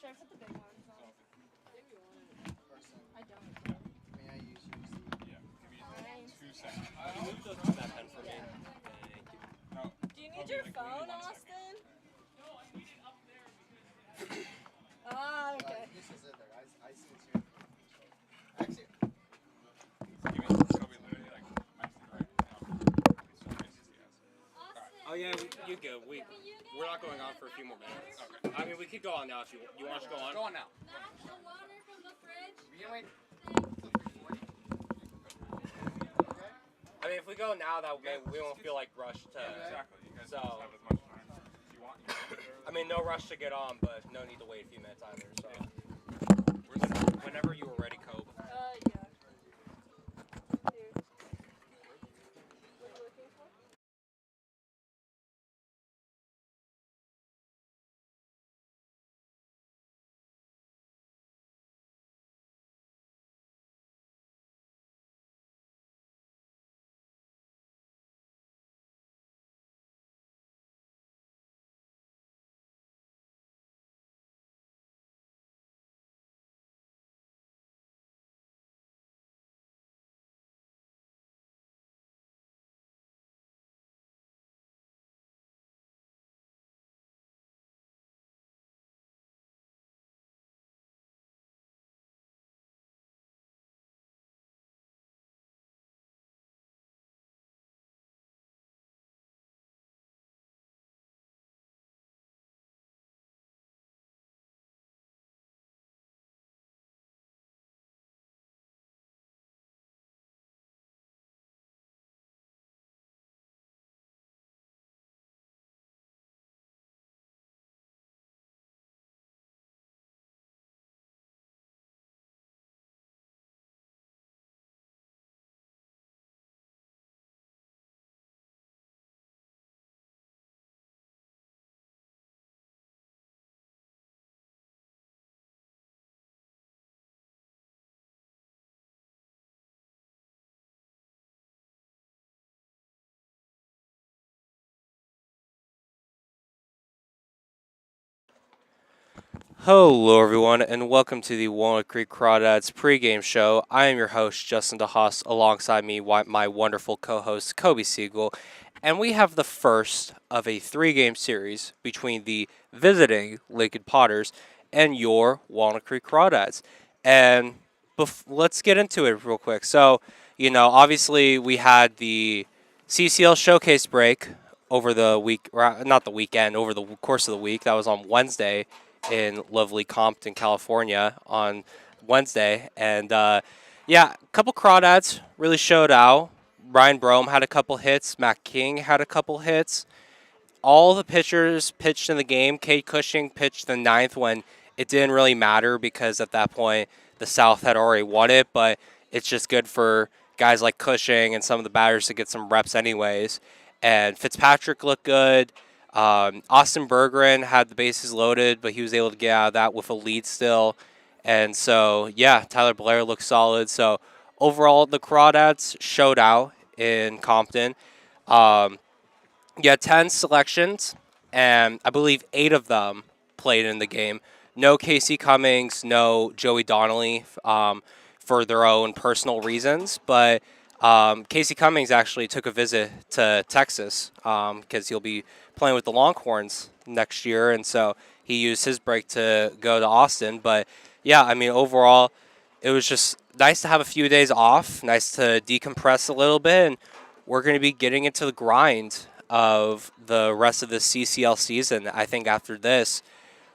Should I put the big ones on? I don't. May I use you? Yeah. Give me 2 seconds. Can you move that pen for me? Yeah. Thank you. No. Do you need your phone, Austin? No, I need it up there because Ah, okay. This is it there. I see it's here. Actually, give me Kobe literally like maxing right now. It's so nice to see us. Oh yeah, you good. We're not going on for a few more minutes. Okay. I mean, we could go on now if you want us to go on. Go on now. Matt, the water from the fridge. we can wait. I mean, if we go now, that way we won't feel like rushed to. Exactly. You guys So- just have as much time as you want. I mean, no rush to get on, but no need to wait a few minutes either. So, whenever you were ready, Kobe. Yeah. Here. What are you looking for? Hello, everyone, and welcome to the Walnut Creek Crawdads pregame show. I am your host, Justin DeHaas, alongside me, my wonderful co-host, Kobe Siegel, and we have the first of a three-game series between the visiting Lincoln Potters and your Walnut Creek Crawdads. And let's get into it real quick. So, obviously we had the CCL Showcase break over the week, or not the weekend, over the course of the week. That was on Wednesday in lovely Compton, California on Wednesday. And, yeah, a couple crawdads really showed out. Ryan Brome had a couple hits. Matt King had a couple hits. All the pitchers pitched in the game. Kate Cushing pitched the ninth when it didn't really matter because at that point the South had already won it. But it's just good for guys like Cushing and some of the batters to get some reps anyways. And Fitzpatrick looked good. Austin Bergeron had the bases loaded, but he was able to get out of that with a lead still. And so, yeah, Tyler Blair looked solid. So, overall, the Crawdads showed out in Compton. Yeah, 10 selections, and I believe 8 of them played in the game. No Casey Cummings, no Joey Donnelly for their own personal reasons, but Casey Cummings actually took a visit to Texas because he'll be playing with the Longhorns next year, and so he used his break to go to Austin. But, yeah, I mean, overall, it was just nice to have a few days off, nice to decompress a little bit, and we're going to be getting into the grind of the rest of the CCL season. I think after this,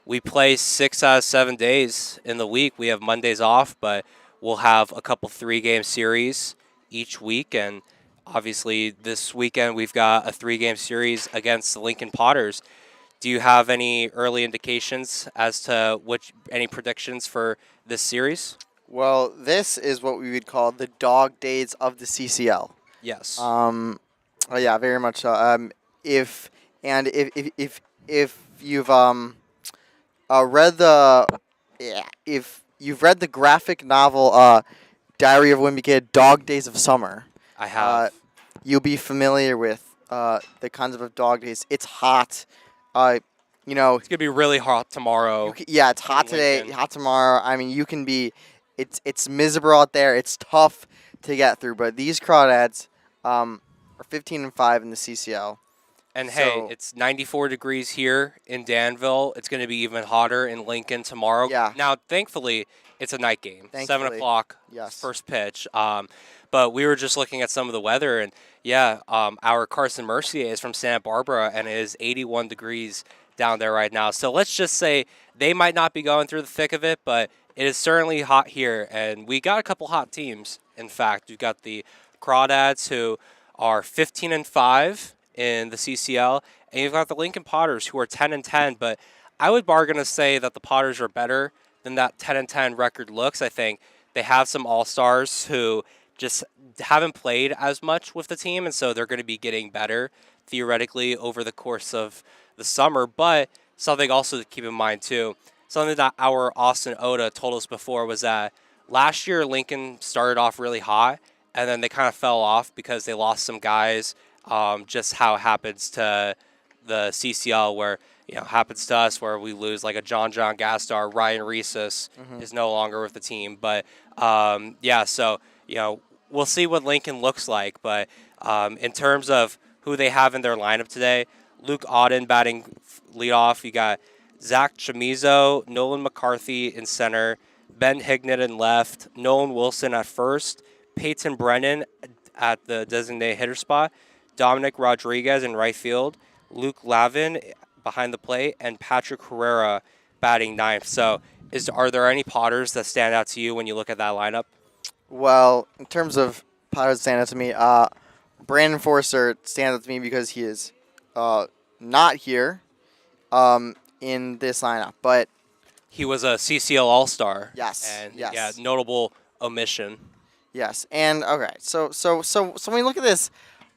we play 6 out of 7 days in the week. We have Mondays off, but we'll have a couple 3-game series each week. And obviously this weekend we've got a 3-game series against the Lincoln Potters. Do you have any early indications as to any predictions for this series? well, this is what we would call the dog days of the CCL. Yes. Oh yeah, very much so. If you've read if you've read the graphic novel Diary of a Wimpy Kid, Dog Days of Summer, I have. you'll be familiar with the concept of dog days. It's hot. you know, It's gonna be really hot tomorrow. yeah, it's hot in today, Lincoln. hot tomorrow. I mean, you can be, it's miserable out there. It's tough to get through. But these crawdads are 15-5 in the CCL. And hey, So it's 94 degrees here in Danville. It's going to be even hotter in Lincoln tomorrow. Yeah. Now, thankfully, it's a night game. 7 Thankfully, o'clock, yes. first pitch. But we were just looking at some of the weather, and yeah, our Carson Mercier is from Santa Barbara, and it is 81 degrees down there right now. So let's just say they might not be going through the thick of it, but it is certainly hot here, and we got a couple hot teams. In fact, we've got the Crawdads, who are 15-5 in the CCL, and you've got the Lincoln Potters, who are 10-10. But I would bargain to say that the Potters are better than that 10-10 record looks. I think they have some all-stars who just haven't played as much with the team, and so they're going to be getting better theoretically over the course of the summer. But something also to keep in mind too, something that our Austin Oda told us before was that last year Lincoln started off really hot, and then they kind of fell off because they lost some guys. Just how it happens to the CCL, where happens to us, where we lose like a John Gastar, Ryan Reeses is no longer with the team. But yeah, so we'll see what Lincoln looks like. But in terms of who they have in their lineup today, Luke Auden batting leadoff. You got Zach Chamizo, Nolan McCarthy in center, Ben Hignett in left, Nolan Wilson at first, Peyton Brennan at the designated hitter spot, Dominic Rodriguez in right field, Luke Lavin behind the plate, and Patrick Herrera batting ninth. So are there any Potters that stand out to you when you look at that lineup? Well, in terms of Potters stand out to me, Brandon Forster stands out to me because he is not here in this lineup. But He was a CCL All-Star. Yes, And yes. yeah, notable omission. yes, and okay, so when you look at this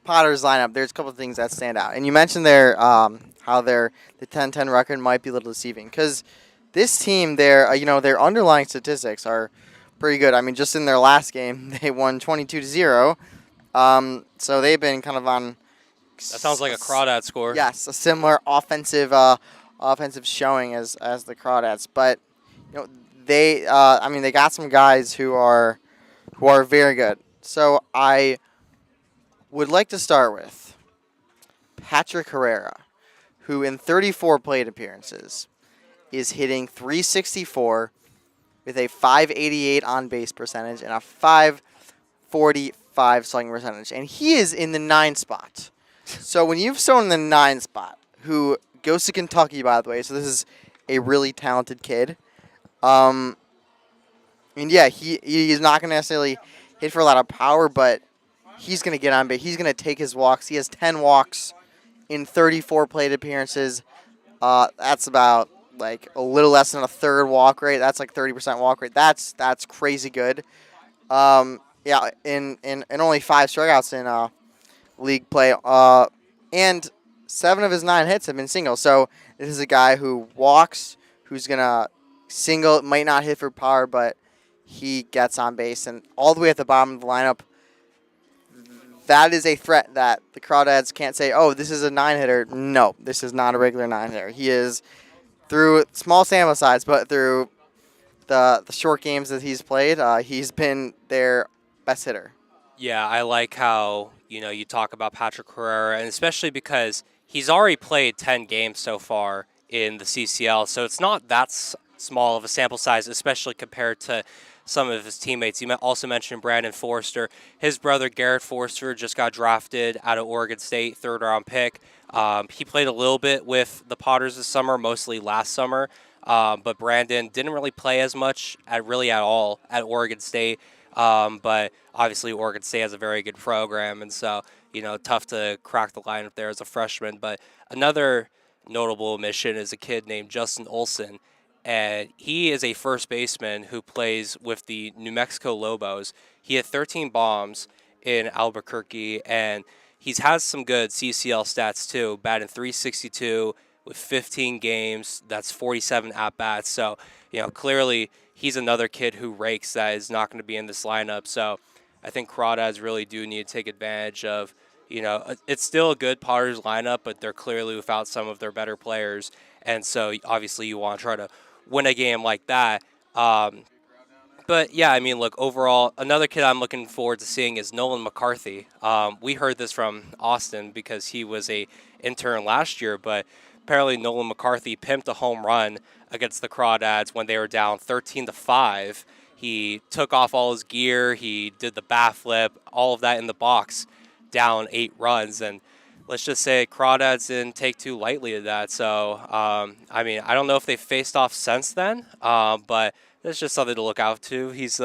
Potters lineup, there's a couple of things that stand out. And you mentioned how the 10-10 record might be a little deceiving, because this team, their underlying statistics are pretty good. I mean, just in their last game, they won 22-0. So they've been kind of on. That sounds like a Crawdad score. Yes, a similar offensive showing as the Crawdads, but they they got some guys who are very good. So I would like to start with Patrick Herrera, who in 34 plate appearances is hitting .364 with a .588 on base percentage and a .545 slugging percentage, and he is in the 9 spot. So when you've someone in the 9 spot who goes to Kentucky, by the way, so this is a really talented kid. And yeah, he's not going to necessarily hit for a lot of power, but he's going to get on base. He's going to take his walks. He has 10 walks in 34 plate appearances. That's about like a little less than a third walk rate. That's like 30% walk rate. That's crazy good. Yeah, in only 5 strikeouts in league play. And 7 of his 9 hits have been singles. So this is a guy who walks, who's going to single, might not hit for power, but he gets on base. And all the way at the bottom of the lineup, that is a threat that the Crawdads can't say, oh, this is a 9-hitter. No, this is not a regular 9-hitter. He is, through small sample size, but through the short games that he's played, he's been their best hitter. Yeah, I like how, you talk about Patrick Herrera, and especially because he's already played 10 games so far in the CCL, so it's not that small of a sample size, especially compared to some of his teammates. You also mentioned Brandon Forster. His brother Garrett Forster just got drafted out of Oregon State, 3rd-round pick. He played a little bit with the Potters this summer, mostly last summer, but Brandon didn't really play as much at all at Oregon State. But obviously Oregon State has a very good program, and so, tough to crack the lineup there as a freshman. But another notable omission is a kid named Justin Olson, and he is a first baseman who plays with the New Mexico Lobos. He had 13 bombs in Albuquerque, and he's had some good CCL stats too, batting .362 with 15 games. That's 47 at-bats. So, clearly he's another kid who rakes that is not going to be in this lineup. So I think Crawdads really do need to take advantage of, it's still a good Potters lineup, but they're clearly without some of their better players. And so obviously you want to try to win a game like that. But yeah, I mean, look, overall, another kid I'm looking forward to seeing is Nolan McCarthy. We heard this from Austin because he was a intern last year, but apparently Nolan McCarthy pimped a home run against the Crawdads when they were down 13-5. He took off all his gear, he did the bat flip, all of that in the box, down 8 runs, and let's just say Crawdads didn't take too lightly to that. So, I mean, I don't know if they faced off since then, but that's just something to look out to. He's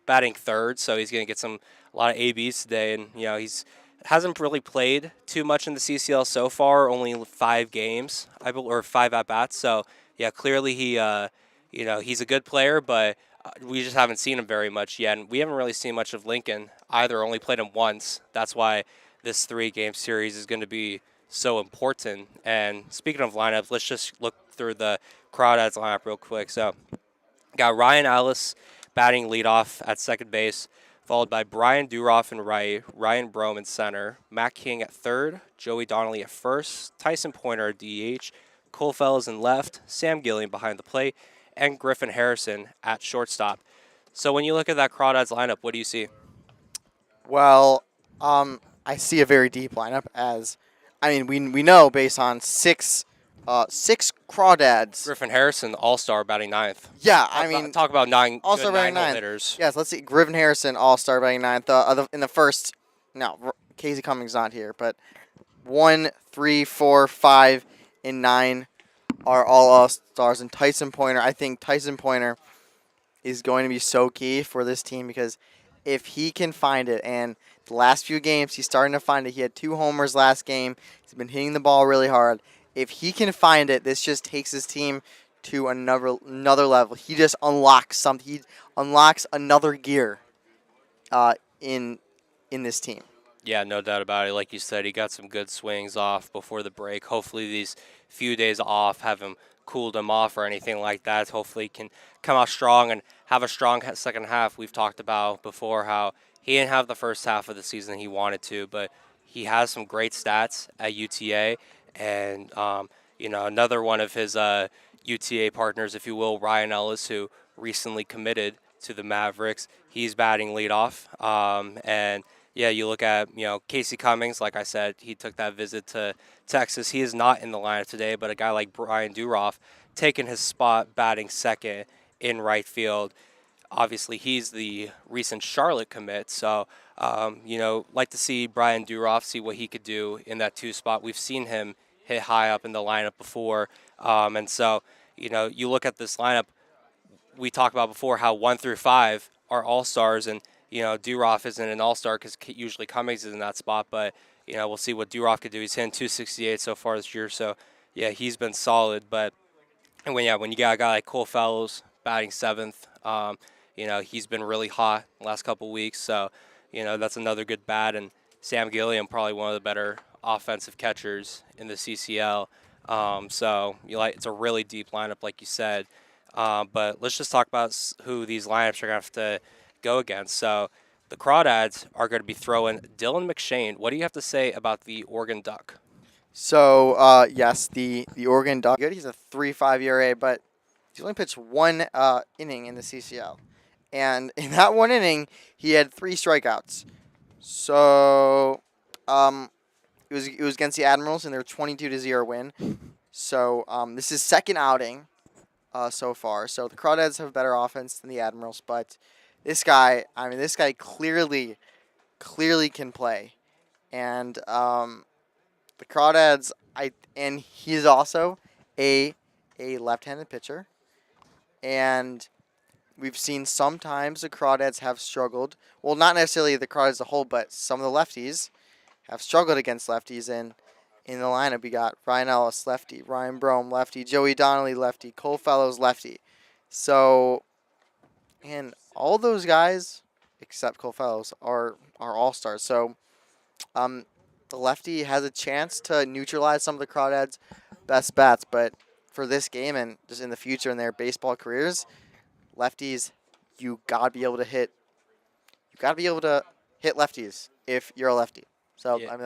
batting third, so he's going to get a lot of ABs today, and he's hasn't really played too much in the CCL so far. Only 5 games, or 5 at bats. So yeah, clearly he's a good player, but we just haven't seen him very much yet, and we haven't really seen much of Lincoln either. Only played him once. That's why this 3-game series is going to be so important. And speaking of lineups, let's just look through the Crawdads lineup real quick. So got Ryan Ellis batting leadoff at second base, followed by Brian Duroff in right, Ryan Brome in center, Matt King at third, Joey Donnelly at first, Tyson Pointer at DH, Cole Fellows in left, Sam Gilliam behind the plate, and Griffin Harrison at shortstop. So when you look at that Crawdads lineup, what do you see? Well, I see a very deep lineup. We know based on six Crawdads. Griffin Harrison, all-star, batting ninth. Yeah, Talk about 9 all-star good batting 9-hole ninth. hitters. Yes, let's see. Griffin Harrison, all-star batting ninth. In the first, no, Casey Cummings not here, but 1, 3, 4, 5, and 9 are all stars. And Tyson Pointer, I think Tyson Pointer is going to be so key for this team because if he can find it, and the last few games he's starting to find it. He had 2 homers last game. He's been hitting the ball really hard. If he can find it, this just takes his team to another level. He just unlocks something. He unlocks another gear in this team. Yeah, no doubt about it. Like you said, he got some good swings off before the break. Hopefully these few days off haven't cooled him off or anything like that. Hopefully he can come out strong and have a strong second half. We've talked about before how he didn't have the first half of the season he wanted to, but he has some great stats at UTA. And, another one of his UTA partners, if you will, Ryan Ellis, who recently committed to the Mavericks, he's batting leadoff. And yeah, you look at, Casey Cummings, like I said, he took that visit to Texas. He is not in the lineup today, but a guy like Brian Duroff taking his spot batting second in right field. Obviously, he's the recent Charlotte commit, so, like to see Brian Duroff, see what he could do in that 2 spot. We've seen him hit high up in the lineup before, and so, you look at this lineup, we talked about before how 1 through 5 are all-stars, and, Duroff isn't an all-star because usually Cummings is in that spot, but, we'll see what Duroff could do. He's hitting 268 so far this year, so, yeah, he's been solid, but when you got a guy like Cole Fellows batting 7th, he's been really hot the last couple weeks, so, that's another good bat. And Sam Gilliam, probably one of the better offensive catchers in the CCL. So it's a really deep lineup, like you said. But let's just talk about who these lineups are going to have to go against. So the Crawdads are going to be throwing Dylan McShane. What do you have to say about the Oregon Duck? So, yes, the Oregon Duck, good. He's a 3.5 ERA, but he's only pitched 1 inning in the CCL. And in that 1 inning, he had 3 strikeouts. So, it was against the Admirals, and they're 22-0 win. So, this is second outing so far. So, the Crawdads have a better offense than the Admirals, but this guy clearly can play. And the Crawdads, and he's also a left-handed pitcher. And we've seen sometimes the Crawdads have struggled. Well, not necessarily the Crawdads as a whole, but some of the lefties have struggled against lefties. And in the lineup, we got Ryan Ellis, lefty, Ryan Brome, lefty, Joey Donnelly, lefty, Cole Fellows, lefty. So, and all those guys, except Cole Fellows, are all-stars. So, the lefty has a chance to neutralize some of the Crawdads' best bats. But for this game and just in the future in their baseball careers, lefties, you gotta be able to hit. You gotta be able to hit lefties if you're a lefty. So Yeah.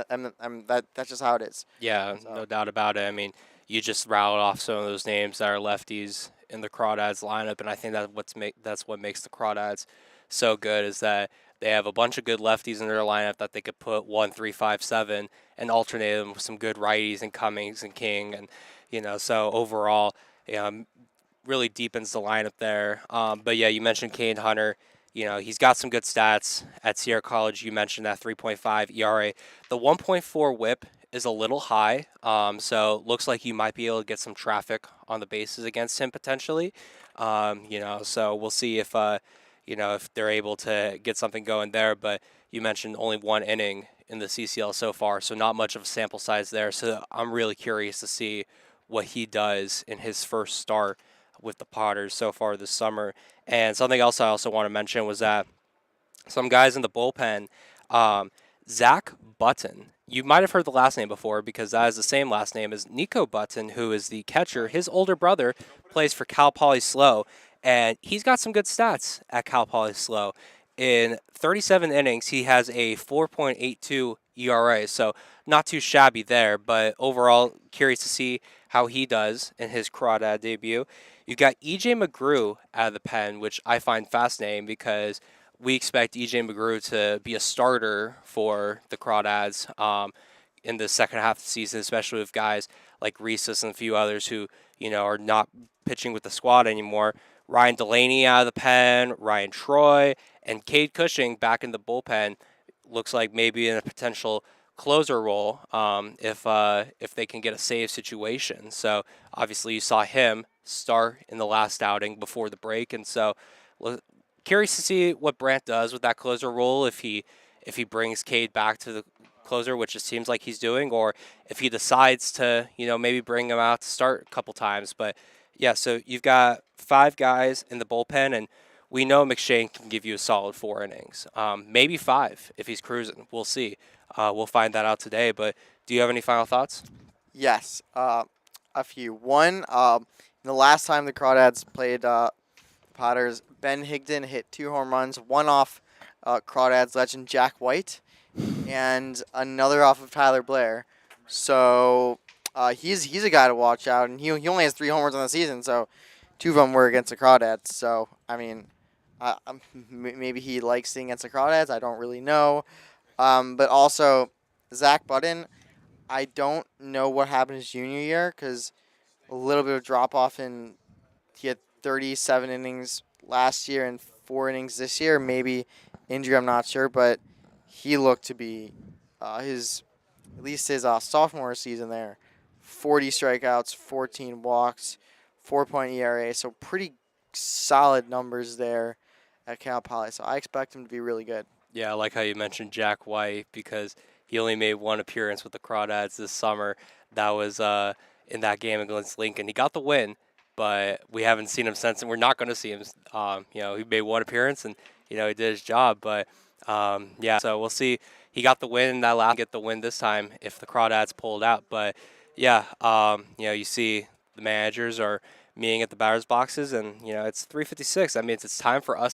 that's just how it is. Yeah, So- no doubt about it. I mean, you just rattled off some of those names that are lefties in the Crawdads lineup, and I think that's what makes the Crawdads so good is that they have a bunch of good lefties in their lineup that they could put 1, 3, 5, 7 and alternate them with some good righties and Cummings and King, and so overall, really deepens the lineup there. But yeah, you mentioned Kane Hunter. He's got some good stats at Sierra College. You mentioned that 3.5 ERA. The 1.4 WHIP is a little high, so looks like you might be able to get some traffic on the bases against him potentially. So we'll see if they're able to get something going there. But you mentioned only one inning in the CCL so far, so not much of a sample size there. So I'm really curious to see what he does in his first start with the Potters so far this summer. And something else I also want to mention was that some guys in the bullpen, Zach Button. You might have heard the last name before because that is the same last name as Nico Button, who is the catcher. His older brother plays for Cal Poly Slow, and he's got some good stats at Cal Poly Slow. In 37 innings, he has a 4.82 ERA, so not too shabby there. But overall, curious to see how he does in his Crawdad debut. You've got EJ McGrew out of the pen, which I find fascinating because we expect EJ McGrew to be a starter for the Crawdads in the second half of the season, especially with guys like Rhesus and a few others who, are not pitching with the squad anymore. Ryan Delaney out of the pen, Ryan Troy, and Cade Cushing back in the bullpen looks like maybe in a potential closer role if they can get a save situation. So obviously you saw him start in the last outing before the break, and so curious to see what Brant does with that closer role if he brings Cade back to the closer, which it seems like he's doing, or if he decides to maybe bring him out to start a couple times. But yeah, so you've got 5 guys in the bullpen, and we know McShane can give you a solid 4 innings, maybe 5 if he's cruising. We'll see. We'll find that out today. But do you have any final thoughts? Yes, a few. One, the last time the Crawdads played Potters, Ben Higdon hit 2 home runs, one off Crawdads legend Jack White, and another off of Tyler Blair. So he's a guy to watch out, and he only has 3 homers on the season, so 2 of them were against the Crawdads. So I mean, maybe he likes seeing against the Crawdads. I don't really know. But also Zach Button, I don't know what happened his junior year because a little bit of drop off in. He had 37 innings last year and 4 innings this year. Maybe injury, I'm not sure, but he looked to be his at least his sophomore season there. 40 strikeouts, 14 walks, 4.0 ERA, so pretty solid numbers there at Cal Poly. So I expect him to be really good. Yeah, I like how you mentioned Jack White because he only made one appearance with the Crawdads this summer. That was in that game against Lincoln. He got the win, but we haven't seen him since, and we're not going to see him. He made one appearance, and he did his job. But yeah, so we'll see. He got the win that last. Get the win this time if the Crawdads pulled out. But yeah, you see the managers are meeting at the batters boxes, and it's 3:56. That means it's time for us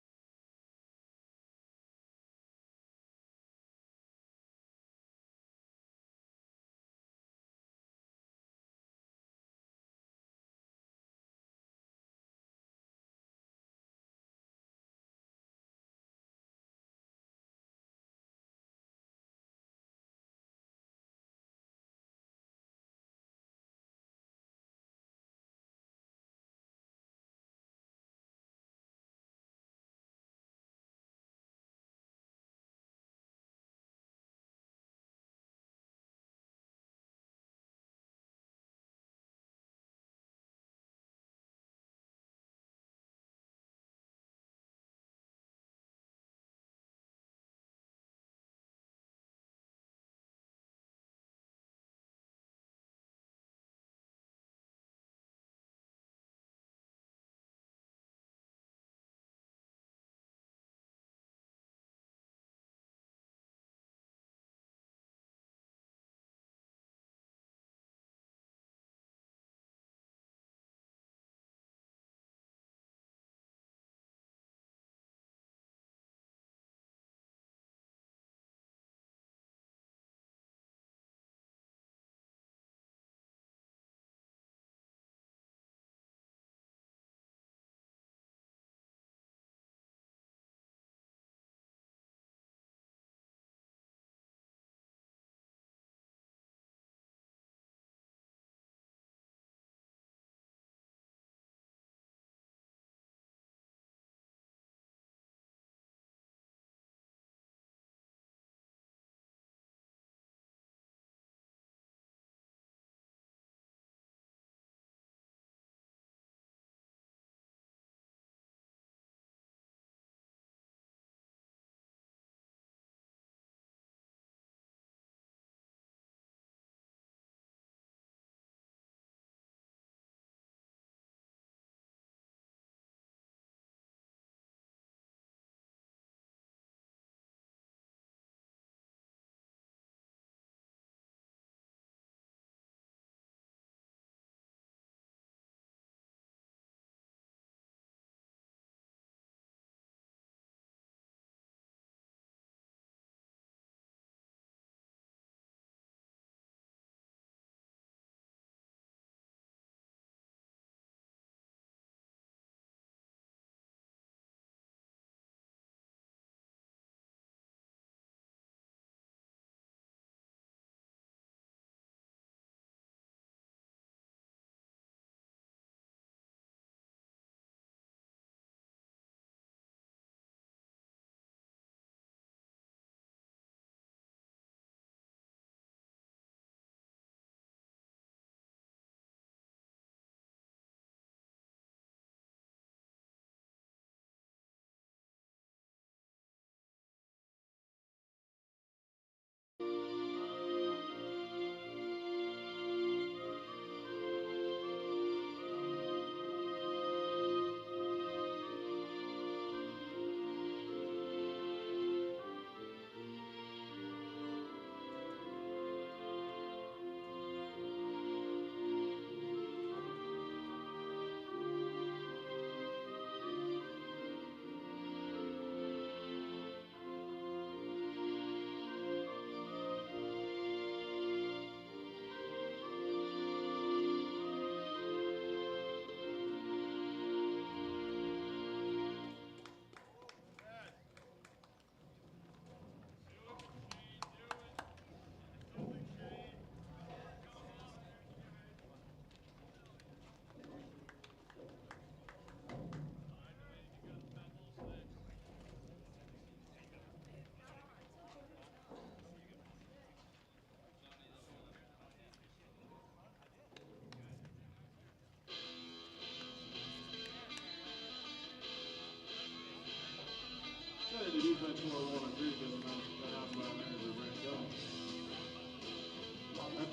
At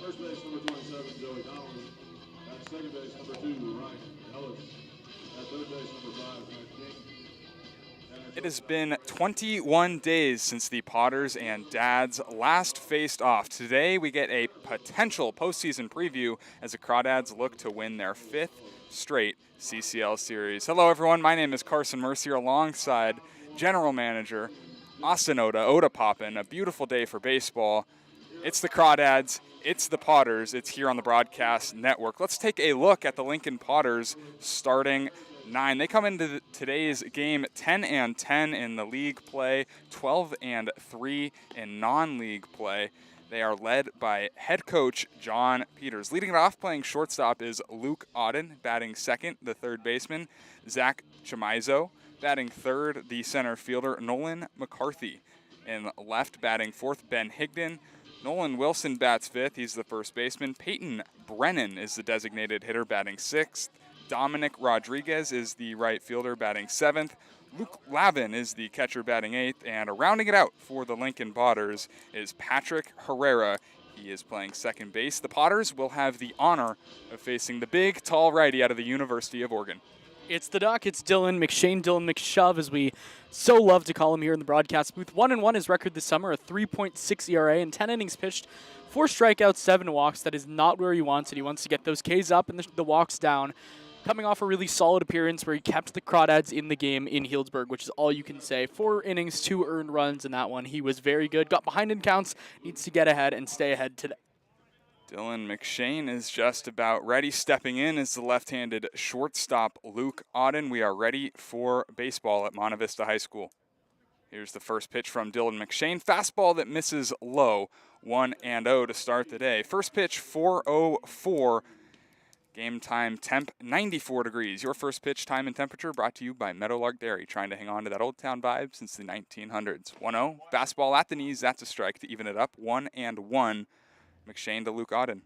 first base, number 27, Joey Donnelly. At second base, number 2, Ryan Ellis. At third base, number 5, Matt King. It has been 21 days since the Potters and Dads last faced off. Today we get a potential postseason preview as the Crawdads look to win their 5th straight CCL series. Hello everyone, my name is Carson Mercier alongside General Manager Austin Oda Poppin. A beautiful day for baseball. It's the Crawdads, it's the Potters, it's here on the Broadcast Network. Let's take a look at the Lincoln Potters starting 9. They come into today's game 10-10 in the league play, 12-3 in non-league play. They are led by head coach John Peters. Leading it off playing shortstop is Luke Auden, batting second, the third baseman, Zach Chamizo. Batting third, the center fielder, Nolan McCarthy. In left, batting fourth, Ben Higdon. Nolan Wilson bats fifth. He's the first baseman. Peyton Brennan is the designated hitter, batting sixth. Dominic Rodriguez is the right fielder, batting seventh. Luke Lavin is the catcher, batting eighth. And rounding it out for the Lincoln Potters is Patrick Herrera. He is playing second base. The Potters will have the honor of facing the big, tall righty out of the University of Oregon. It's the Doc. It's Dylan McShove, as we so love to call him here in the broadcast booth. 1-1 his record this summer, a 3.6 ERA and 10 innings pitched, 4 strikeouts, 7 walks. That is not where he wants it. He wants to get those Ks up and the walks down. Coming off a really solid appearance where he kept the Crawdads in the game in Healdsburg, which is all you can say. 4 innings, 2 earned runs in that one. He was very good. Got behind in counts. Needs to get ahead and stay ahead today. Dylan McShane is just about ready. Stepping in is the left-handed shortstop Luke Auden. We are ready for baseball at Monte Vista High School. Here's the first pitch from Dylan McShane. Fastball that misses low. 1-0 to start the day. First pitch, 4:04. Game time temp, 94 degrees. Your first pitch time and temperature brought to you by Meadowlark Dairy, trying to hang on to that old town vibe since the 1900s. 1-0, fastball at the knees, that's a strike to even it up. 1-1, McShane to Luke Auden.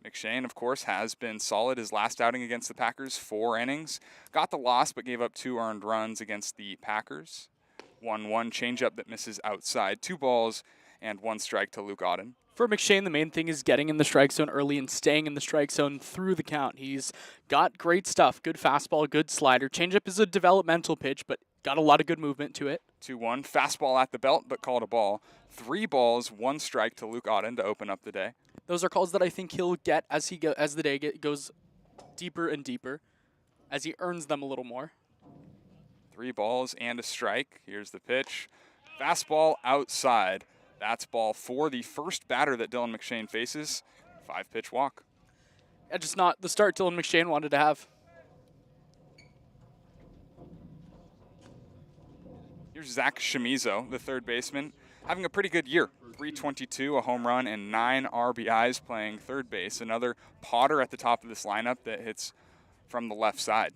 McShane, of course, has been solid. His last outing against the Packers, 4 innings. Got the loss, but gave up 2 earned runs against the Packers. 1-1, changeup that misses outside. 2 balls and 1 strike to Luke Auden. For McShane, the main thing is getting in the strike zone early and staying in the strike zone through the count. He's got great stuff, good fastball, good slider. Changeup is a developmental pitch, but got a lot of good movement to it. 2-1, fastball at the belt, but called a ball. 3 balls, 1 strike to Luke Auden to open up the day. Those are calls that I think he'll get as the day goes deeper and deeper, as he earns them a little more. 3 balls and a strike. Here's the pitch. Fastball outside. That's ball 4, the first batter that Dylan McShane faces. 5-pitch walk. Just not the start Dylan McShane wanted to have. Here's Zach Chamizo, the third baseman, having a pretty good year. 322, a home run, and 9 RBIs playing third base. Another Potter at the top of this lineup that hits from the left side.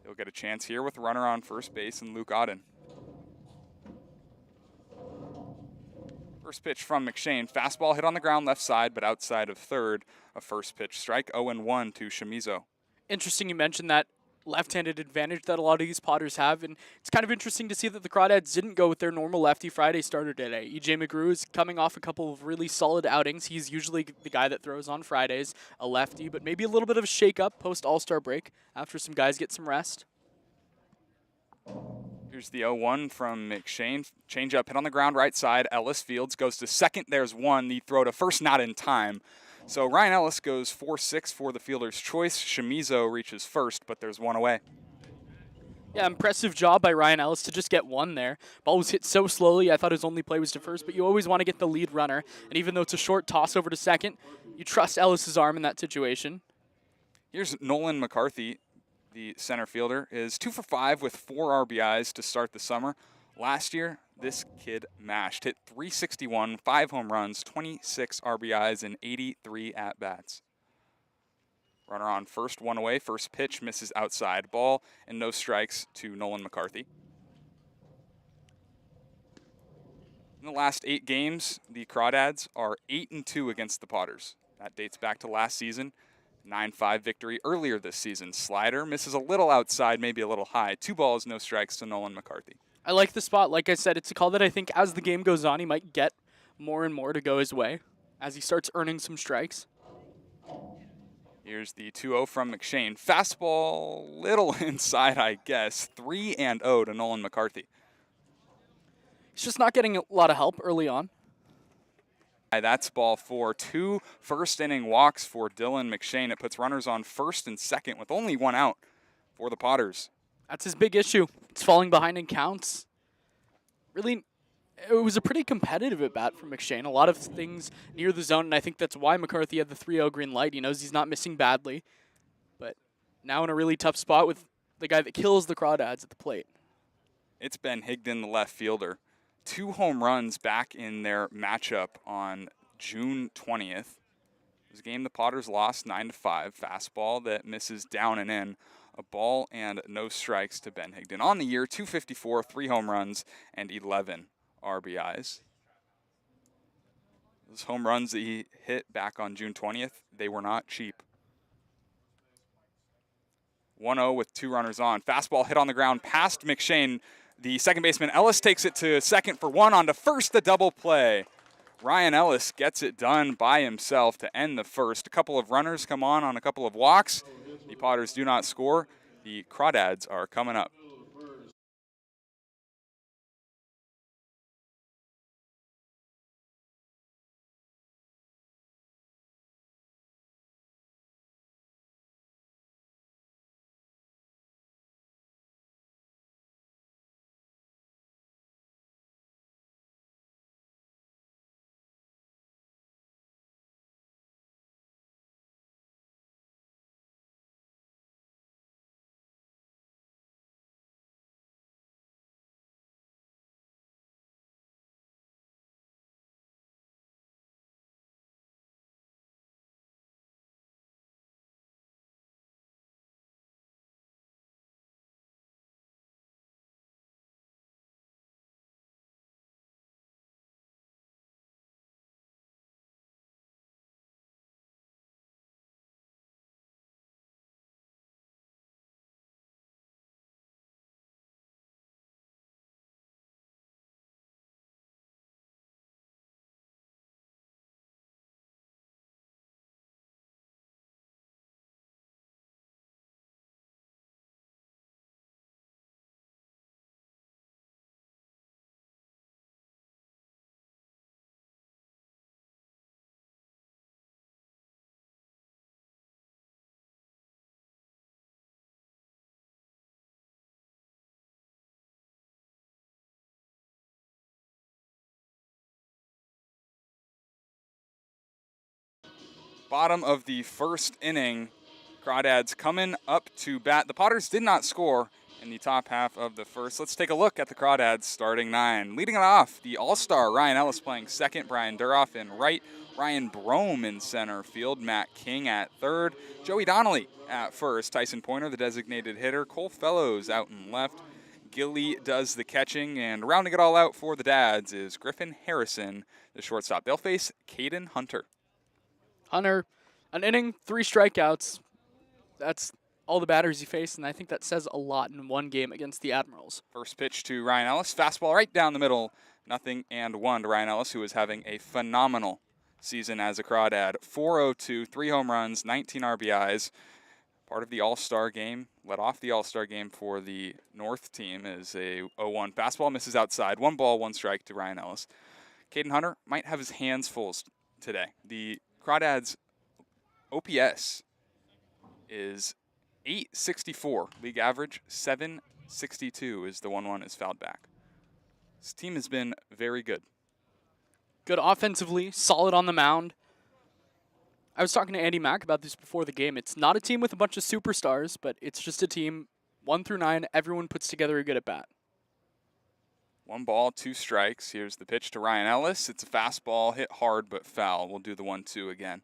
He'll get a chance here with a runner on first base and Luke Auden. First pitch from McShane. Fastball hit on the ground left side, but outside of third. A first pitch strike, 0-1 to Chamizo. Interesting you mentioned that left-handed advantage that a lot of these Potters have, and it's kind of interesting to see that the Crawdads didn't go with their normal lefty Friday starter today. EJ McGrew is coming off a couple of really solid outings. He's usually the guy that throws on Fridays, a lefty, but maybe a little bit of a shake-up post-All-Star break after some guys get some rest. Here's the 0-1 from McShane. Changeup hit on the ground right side. Ellis Fields goes to second. There's 1. The throw to first not in time. So Ryan Ellis goes 4-6 for the fielder's choice. Chamizo reaches first, but there's 1 away. Yeah, impressive job by Ryan Ellis to just get 1 there. Ball was hit so slowly, I thought his only play was to first, but you always want to get the lead runner. And even though it's a short toss over to second, you trust Ellis's arm in that situation. Here's Nolan McCarthy. The center fielder is 2 for 5 with 4 RBIs to start the summer. Last year, this kid mashed. Hit 361, 5 home runs, 26 RBIs, and 83 at-bats. Runner on first, 1 away. First pitch misses outside. Ball and no strikes to Nolan McCarthy. In the last 8 games, the Crawdads are 8-2 against the Potters. That dates back to last season. 9-5 victory earlier this season. Slider misses a little outside, maybe a little high. 2 balls, no strikes to Nolan McCarthy. I like the spot. Like I said, it's a call that I think as the game goes on, he might get more and more to go his way as he starts earning some strikes. Here's the 2-0 from McShane. Fastball, little inside, I guess. 3-0 to Nolan McCarthy. He's just not getting a lot of help early on. That's ball 4. 2 first-inning walks for Dylan McShane. It puts runners on first and second with only 1 out for the Potters. That's his big issue. It's falling behind in counts. Really, it was a pretty competitive at bat from McShane. A lot of things near the zone, and I think that's why McCarthy had the 3-0 green light. He knows he's not missing badly. But now in a really tough spot with the guy that kills the Crawdads at the plate. It's Ben Higdon, the left fielder. 2 home runs back in their matchup on June 20th. It was a game the Potters lost 9-5. Fastball that misses down and in. A ball and no strikes to Ben Higdon. On the year, 254, 3 home runs, and 11 RBIs. Those home runs that he hit back on June 20th, they were not cheap. 1-0 with 2 runners on. Fastball hit on the ground past McShane. The second baseman, Ellis, takes it to second for 1. On to first, the double play. Ryan Ellis gets it done by himself to end the first. A couple of runners come on a couple of walks. The Potters do not score. The Crawdads are coming up. Bottom of the first inning, Crawdads coming up to bat. The Potters did not score in the top half of the first. Let's take a look at the Crawdads starting 9. Leading it off, the all-star Ryan Ellis playing second, Brian Duroff in right, Ryan Brome in center field, Matt King at third, Joey Donnelly at first, Tyson Pointer, the designated hitter, Cole Fellows out in left, Gilly does the catching, and rounding it all out for the Dads is Griffin Harrison, the shortstop. They'll face Caden Hunter. Hunter, an inning, 3 strikeouts. That's all the batters he faced, and I think that says a lot in one game against the Admirals. First pitch to Ryan Ellis. Fastball right down the middle. 0-1 to Ryan Ellis, who is having a phenomenal season as a Crawdad. 402, 3 home runs, 19 RBIs. Part of the All-Star game. Led off the All-Star game for the North team is a 0-1. Fastball misses outside. 1 ball, 1 strike to Ryan Ellis. Caden Hunter might have his hands full today. The Crawdads' OPS is 864. League average 762 is the 1-1 is fouled back. This team has been very good. Good offensively, solid on the mound. I was talking to Andy Mack about this before the game. It's not a team with a bunch of superstars, but it's just a team 1 through 9. Everyone puts together a good at bat. 1 ball, 2 strikes. Here's the pitch to Ryan Ellis. It's a fastball, hit hard but foul. We'll do the 1-2 again.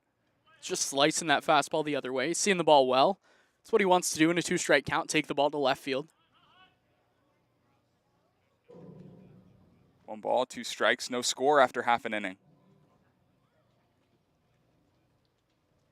Just slicing that fastball the other way, seeing the ball well. That's what he wants to do in a 2-strike count, take the ball to left field. 1 ball, 2 strikes, no score after half an inning.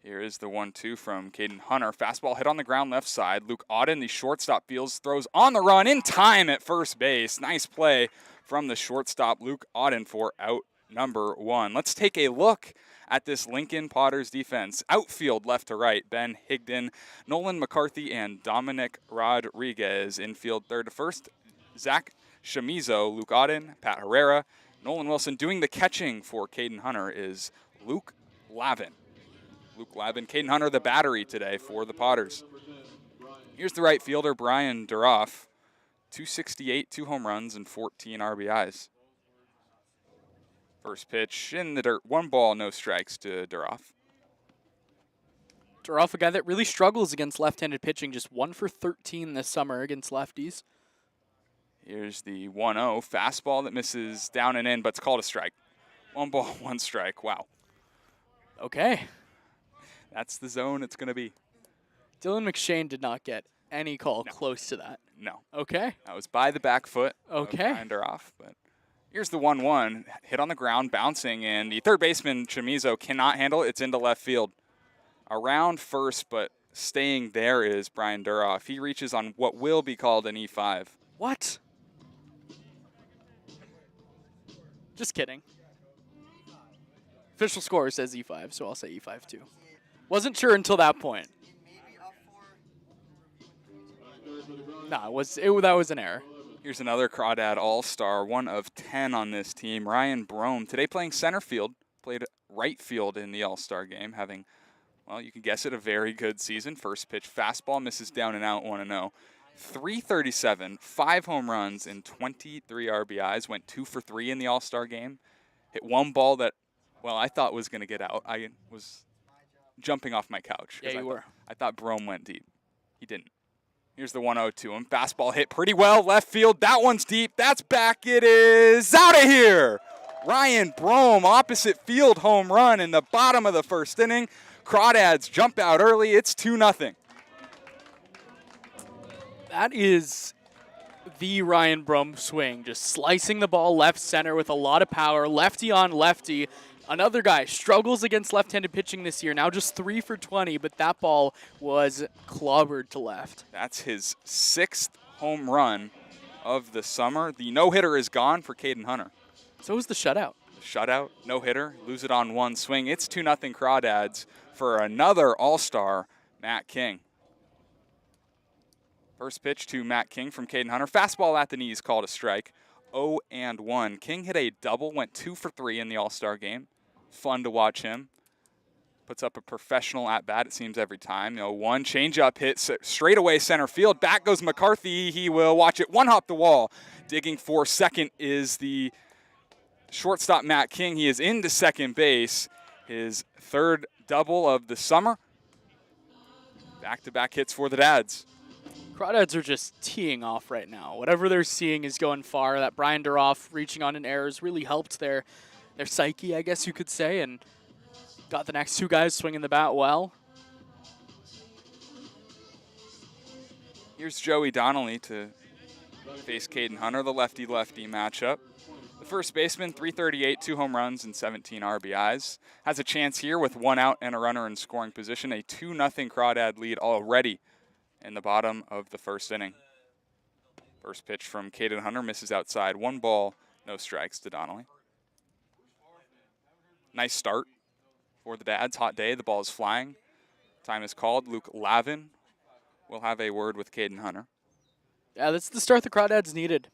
Here is the 1-2 from Caden Hunter. Fastball hit on the ground left side. Luke Auden, the shortstop, fields, throws on the run in time at first base. Nice play from the shortstop, Luke Auden, for out number 1. Let's take a look at this Lincoln Potters defense. Outfield left to right, Ben Higdon, Nolan McCarthy, and Dominic Rodriguez. Infield third to first, Zach Chamizo, Luke Auden, Pat Herrera, Nolan Wilson. Doing the catching for Caden Hunter is Luke Lavin. Caden Hunter, the battery today for the Potters. Here's the right fielder, Brian Duroff. 268, 2 home runs, and 14 RBIs. First pitch in the dirt. 1 ball, no strikes to Duroff. Duroff, a guy that really struggles against left-handed pitching, just 1 for 13 this summer against lefties. Here's the 1-0 fastball that misses down and in, but it's called a strike. 1 ball, 1 strike. Wow. Okay. That's the zone it's going to be. Dylan McShane did not get any call close to that. No. Okay. That was by the back foot. Okay. Of Off, but here's the 1-1. Hit on the ground, bouncing, and the third baseman, Chamizo, cannot handle it. It's into left field. Around first, but staying there is Brian Duroff. He reaches on what will be called an E5. What? Just kidding. Official score says E5, so I'll say E5 too. Wasn't sure until that point. Nah, that was an error. Here's another Crawdad All-Star, 1 of 10 on this team, Ryan Brome. Today playing center field, played right field in the All-Star game, having, well, you can guess it, a very good season. First pitch, fastball, misses down and out, 1-0. 337, 5 home runs, and 23 RBIs. Went 2 for 3 in the All-Star game. Hit 1 ball that, well, I thought was going to get out. I was jumping off my couch. Yeah, you were. I thought Brome went deep. He didn't. Here's the 1-0 to him. Fastball hit pretty well. Left field. That one's deep. That's back. It is out of here. Ryan Brome, opposite field home run in the bottom of the first inning. Crawdads jump out early. It's 2-0. That is the Ryan Brome swing. Just slicing the ball left center with a lot of power. Lefty on lefty. Another guy struggles against left-handed pitching this year. Now just 3 for 20, but that ball was clobbered to left. That's his 6th home run of the summer. The no-hitter is gone for Caden Hunter. So is the shutout. Shutout, no-hitter, lose it on 1 swing. It's 2-0 Crawdads for another All-Star, Matt King. First pitch to Matt King from Caden Hunter. Fastball at the knees, called a strike. 0-1. King hit a double, went 2 for 3 in the All-Star game. Fun to watch him. Puts up a professional at-bat, it seems, every time. 1 changeup hit straight away center field. Back goes McCarthy. He will watch it one-hop the wall. Digging for second is the shortstop, Matt King. He is into second base. His 3rd double of the summer. Back-to-back hits for the Dads. Crawdads are just teeing off right now. Whatever they're seeing is going far. That Brian Duroff reaching on an error has really helped their psyche, I guess you could say, and got the next 2 guys swinging the bat well. Here's Joey Donnelly to face Caden Hunter, the lefty-lefty matchup. The first baseman, 338, 2 home runs, and 17 RBIs. Has a chance here with 1 out and a runner in scoring position. A 2-0 Crawdad lead already in the bottom of the first inning. First pitch from Caden Hunter misses outside. 1 ball, no strikes to Donnelly. Nice start for the Dads. Hot day. The ball is flying. Time is called. Luke Lavin will have a word with Caden Hunter. Yeah, that's the start the Crawdads needed.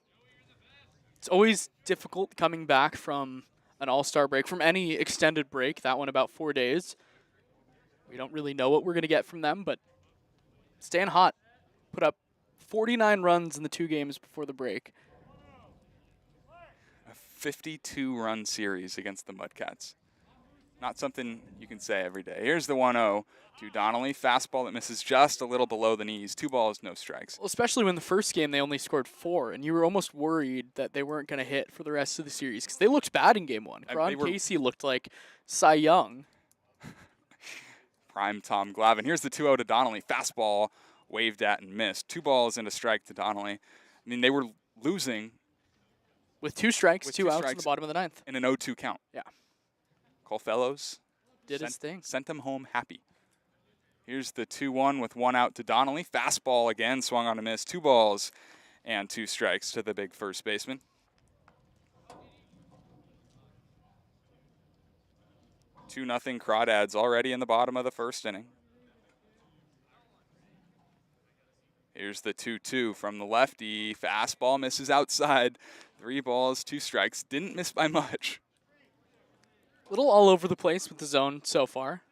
It's always difficult coming back from an all-star break, from any extended break. That one about 4 days. We don't really know what we're going to get from them, but staying hot. Put up 49 runs in the 2 games before the break. A 52-run series against the Mudcats. Not something you can say every day. Here's the 1-0 to Donnelly. Fastball that misses just a little below the knees. 2 balls, no strikes. Well, especially when the first game they only scored 4, and you were almost worried that they weren't going to hit for the rest of the series because they looked bad in game 1. Ron Casey looked like Cy Young. Prime Tom Glavin. Here's the 2-0 to Donnelly. Fastball waved at and missed. 2 balls and a strike to Donnelly. I mean, they were losing with 2 strikes, 2 outs in the bottom of the 9th. In an 0-2 count. Yeah. Cole Fellows did his thing. Sent them home happy. Here's the 2-1 with 1 out to Donnelly. Fastball again, swung on a miss. 2 balls and 2 strikes to the big first baseman. 2-0 Crawdads already in the bottom of the first inning. Here's the 2-2 from the lefty. Fastball misses outside. 3 balls, 2 strikes. Didn't miss by much. Little all over the place with the zone so far.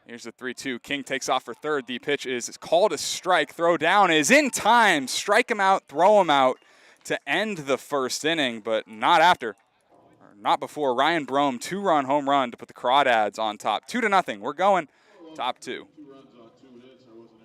Here's the 3-2. King takes off for third. The pitch is called a strike. Throw down is in time. Strike him out, throw him out to end the first inning, but not after. Or not before. Ryan Brome, 2-run home run to put the Crawdads on top. 2-0. We're going top 2. 2 runs on 2 hits. I wasn't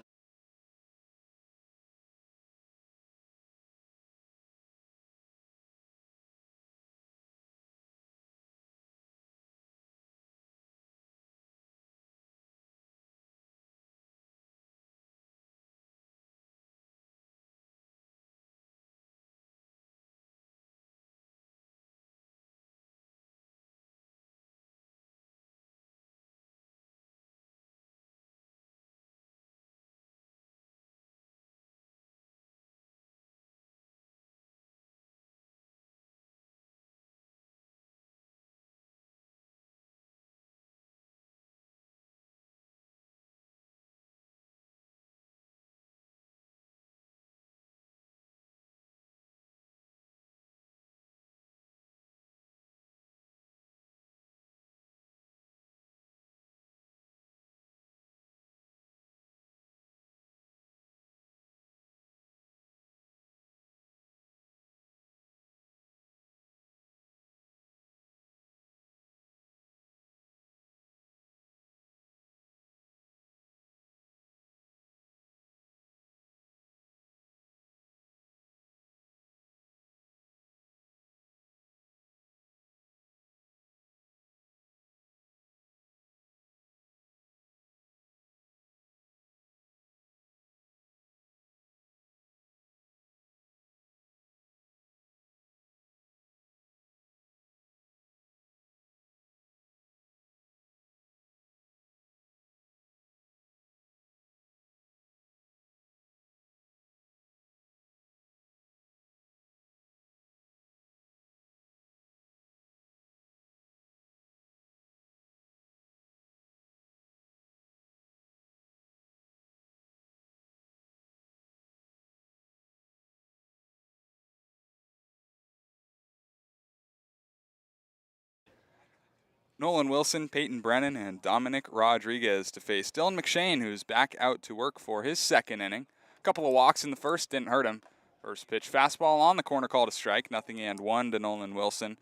Nolan Wilson, Peyton Brennan, and Dominic Rodriguez to face Dylan McShane, who's back out to work for his second inning. A couple of walks in the first didn't hurt him. First pitch fastball on the corner, called a strike. 0-1 to Nolan Wilson.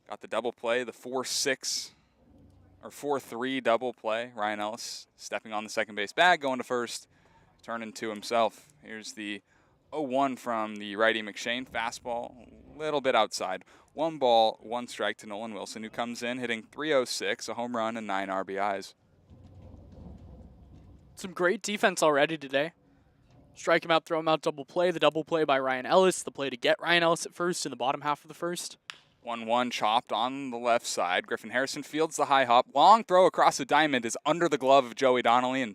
Got the double play, the 4-6 or 4-3 double play. Ryan Ellis stepping on the second base bag, going to first, turning to himself. Here's the 0-1 from the righty McShane. Fastball, a little bit outside. 1 ball, 1 strike to Nolan Wilson, who comes in hitting .306, a home run, and 9 RBIs. Some great defense already today. Strike him out, throw him out, double play. The double play by Ryan Ellis. The play to get Ryan Ellis at first in the bottom half of the first. 1-1 chopped on the left side. Griffin Harrison fields the high hop. Long throw across the diamond is under the glove of Joey Donnelly and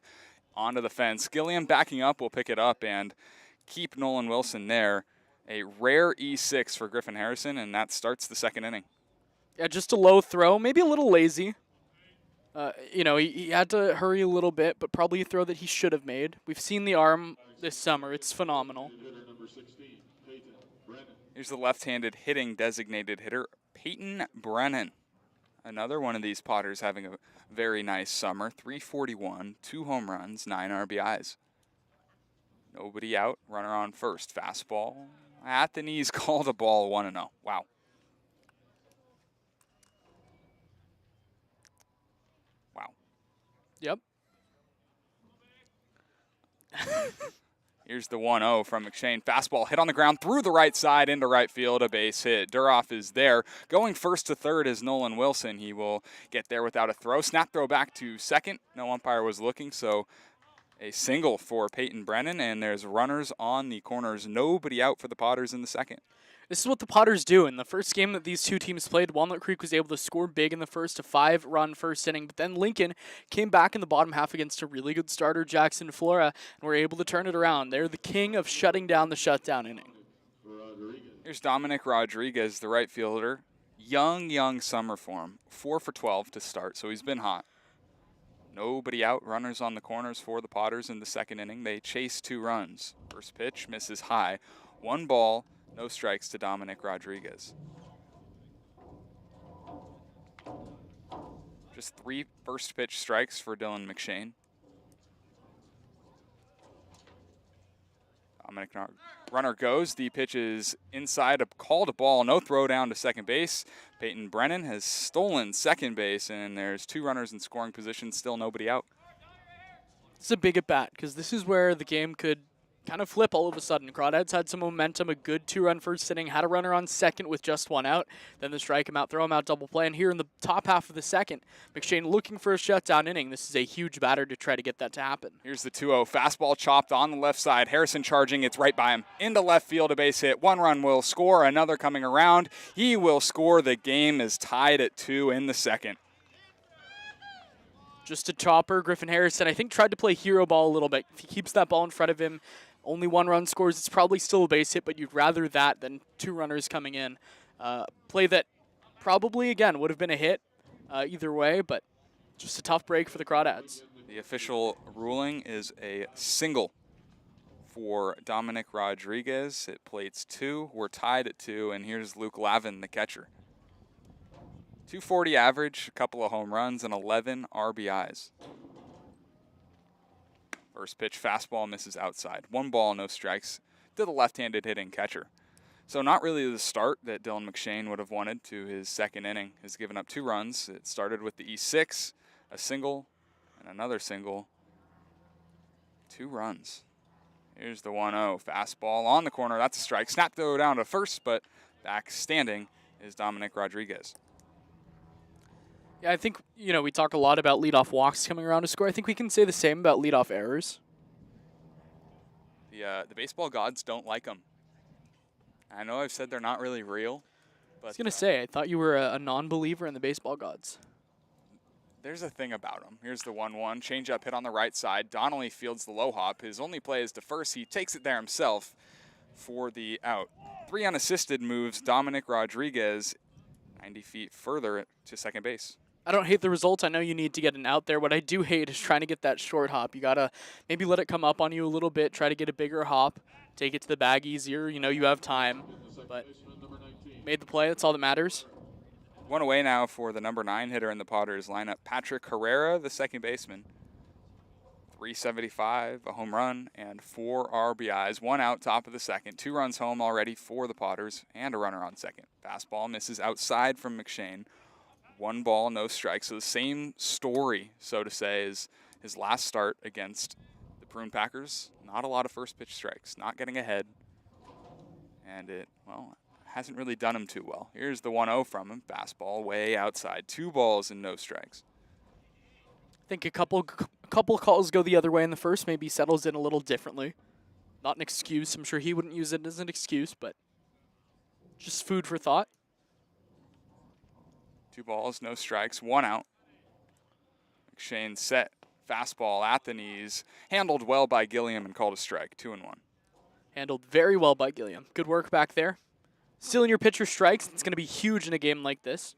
onto the fence. Gilliam backing up will pick it up and keep Nolan Wilson there. A rare E6 for Griffin Harrison, and that starts the second inning. Yeah, just a low throw, maybe a little lazy. He had to hurry a little bit, but probably a throw that he should have made. We've seen the arm this summer. It's phenomenal. hitter number 16, Peyton Brennan. Here's the left-handed hitting designated hitter, Peyton Brennan. Another one of these Potters having a very nice summer. 341, 2 home runs, 9 RBIs. Nobody out, runner on first. Fastball at the knees, called a ball, 1-0. Wow. Wow. Yep. Here's the 1-0 from McShane. Fastball hit on the ground through the right side into right field, a base hit. Duroff is there. Going first to third is Nolan Wilson. He will get there without a throw. Snap throw back to second. No umpire was looking, so a single for Peyton Brennan, and there's runners on the corners. Nobody out for the Potters in the second. This is what the Potters do. In the first game that these two teams played, Walnut Creek was able to score big in the first, a 5-run first inning, but then Lincoln came back in the bottom half against a really good starter, Jackson Flora, and were able to turn it around. They're the king of shutting down the shutdown inning. Here's Dominic Rodriguez, the right fielder. Young summer form. 4 for 12 to start, so he's been hot. Nobody out. Runners on the corners for the Potters in the second inning. They chase 2 runs. First pitch misses high. 1 ball, no strikes to Dominic Rodriguez. Just 3 first pitch strikes for Dylan McShane. Dominic runner goes. The pitch is inside, a called a ball. No throw down to second base. Peyton Brennan has stolen second base, and there's 2 runners in scoring position. Still nobody out. It's a big at bat because this is where the game could kind of flip all of a sudden. Crawdads had some momentum, a good 2-run first inning, had a runner on second with just 1 out. Then they strike him out, throw him out, double play. And here in the top half of the second, McShane looking for a shutdown inning. This is a huge batter to try to get that to happen. Here's the 2-0. Fastball chopped on the left side. Harrison charging. It's right by him. Into left field, a base hit. 1 run will score. Another coming around. He will score. The game is tied at 2 in the second. Just a chopper. Griffin Harrison, I think, tried to play hero ball a little bit. If he keeps that ball in front of him, only 1 run scores. It's probably still a base hit, but you'd rather that than 2 runners coming in. Play that probably, again, would have been a hit either way, but just a tough break for the Crawdads. The official ruling is a single for Dominic Rodriguez. It plates 2. We're tied at 2, and here's Luke Lavin, the catcher. 240 average, a couple of home runs, and 11 RBIs. First pitch, fastball misses outside. 1 ball, no strikes to the left-handed hitting catcher. So not really the start that Dylan McShane would have wanted to his second inning. Has given up 2 runs. It started with the E6, a single, and another single. 2 runs. Here's the 1-0. Fastball on the corner. That's a strike. Snap throw down to first, but back standing is Dominic Rodriguez. Yeah, I think, we talk a lot about leadoff walks coming around to score. I think we can say the same about leadoff errors. The baseball gods don't like them. I know I've said they're not really real, but I was going to say, I thought you were a non-believer in the baseball gods. There's a thing about him. Here's the 1-1. Changeup hit on the right side. Donnelly fields the low hop. His only play is to first. He takes it there himself for the out. 3 unassisted moves. Dominic Rodriguez 90 feet further to second base. I don't hate the result. I know you need to get an out there. What I do hate is trying to get that short hop. You got to maybe let it come up on you a little bit, try to get a bigger hop, take it to the bag easier. You have time, but made the play. That's all that matters. 1 away now for the number 9 hitter in the Potters lineup, Patrick Herrera, the second baseman. 375, a home run, and 4 RBIs. 1 out, top of the second. 2 runs home already for the Potters, and a runner on second. Fastball misses outside from McShane. 1 ball, no strikes. So the same story, so to say, as his last start against the Prune Packers. Not a lot of first pitch strikes, not getting ahead. And it, hasn't really done him too well. Here's the 1-0 from him. Fastball way outside. 2 balls and no strikes. I think a couple calls go the other way in the first. Maybe settles in a little differently. Not an excuse. I'm sure he wouldn't use it as an excuse, but just food for thought. 2 balls, no strikes, 1 out. McShane set. Fastball at the knees. Handled well by Gilliam and called a strike. 2-1. Handled very well by Gilliam. Good work back there. Stealing your pitcher strikes. It's going to be huge in a game like this.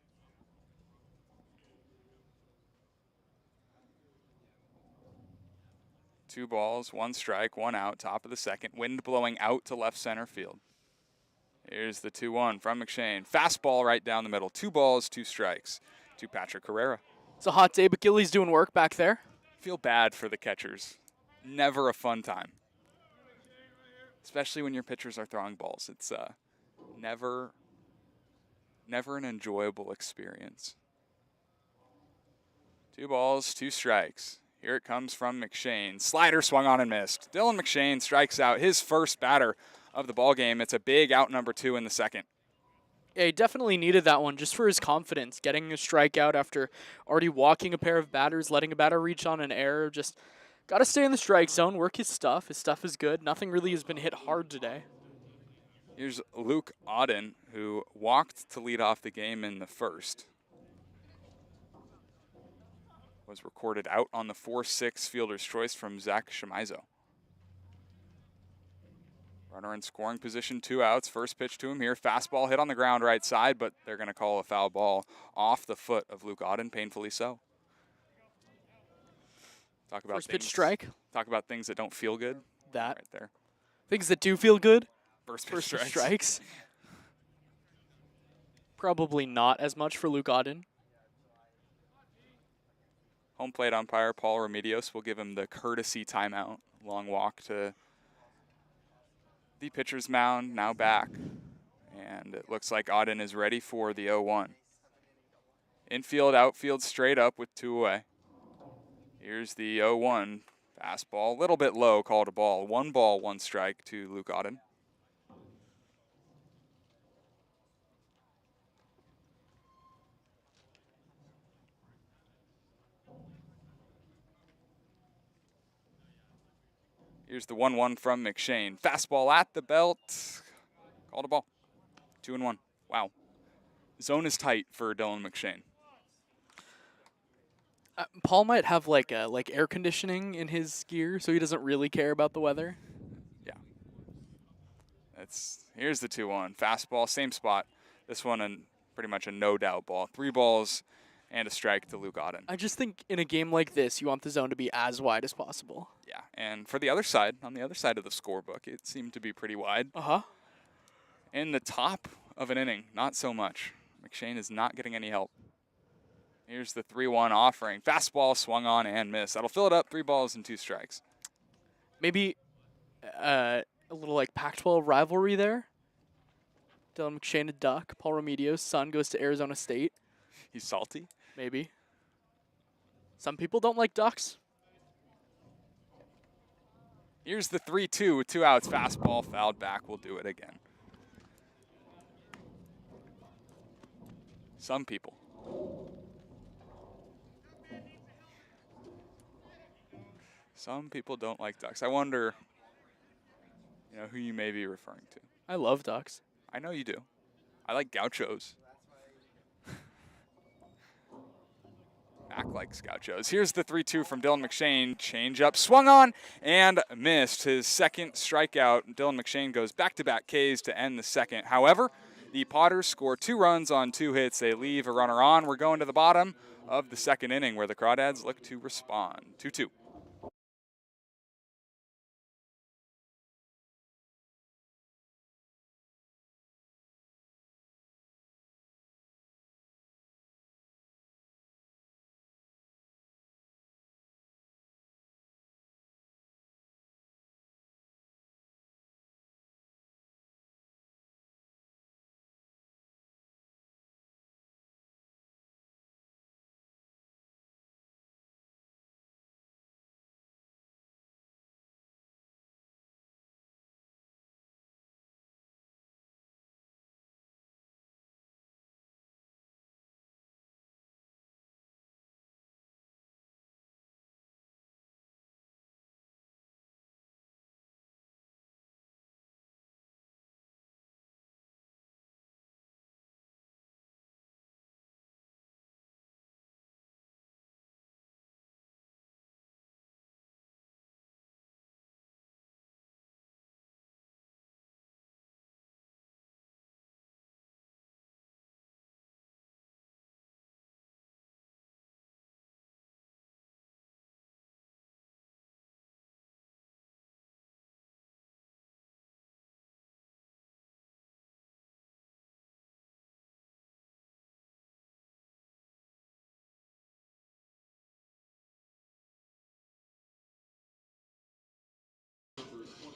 Two balls, 1 strike, 1 out, top of the second. Wind blowing out to left center field. Here's the 2-1 from McShane. Fastball right down the middle. 2 balls, 2 strikes to Patrick Herrera. It's a hot day, but Gilly's doing work back there. Feel bad for the catchers. Never a fun time. Especially when your pitchers are throwing balls. It's never an enjoyable experience. 2 balls, 2 strikes. Here it comes from McShane. Slider swung on and missed. Dylan McShane strikes out his first batter of the ball game. It's a big out number 2 in the second. Yeah, he definitely needed that one just for his confidence. Getting a strikeout after already walking a pair of batters, letting a batter reach on an error. Just got to stay in the strike zone, work his stuff. His stuff is good. Nothing really has been hit hard today. Here's Luke Auden, who walked to lead off the game in the first. Was recorded out on the 4-6 fielder's choice from Zach Shimizo. Runner in scoring position, 2 outs. First pitch to him here. Fastball hit on the ground right side, but they're going to call a foul ball off the foot of Luke Auden, painfully so. Talk about First pitch strike. Talk about things that don't feel good. That. Right there. Things that do feel good. First First pitch pitch strikes. strikes. Probably not as much for Luke Auden. Home plate umpire Paul Remedios will give him the courtesy timeout. Long walk to the pitcher's mound, now back. And it looks like Auden is ready for the 0-1. Infield, outfield, straight up with 2 away. Here's the 0-1. Fastball, a little bit low, called a ball. 1 ball, 1 strike to Luke Auden. Here's the 1-1 from McShane. Fastball at the belt. Called a ball. 2-1. Wow. Zone is tight for Dylan McShane. Paul might have like air conditioning in his gear, so he doesn't really care about the weather. Yeah. Here's the 2-1. Fastball, same spot. This one pretty much a no-doubt ball. 3 balls and a strike to Luke Auden. I just think in a game like this, you want the zone to be as wide as possible. Yeah, and for the other side, on the other side of the scorebook, it seemed to be pretty wide. Uh-huh. In the top of an inning, not so much. McShane is not getting any help. Here's the 3-1 offering. Fastball swung on and missed. That'll fill it up. 3 balls and 2 strikes. Maybe a little like Pac-12 rivalry there. Dylan McShane a Duck. Paul Remedios' son goes to Arizona State. He's salty. Maybe. Some people don't like Ducks. Here's the 3-2 with 2 outs. Fastball fouled back. We'll do it again. Some people. Some people don't like Ducks. I wonder, who you may be referring to. I love Ducks. I know you do. I like Gauchos. Mac likes Gauchos. Here's the 3-2 from Dylan McShane. Change up, swung on, and missed. His second strikeout. Dylan McShane goes back-to-back Ks to end the second. However, the Potters score 2 runs on 2 hits. They leave a runner on. We're going to the bottom of the second inning where the Crawdads look to respond. 2-2.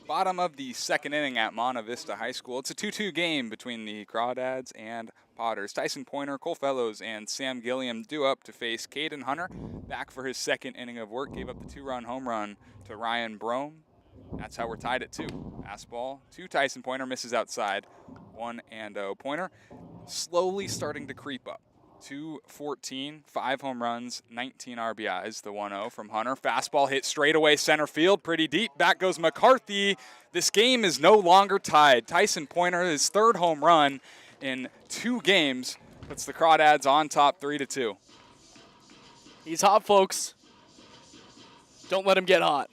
Bottom of the second inning at Monta Vista High School. It's a 2-2 game between the Crawdads and Potters. Tyson Pointer, Cole Fellows, and Sam Gilliam due up to face Caden Hunter. Back for his second inning of work. Gave up the 2-run home run to Ryan Brome. That's how we're tied at 2. Fastball to Tyson Pointer, misses outside. 1-0. Pointer slowly starting to creep up. 214, 5 home runs, 19 RBIs. The 1-0 from Hunter. Fastball hit straight away center field, pretty deep. Back goes McCarthy. This game is no longer tied. Tyson Pointer, his 3rd home run in 2 games, puts the Crawdads on top 3-2. He's hot, folks. Don't let him get hot.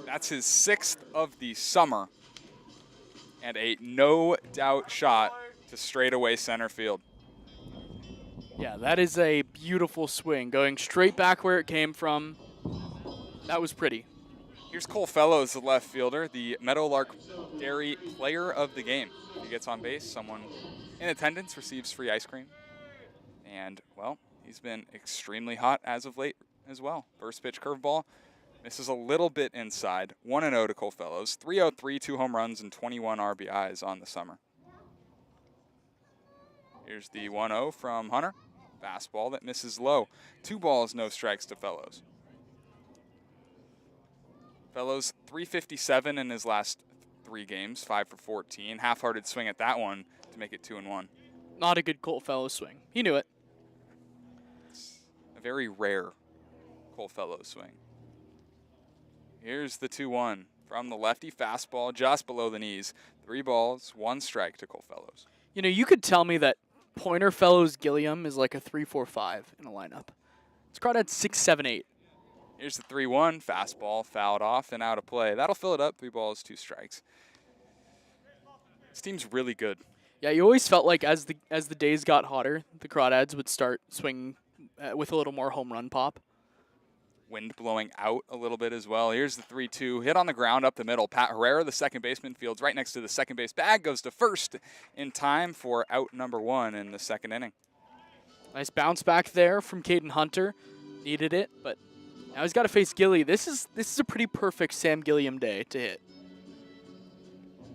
That's his 6th of the summer. And a no-doubt shot to straightaway center field. Yeah, that is a beautiful swing, going straight back where it came from. That was pretty. Here's Cole Fellows, the left fielder, the Meadowlark Dairy player of the game. He gets on base, someone in attendance receives free ice cream. And, well, he's been extremely hot as of late as well. First pitch curveball. Misses a little bit inside. 1-0 to Cole Fellows. 303, 2 home runs, and 21 RBIs on the summer. Here's the 1-0 from Hunter. Fastball that misses low. 2 balls, no strikes to Fellows. Fellows 357 in his last 3 games, 5 for 14. Half-hearted swing at that one to make it 2-1. Not a good Cole Fellows swing. He knew it. It's a very rare Cole Fellows swing. Here's the 2-1 from the lefty. Fastball just below the knees. 3 balls, 1 strike to Cole Fellows. You know, you could tell me that Pointer, Fellows, Gilliam is like a 3-4-5 in a lineup. It's Crawdads 6-7-8. Here's the 3-1. Fastball fouled off and out of play. That'll fill it up. 3 balls, 2 strikes. This team's really good. Yeah, you always felt like as the days got hotter, the Crawdads would start swinging with a little more home run pop. Wind blowing out a little bit as well. Here's the 3-2. Hit on the ground up the middle. Pat Herrera, the second baseman, fields right next to the second base bag. Goes to first in time for out number 1 in the 2nd inning. Nice bounce back there from Caden Hunter. Needed it, but now he's got to face Gilly. This is a pretty perfect Sam Gilliam day to hit.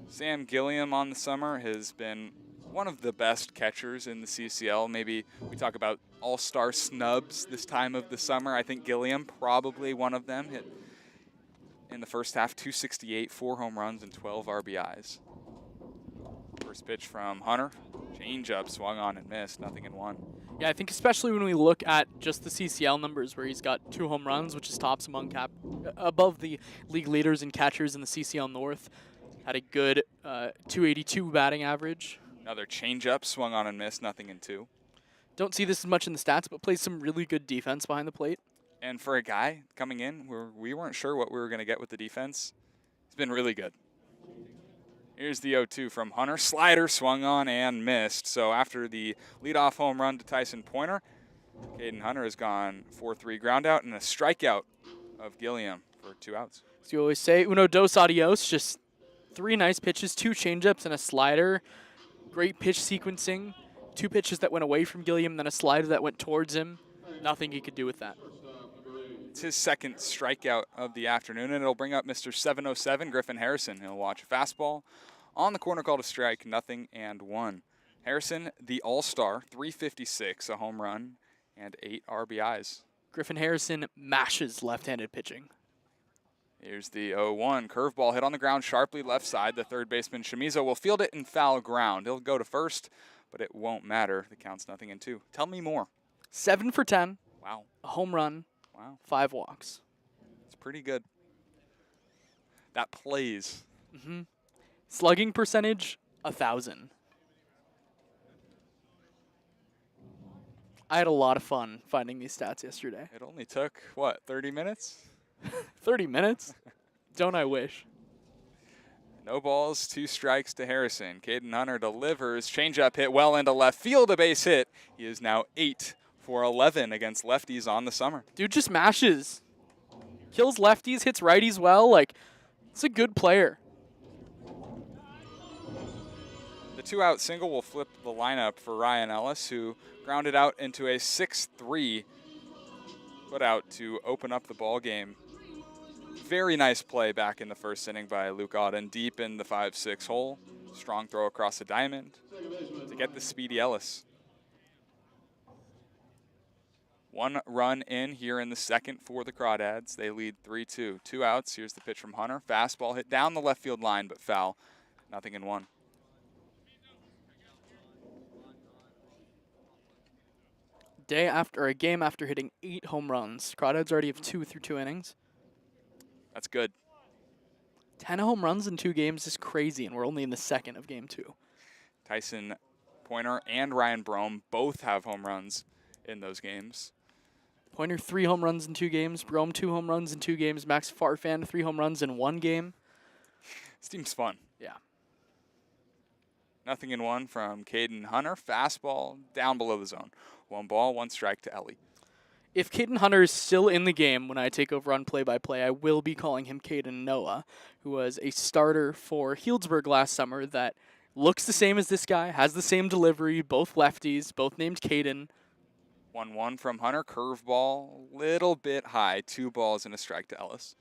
Sam Gilliam on the summer has been one of the best catchers in the CCL. Maybe we talk about all-star snubs this time of the summer. I think Gilliam, probably one of them, hit in the first half 268, 4 home runs, and 12 RBIs. First pitch from Hunter. Change-up, swung on and missed, nothing in 1. Yeah, I think especially when we look at just the CCL numbers where he's got 2 home runs, which is tops above the league leaders and catchers in the CCL North. Had a good 282 batting average. Another change-up, swung on and missed, nothing in 2. Don't see this as much in the stats, but plays some really good defense behind the plate. And for a guy coming in where we weren't sure what we were going to get with the defense, he's been really good. Here's the 0-2 from Hunter. Slider swung on and missed. So after the leadoff home run to Tyson Pointer, Caden Hunter has gone 4-3 ground out and a strikeout of Gilliam for 2 outs. So you always say, uno, dos, adios. Just 3 nice pitches, 2 changeups, and a slider. Great pitch sequencing. 2 pitches that went away from Gilliam, then a slider that went towards him. Nothing he could do with that. It's his 2nd strikeout of the afternoon, and it'll bring up Mr. 707, Griffin Harrison. He'll watch a fastball on the corner called a strike, 0-1. Harrison, the all-star, 356, a home run, and 8 RBIs. Griffin Harrison mashes left-handed pitching. Here's the 0-1. Curveball hit on the ground sharply left side. The third baseman, Shimizu, will field it in foul ground. He'll go to first, but it won't matter. The count's 0-2. Tell me more. 7 for 10. Wow. A home run. Wow. 5 walks. It's pretty good. That plays. Mm-hmm. Slugging percentage, 1,000. I had a lot of fun finding these stats yesterday. It only took, what, 30 minutes? 30 minutes? Don't I wish? No balls, 2 strikes to Harrison. Caden Hunter delivers. Changeup hit well into left field, a base hit. He is now 8 for 11 against lefties on the summer. Dude just mashes. Kills lefties, hits righties well. Like, it's a good player. The 2-out single will flip the lineup for Ryan Ellis, who grounded out into a 6-3 put out to open up the ball game. Very nice play back in the first inning by Luke Auden, deep in the 5-6 hole. Strong throw across the diamond to get the speedy Ellis. 1 run in here in the 2nd for the Crawdads. They lead 3-2. 2 outs. Here's the pitch from Hunter. Fastball hit down the left field line, but foul. 0-1. a game after hitting 8 home runs. Crawdads already have 2 through 2 innings. That's good. 10 home runs in 2 games is crazy, and we're only in the second of game 2. Tyson Pointer and Ryan Brome both have home runs in those games. Pointer 3 home runs in 2 games. Brome 2 home runs in 2 games. Max Farfan 3 home runs in 1 game. This team's fun. Yeah. Nothing in 1 from Caden Hunter. Fastball down below the zone. 1 ball, 1 strike to Ellie. If Caden Hunter is still in the game when I take over on play-by-play, I will be calling him Caden Noah, who was a starter for Healdsburg last summer that looks the same as this guy, has the same delivery, both lefties, both named Caden. 1-1 from Hunter. Curveball, little bit high. 2 balls and a strike to Ellis.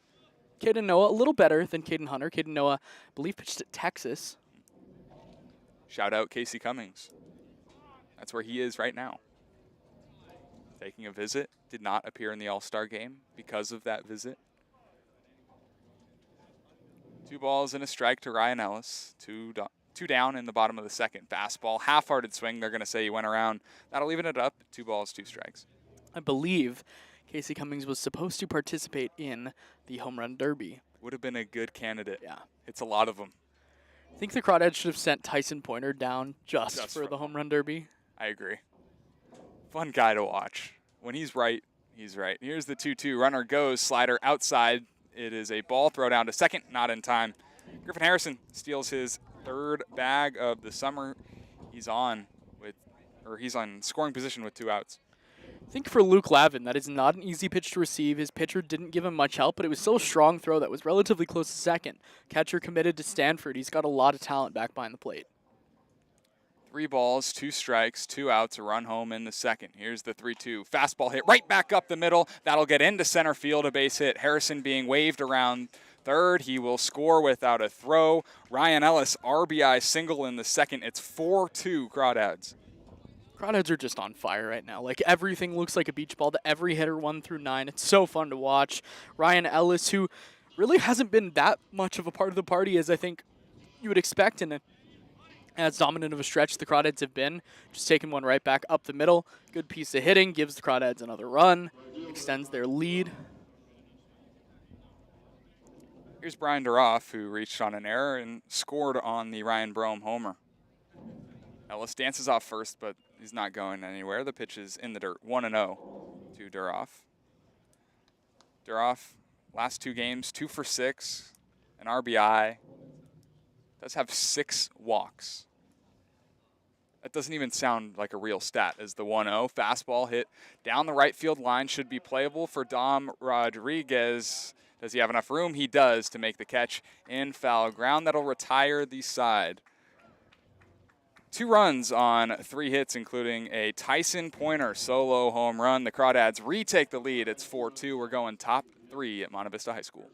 Caden Noah, a little better than Caden Hunter. Caden Noah, I believe, pitched at Texas. Shout out Casey Cummings. That's where he is right now. Taking a visit. Did not appear in the All-Star game because of that visit. 2 balls and a strike to Ryan Ellis. Two down in the bottom of the second. Fastball, half-hearted swing. They're going to say he went around. That'll even it up. 2 balls, 2 strikes. I believe Casey Cummings was supposed to participate in the home run derby. Would have been a good candidate. Yeah. It's a lot of them. I think the Crawdads should have sent Tyson Pointer down just for from the home run derby. I agree. Fun guy to watch. When he's right, he's right. Here's the 2-2. Runner goes. Slider outside. It is a ball throw down to second. Not in time. Griffin Harrison steals his 3rd bag of the summer. He's on scoring position with 2 outs. I think for Luke Lavin, that is not an easy pitch to receive. His pitcher didn't give him much help, but it was still a strong throw that was relatively close to second. Catcher committed to Stanford. He's got a lot of talent back behind the plate. 3 balls, 2 strikes, 2 outs, a run home in the second. Here's the 3-2. Fastball hit right back up the middle. That'll get into center field, a base hit. Harrison being waved around third. He will score without a throw. Ryan Ellis, RBI single in the second. It's 4-2 Crawdads. Crawdads are just on fire right now. Like, everything looks like a beach ball to every hitter 1 through 9. It's so fun to watch. Ryan Ellis, who really hasn't been that much of a part of the party as I think you would expect in as dominant of a stretch the Crawdads have been. Just taking one right back up the middle. Good piece of hitting. Gives the Crawdads another run. Extends their lead. Here's Brian Duroff, who reached on an error and scored on the Ryan Brome homer. Ellis dances off first, but he's not going anywhere. The pitch is in the dirt. 1-0 to Duroff. Duroff, last 2 games, 2 for 6, an RBI. Does have 6 walks. That doesn't even sound like a real stat as the 1-0. Fastball hit down the right field line. Should be playable for Dom Rodriguez. Does he have enough room? He does to make the catch in foul ground. That'll retire the side. 2 runs on 3 hits, including a Tyson Pointer solo home run. The Crawdads retake the lead. It's 4-2. We're going top 3 at Monte Vista High School.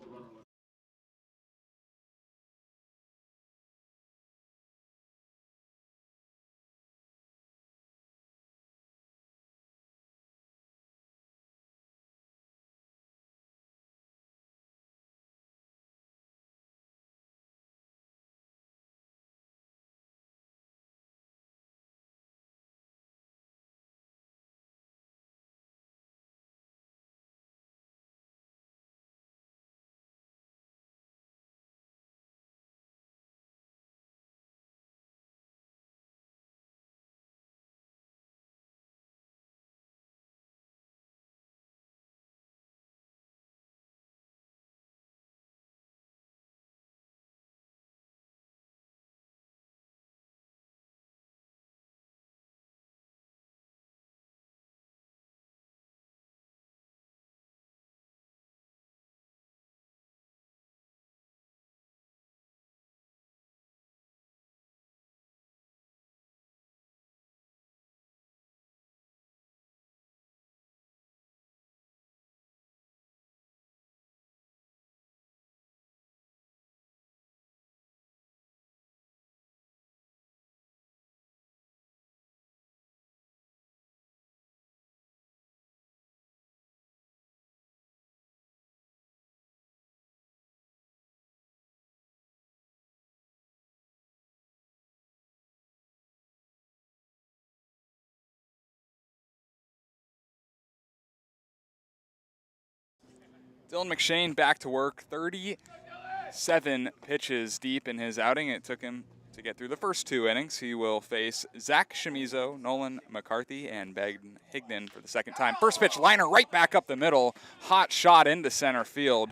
Dylan McShane back to work. 37 pitches deep in his outing. It took him to get through the first 2 innings. He will face Zach Chamizo, Nolan McCarthy, and Ben Higdon for the second time. First pitch, liner right back up the middle. Hot shot into center field.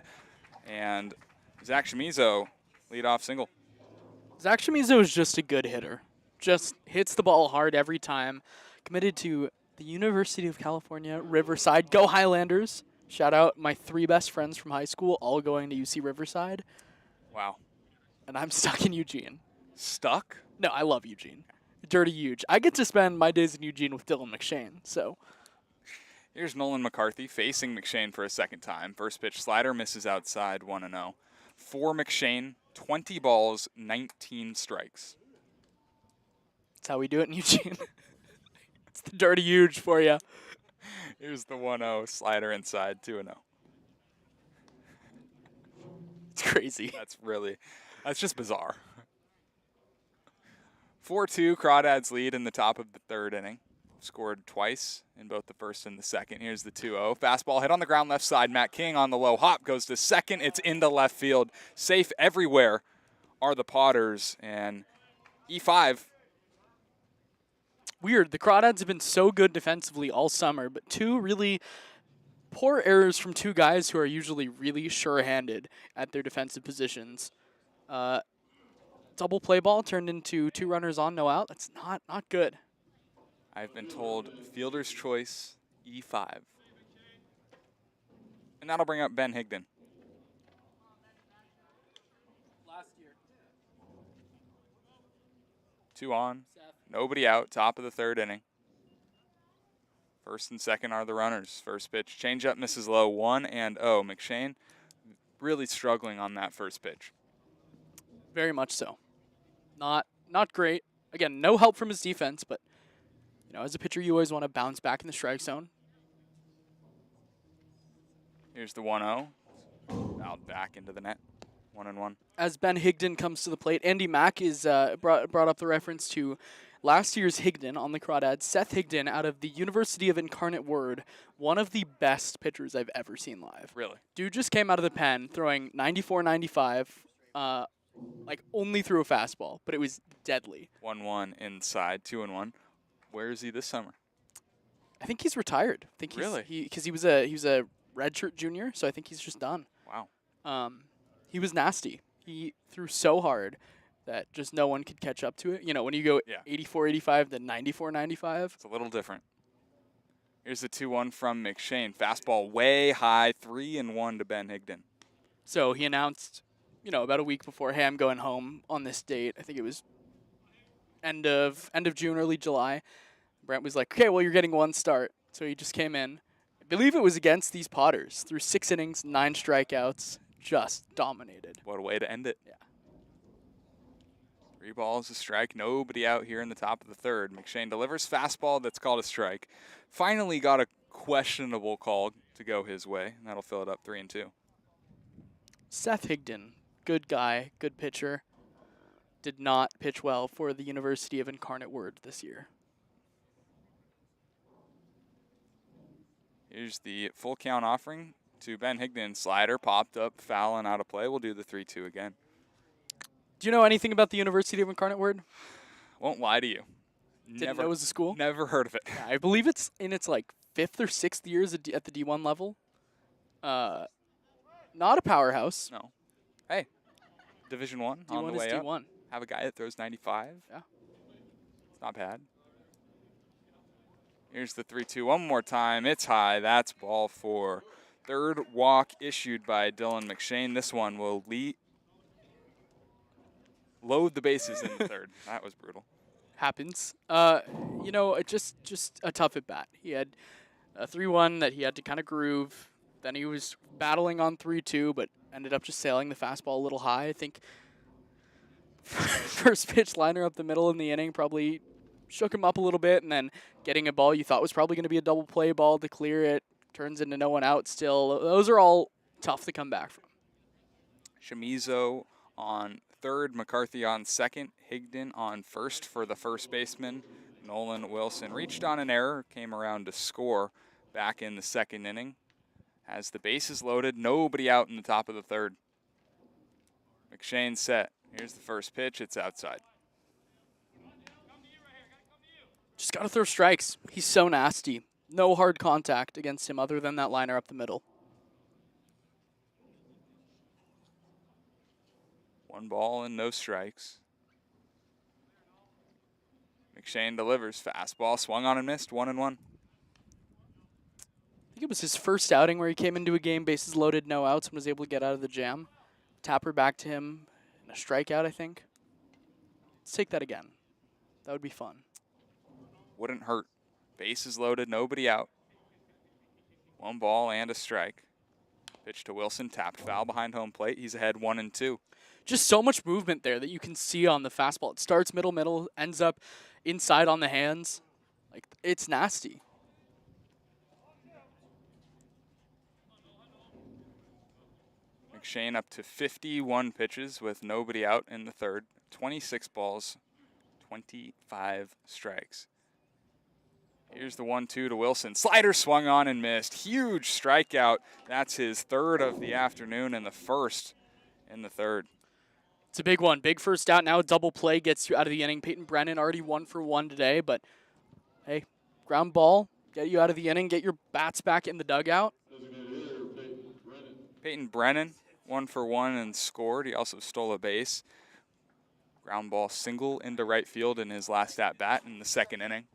And Zach Chamizo, leadoff single. Zach Chamizo is just a good hitter. Just hits the ball hard every time. Committed to the University of California, Riverside. Go Highlanders. Shout out my 3 best friends from high school, all going to UC Riverside. Wow. And I'm stuck in Eugene. Stuck? No, I love Eugene. Dirty Huge. I get to spend my days in Eugene with Dylan McShane, so. Here's Nolan McCarthy facing McShane for a second time. First pitch slider misses outside, 1-0. For McShane, 20 balls, 19 strikes. That's how we do it in Eugene. It's the Dirty Huge for you. Here's the 1-0 slider inside, 2-0. It's crazy. That's just bizarre. 4-2, Crawdads lead in the top of the 3rd inning. Scored twice in both the first and the second. Here's the 2-0. Fastball hit on the ground left side. Matt King on the low hop goes to second. It's into left field. Safe everywhere are the Potters. And E5. Weird. The Crawdads have been so good defensively all summer, but 2 really poor errors from 2 guys who are usually really sure-handed at their defensive positions. Double play ball turned into 2 runners on, no out. That's not good. I've been told fielder's choice, E5. And that'll bring up Ben Higdon. Last year. 2 on, nobody out, top of the 3rd inning. First and second are the runners. First pitch, changeup misses low, 1-0. McShane really struggling on that first pitch. Very much so. Not great. Again, no help from his defense, but as a pitcher, you always want to bounce back in the strike zone. Here's the 1-0. Out back into the net. 1-1. As Ben Higdon comes to the plate, Andy Mack is brought up the reference to last year's Higdon on the Crawdads. Seth Higdon out of the University of Incarnate Word, one of the best pitchers I've ever seen live. Really? Dude just came out of the pen throwing 94, 95, only threw a fastball, but it was deadly. 1-1 inside, 2-1. Where is he this summer? I think he's retired. I think Really? Because he was a redshirt junior, so I think he's just done. Wow. He was nasty. He threw so hard that just no one could catch up to it. When you go 84, 85 to 94, 95. It's a little different. Here's the 2-1 from McShane. Fastball way high, 3-1 to Ben Higdon. So he announced, about a week before, hey, I'm going home on this date. I think it was end of June, early July. Brent was like, okay, well, you're getting 1 start. So he just came in. I believe it was against these Potters. Through 6 innings, 9 strikeouts, just dominated. What a way to end it. Yeah. 3 balls, a strike, nobody out here in the top of the 3rd. McShane delivers fastball that's called a strike. Finally got a questionable call to go his way, and that'll fill it up 3-2. Seth Higdon, good guy, good pitcher. Did not pitch well for the University of Incarnate Word this year. Here's the full count offering to Ben Higdon. Slider popped up, foul and out of play. We'll do the 3-2 again. Do you know anything about the University of Incarnate Word? Won't lie to you. Didn't know it was a school? Never heard of it. Yeah, I believe it's in its 5th or 6th years at the D1 level. Not a powerhouse. No. Hey, Division 1 on the D1 way is up. D1. Have a guy that throws 95. Yeah. It's not bad. Here's the 3-2 one more time. It's high. That's ball 4. 3rd walk issued by Dylan McShane. This one will load the bases in the 3rd. That was brutal. Happens. Just a tough at bat. He had a 3-1 that he had to kind of groove. Then he was battling on 3-2, but ended up just sailing the fastball a little high. I think first pitch liner up the middle in the inning probably shook him up a little bit, and then getting a ball you thought was probably going to be a double play ball to clear it turns into no one out still. Those are all tough to come back from. Chamizo on 3rd, McCarthy on 2nd, Higdon on 1st for the first baseman. Nolan Wilson reached on an error, came around to score back in the 2nd inning. Has the bases loaded, nobody out in the top of the third. McShane set. Here's the first pitch. It's outside. Just got to throw strikes. He's so nasty. No hard contact against him other than that liner up the middle. 1 ball and no strikes. McShane delivers. Fastball swung on and missed. 1-1. I think it was his first outing where he came into a game, bases loaded, no outs, and was able to get out of the jam. Tapper back to him, and a strikeout, I think. Let's take that again. That would be fun. Wouldn't hurt. Bases loaded, nobody out. 1 ball and a strike. Pitch to Wilson, tapped foul behind home plate. He's ahead 1-2. Just so much movement there that you can see on the fastball. It starts middle, ends up inside on the hands. Like, it's nasty. McShane up to 51 pitches with nobody out in the third. 26 balls, 25 strikes. Here's the 1-2 to Wilson. Slider swung on and missed. Huge strikeout. That's his third of the afternoon and the first in the third. It's a big one. Big first out. Now a double play gets you out of the inning. Peyton Brennan already 1 for 1 today, but hey, ground ball, get you out of the inning, get your bats back in the dugout. Peyton Brennan, 1 for 1 and scored. He also stole a base. Ground ball single into right field in his last at-bat in the second inning.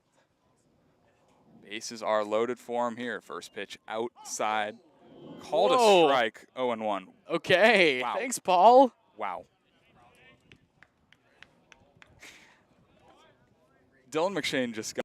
Bases are loaded for him here. First pitch outside. Called Whoa. a strike, 0-1. Okay, Wow. thanks, Paul. Wow. Dylan McShane just got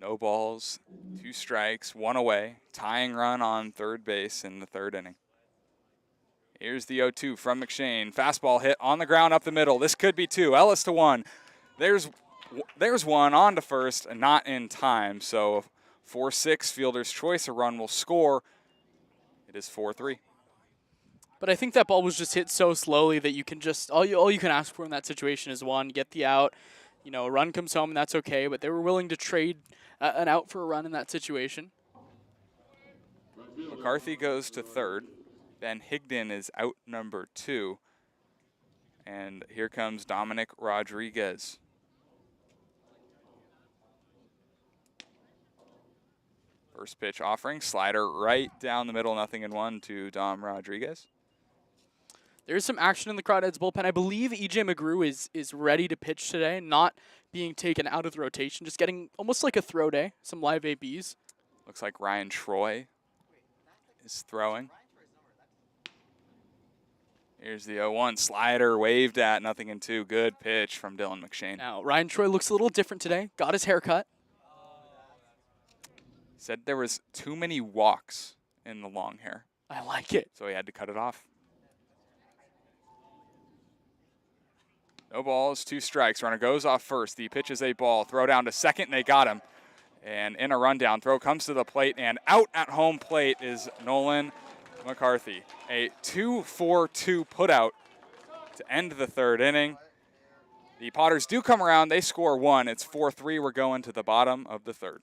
no balls, 2 strikes, 1 away. Tying run on third base in the third inning. Here's the 0-2 from McShane. Fastball hit on the ground up the middle. This could be 2. Ellis to 1. There's 1 on to first and not in time. So 4-6 fielder's choice. A run will score. It is 4-3. But I think that ball was just hit so slowly that you can just all you can ask for in that situation is 1, get the out. You know, a run comes home and that's okay. But they were willing to trade an out for a run in that situation. McCarthy goes to third. Ben Higdon is out number 2. And here comes Dominic Rodriguez. First pitch offering, slider right down the middle, 0-1 to Dom Rodriguez. There's some action in the Crawdads bullpen. I believe E.J. McGrew is ready to pitch today, not being taken out of the rotation, just getting almost like a throw day, some live ABs. Looks like Ryan Troy is throwing. Here's the 0-1 slider, waved at, 0-2. Good pitch from Dylan McShane. Now, Ryan Troy looks a little different today. Got his haircut. Said there was too many walks in the long hair, I like it. so he had to cut it off. No balls, 2 strikes. Runner goes off first. The pitch is a ball. Throw down to second, and they got him. And in a rundown, throw comes to the plate, and out at home plate is Nolan McCarthy. A 2-4-2 putout to end the third inning. The Potters do come around. They score 1. It's 4-3. We're going to the bottom of the third.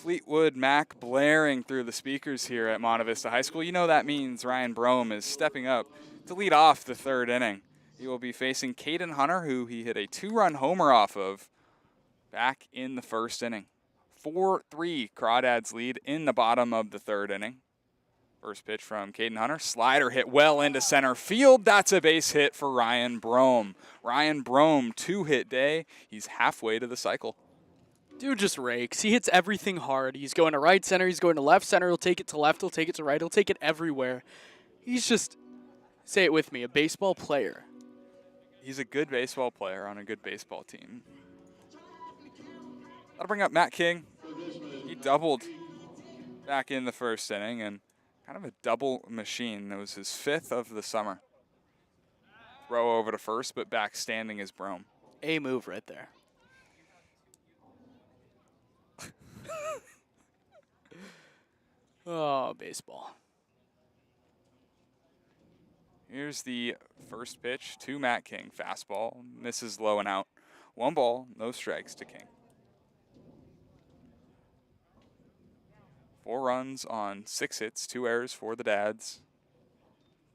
Fleetwood Mac blaring through the speakers here at Monte Vista High School. You know that means Ryan Brome is stepping up to lead off the third inning. He will be facing Caden Hunter, who he hit a 2-run homer off of back in the first inning. 4-3 Crawdads lead in the bottom of the third inning. First pitch from Caden Hunter. Slider hit well into center field. That's a base hit for Ryan Brome. Ryan Brome, 2-hit day. He's halfway to the cycle. Dude just rakes. He hits everything hard. He's going to right center. He's going to left center. He'll take it to left. He'll take it to right. He'll take it everywhere. He's just, say it with me, a baseball player. He's a good baseball player on a good baseball team. That'll bring up Matt King. He doubled back in the first inning and kind of a double machine. That was his 5th of the summer. Throw over to first, but back standing is Brome. A move right there. Oh, baseball. Here's the first pitch to Matt King. Fastball, misses low and out. 1 ball, no strikes to King. 4 runs on 6 hits, 2 errors for the Dads.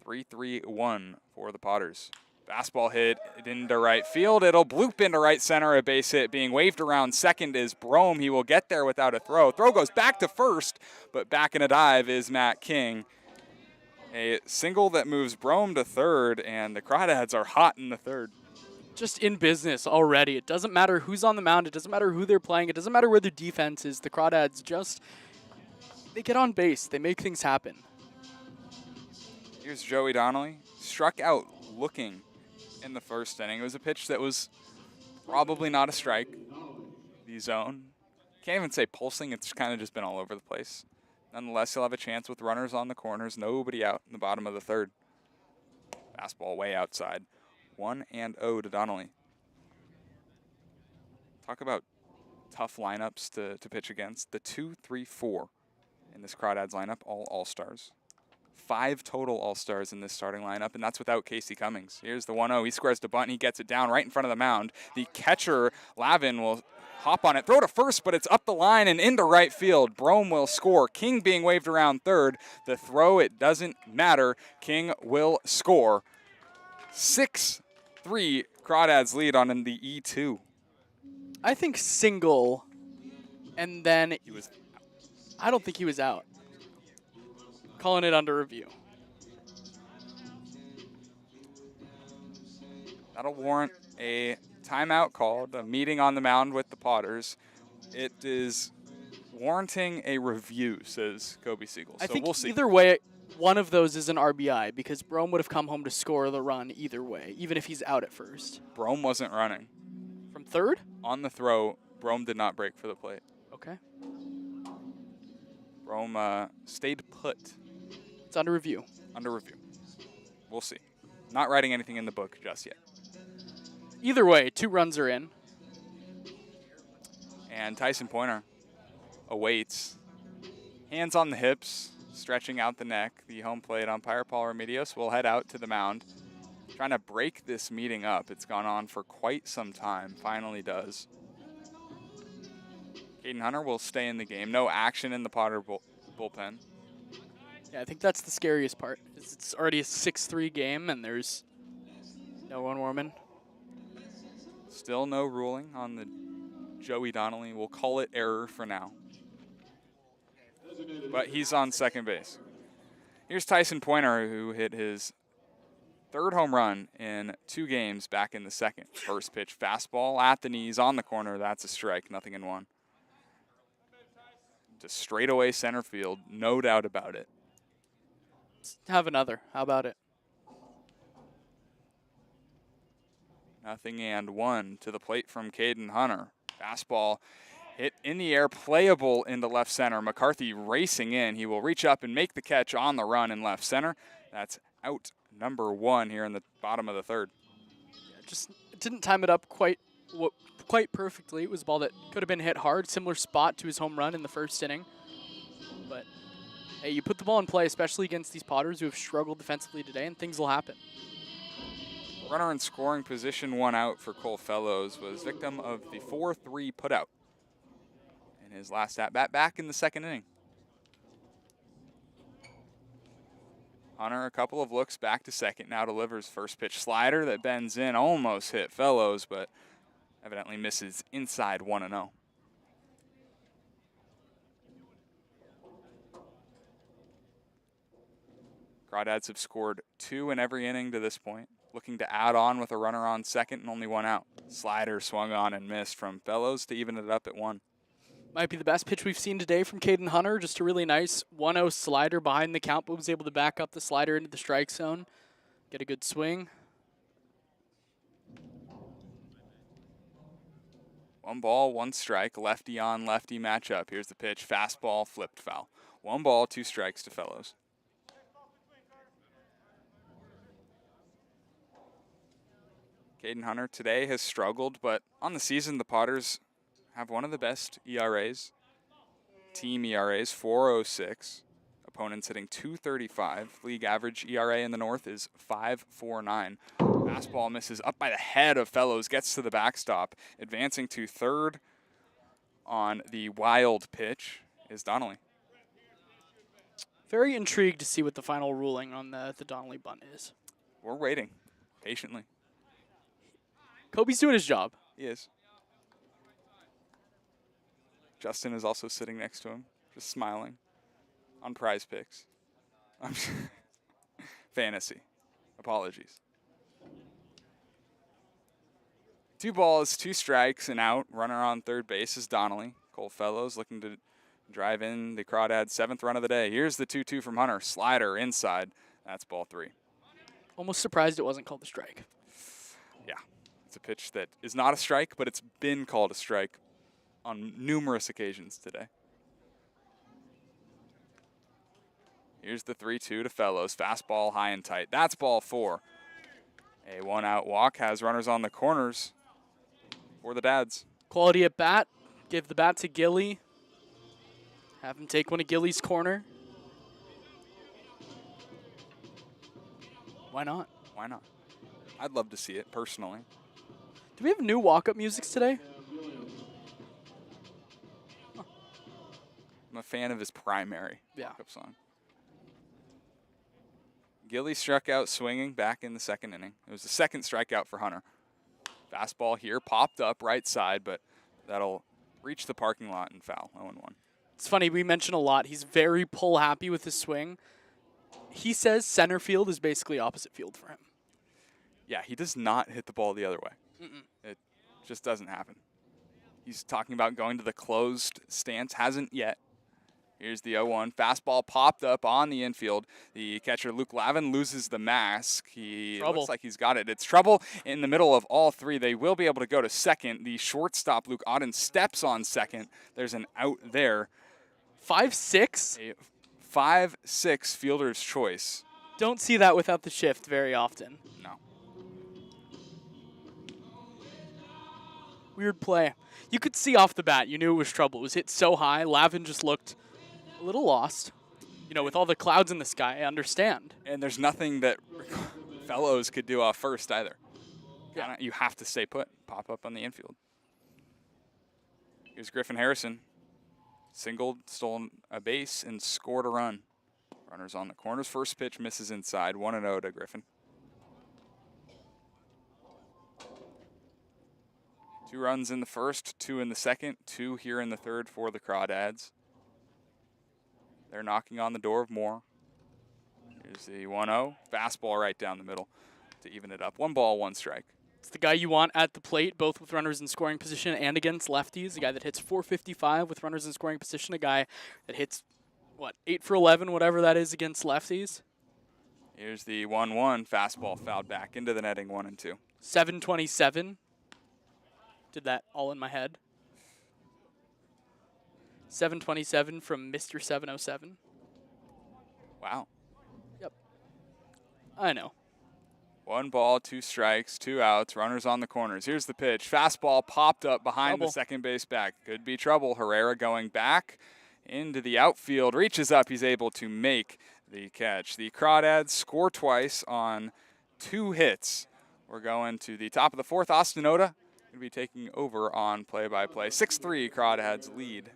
3-3-1 for the Potters. Fastball hit into right field. It'll bloop into right center. A base hit being waved around second is Brome. He will get there without a throw. Throw goes back to first, but back in a dive is Matt King. A single that moves Brome to third, and the Crawdads are hot in the third. Just in business already. It doesn't matter who's on the mound. It doesn't matter who they're playing. It doesn't matter where their defense is. The Crawdads just, they get on base. They make things happen. Here's Joey Donnelly. Struck out looking in the first inning. It was a pitch that was probably not a strike. The zone. Can't even say pulsing. It's kind of just been all over the place. Nonetheless, he'll have a chance with runners on the corners. Nobody out in the bottom of the third. Fastball way outside. 1-0 to Donnelly. Talk about tough lineups to pitch against. The 2-3-4 in this Crawdads lineup, all All-Stars. 5 total All-Stars in this starting lineup, and that's without Casey Cummings. Here's the 1-0. He squares to bunt, and he gets it down right in front of the mound. The catcher, Lavin, will hop on it, throw to first, but it's up the line and into right field. Brome will score. King being waved around third. The throw, it doesn't matter. King will score. 6-3 Crawdads lead on in the E2. I think single, and then He was I don't think he was out. Calling it under review. That'll warrant a timeout called, a meeting on the mound with the Potters. It is warranting a review, says Kobe Siegel. I So think we'll see. either way, one of those is an RBI because Brome would have come home to score the run either way, even if he's out at first. Brome wasn't running. From third? On the throw, Brome did not break for the plate. Okay. Brome stayed put. It's under review. Under review. We'll see. Not writing anything in the book just yet. Either way, 2 runs are in. And Tyson Pointer awaits. Hands on the hips, stretching out the neck. The home plate umpire, Paul Remedios, will head out to the mound. Trying to break this meeting up. It's gone on for quite some time. Finally does. Caden Hunter will stay in the game. No action in the Potter bullpen. Yeah, I think that's the scariest part. It's already a 6-3 game, and there's no one warming. Still no ruling on the Joey Donnelly. We'll call it error for now. But he's on second base. Here's Tyson Pointer, who hit his 3rd home run in 2 games back in the second. First pitch fastball at the knees on the corner. That's a strike. Nothing in 1. To straightaway center field. No doubt about it. Let's have another. How about it? Nothing and 1 to the plate from Caden Hunter. Fastball hit in the air, playable into left center. McCarthy racing in. He will reach up and make the catch on the run in left center. That's out number 1 here in the bottom of the third. Yeah, just didn't time it up quite perfectly. It was a ball that could have been hit hard, similar spot to his home run in the first inning. But hey, you put the ball in play, especially against these Potters who have struggled defensively today, and things will happen. Runner in scoring position, 1 out for Cole Fellows, was victim of the 4-3 putout. And in his last at-bat back in the second inning. Hunter, a couple of looks back to second, now delivers first pitch slider that bends in, almost hit Fellows, but evidently misses inside 1-0. Crawdads have scored 2 in every inning to this point, looking to add on with a runner on second and only 1 out. Slider swung on and missed from Fellows to even it up at 1. Might be the best pitch we've seen today from Caden Hunter. Just a really nice 1-0 slider behind the count, but was able to back up the slider into the strike zone. Get a good swing. 1 ball, 1 strike, lefty on lefty matchup. Here's the pitch, fastball, flipped foul. 1 ball, 2 strikes to Fellows. Caden Hunter today has struggled, but on the season, the Potters have one of the best ERAs. Team ERAs, 4.06. Opponents hitting 2.35. League average ERA in the North is 5.49. Fastball misses up by the head of Fellows, gets to the backstop. Advancing to third on the wild pitch is Donnelly. Very intrigued to see what the final ruling on the Donnelly bunt is. We're waiting patiently. Kobe's doing his job. He is. Justin is also sitting next to him, just smiling on Prize Picks. Fantasy. Apologies. 2 balls, 2 strikes, and out. Runner on third base is Donnelly. Cole Fellows looking to drive in the Crawdads' 7th run of the day. Here's the 2-2 from Hunter. Slider inside. That's ball 3. Almost surprised it wasn't called a strike. Yeah. It's a pitch that is not a strike, but it's been called a strike on numerous occasions today. Here's the 3-2 to Fellows. Fastball high and tight. That's ball 4. A 1-out walk has runners on the corners for the Dads. Quality at bat. Give the bat to Gilly. Have him take one of Gilly's corner. Why not? Why not? I'd love to see it personally. Do we have new walk-up musics today? I'm a fan of his primary Yeah. walk-up song. Gilly struck out swinging back in the second inning. It was the second strikeout for Hunter. Fastball here, popped up right side, but that'll reach the parking lot and foul, 0-1. It's funny, we mention a lot. He's very pull happy with his swing. He says center field is basically opposite field for him. Yeah, he does not hit the ball the other way. It just doesn't happen. He's talking about going to the closed stance, hasn't yet. Here's the 0-1. Fastball popped up on the infield. The catcher, Luke Lavin, loses the mask. Looks like he's got it. It's trouble in the middle of all 3. They will be able to go to second. The shortstop, Luke Auden, steps on second. There's an out there. 5-6? A 5-6 fielder's choice. Don't see that without the shift very often. No. Weird play. You could see off the bat. You knew it was trouble. It was hit so high. Lavin just looked a little lost. You know, with all the clouds in the sky, I understand. And there's nothing that Fellows could do off first either. Yeah. You have to stay put, pop up on the infield. Here's Griffin Harrison. Singled, stolen a base, and scored a run. Runners on the corners. First pitch misses inside. 1-0 to Griffin. 2 runs in the first, 2 in the second, 2 here in the third for the Crawdads. They're knocking on the door of more. Here's the 1-0. Fastball right down the middle to even it up. 1 ball, 1 strike. It's the guy you want at the plate, both with runners in scoring position and against lefties. A guy that hits .455 with runners in scoring position. A guy that hits, 8 for 11, whatever that is, against lefties. Here's the 1-1. Fastball fouled back into the netting, 1-2. 727. Did that all in my head. 727 from Mr. 707. Wow. Yep. I know. 1 ball, 2 strikes, 2 outs, runners on the corners. Here's the pitch. Fastball popped up behind the second base back. Could be trouble. Herrera going back into the outfield. Reaches up. He's able to make the catch. The Crawdads score twice on 2 hits. We're going to the top of the 4th. Austin Oda going to be taking over on play-by-play. 6-3 Crawdads lead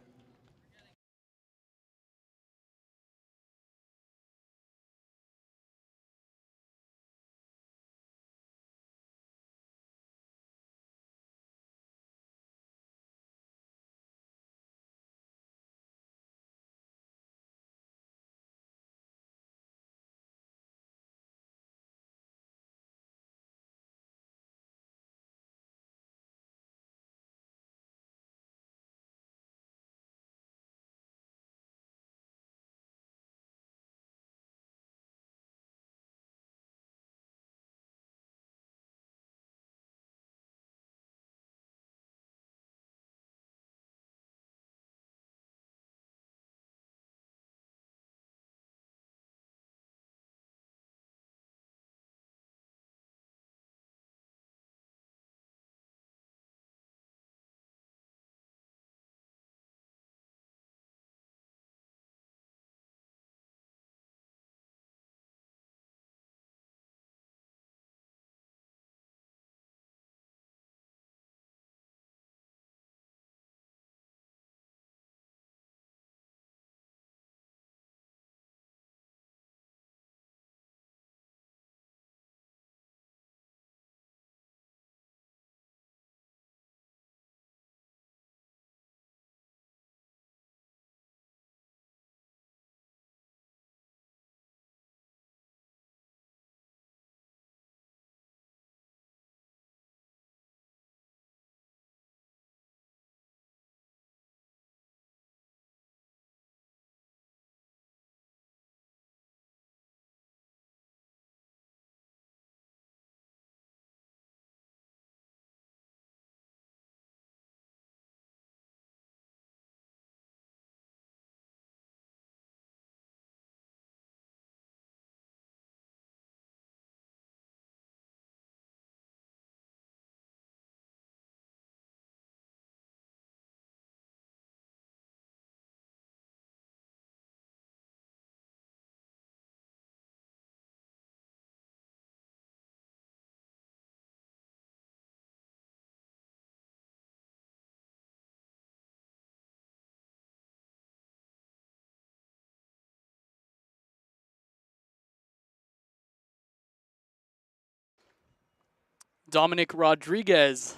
Dominic Rodriguez.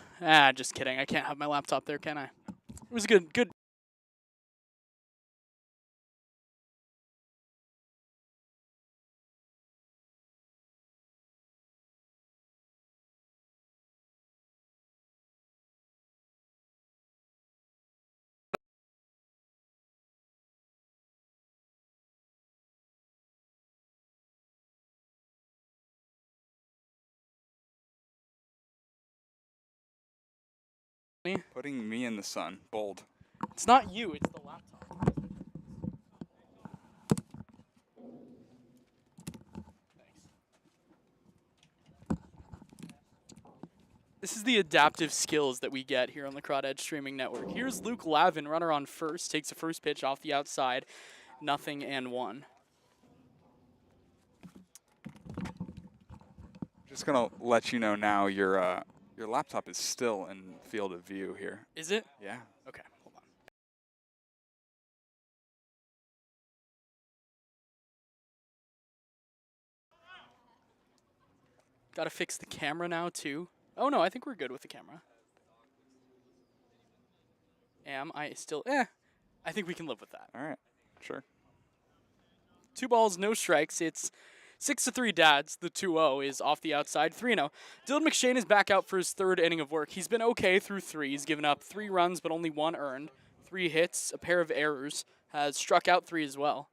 Just kidding. I can't have my laptop there, can I? It was good. Putting me in the sun. Bold. It's not you, it's the laptop. This is the adaptive skills that we get here on the Crawdads Streaming Network. Here's Luke Lavin, runner on first, takes the first pitch off the outside, 0-1. Just gonna let you know now your laptop is still in field of view here. Is it? Yeah. Okay, hold on. Gotta fix the camera now, too. Oh, no, I think we're good with the camera. Am I still... I think we can live with that. All right. Sure. 2 balls, no strikes. It's 6-3 Dads. The 2-0 is off the outside. 3-0. Dylan McShane is back out for his 3rd inning of work. He's been okay through 3. He's given up 3 runs, but only 1 earned. 3 hits, a pair of errors. Has struck out 3 as well.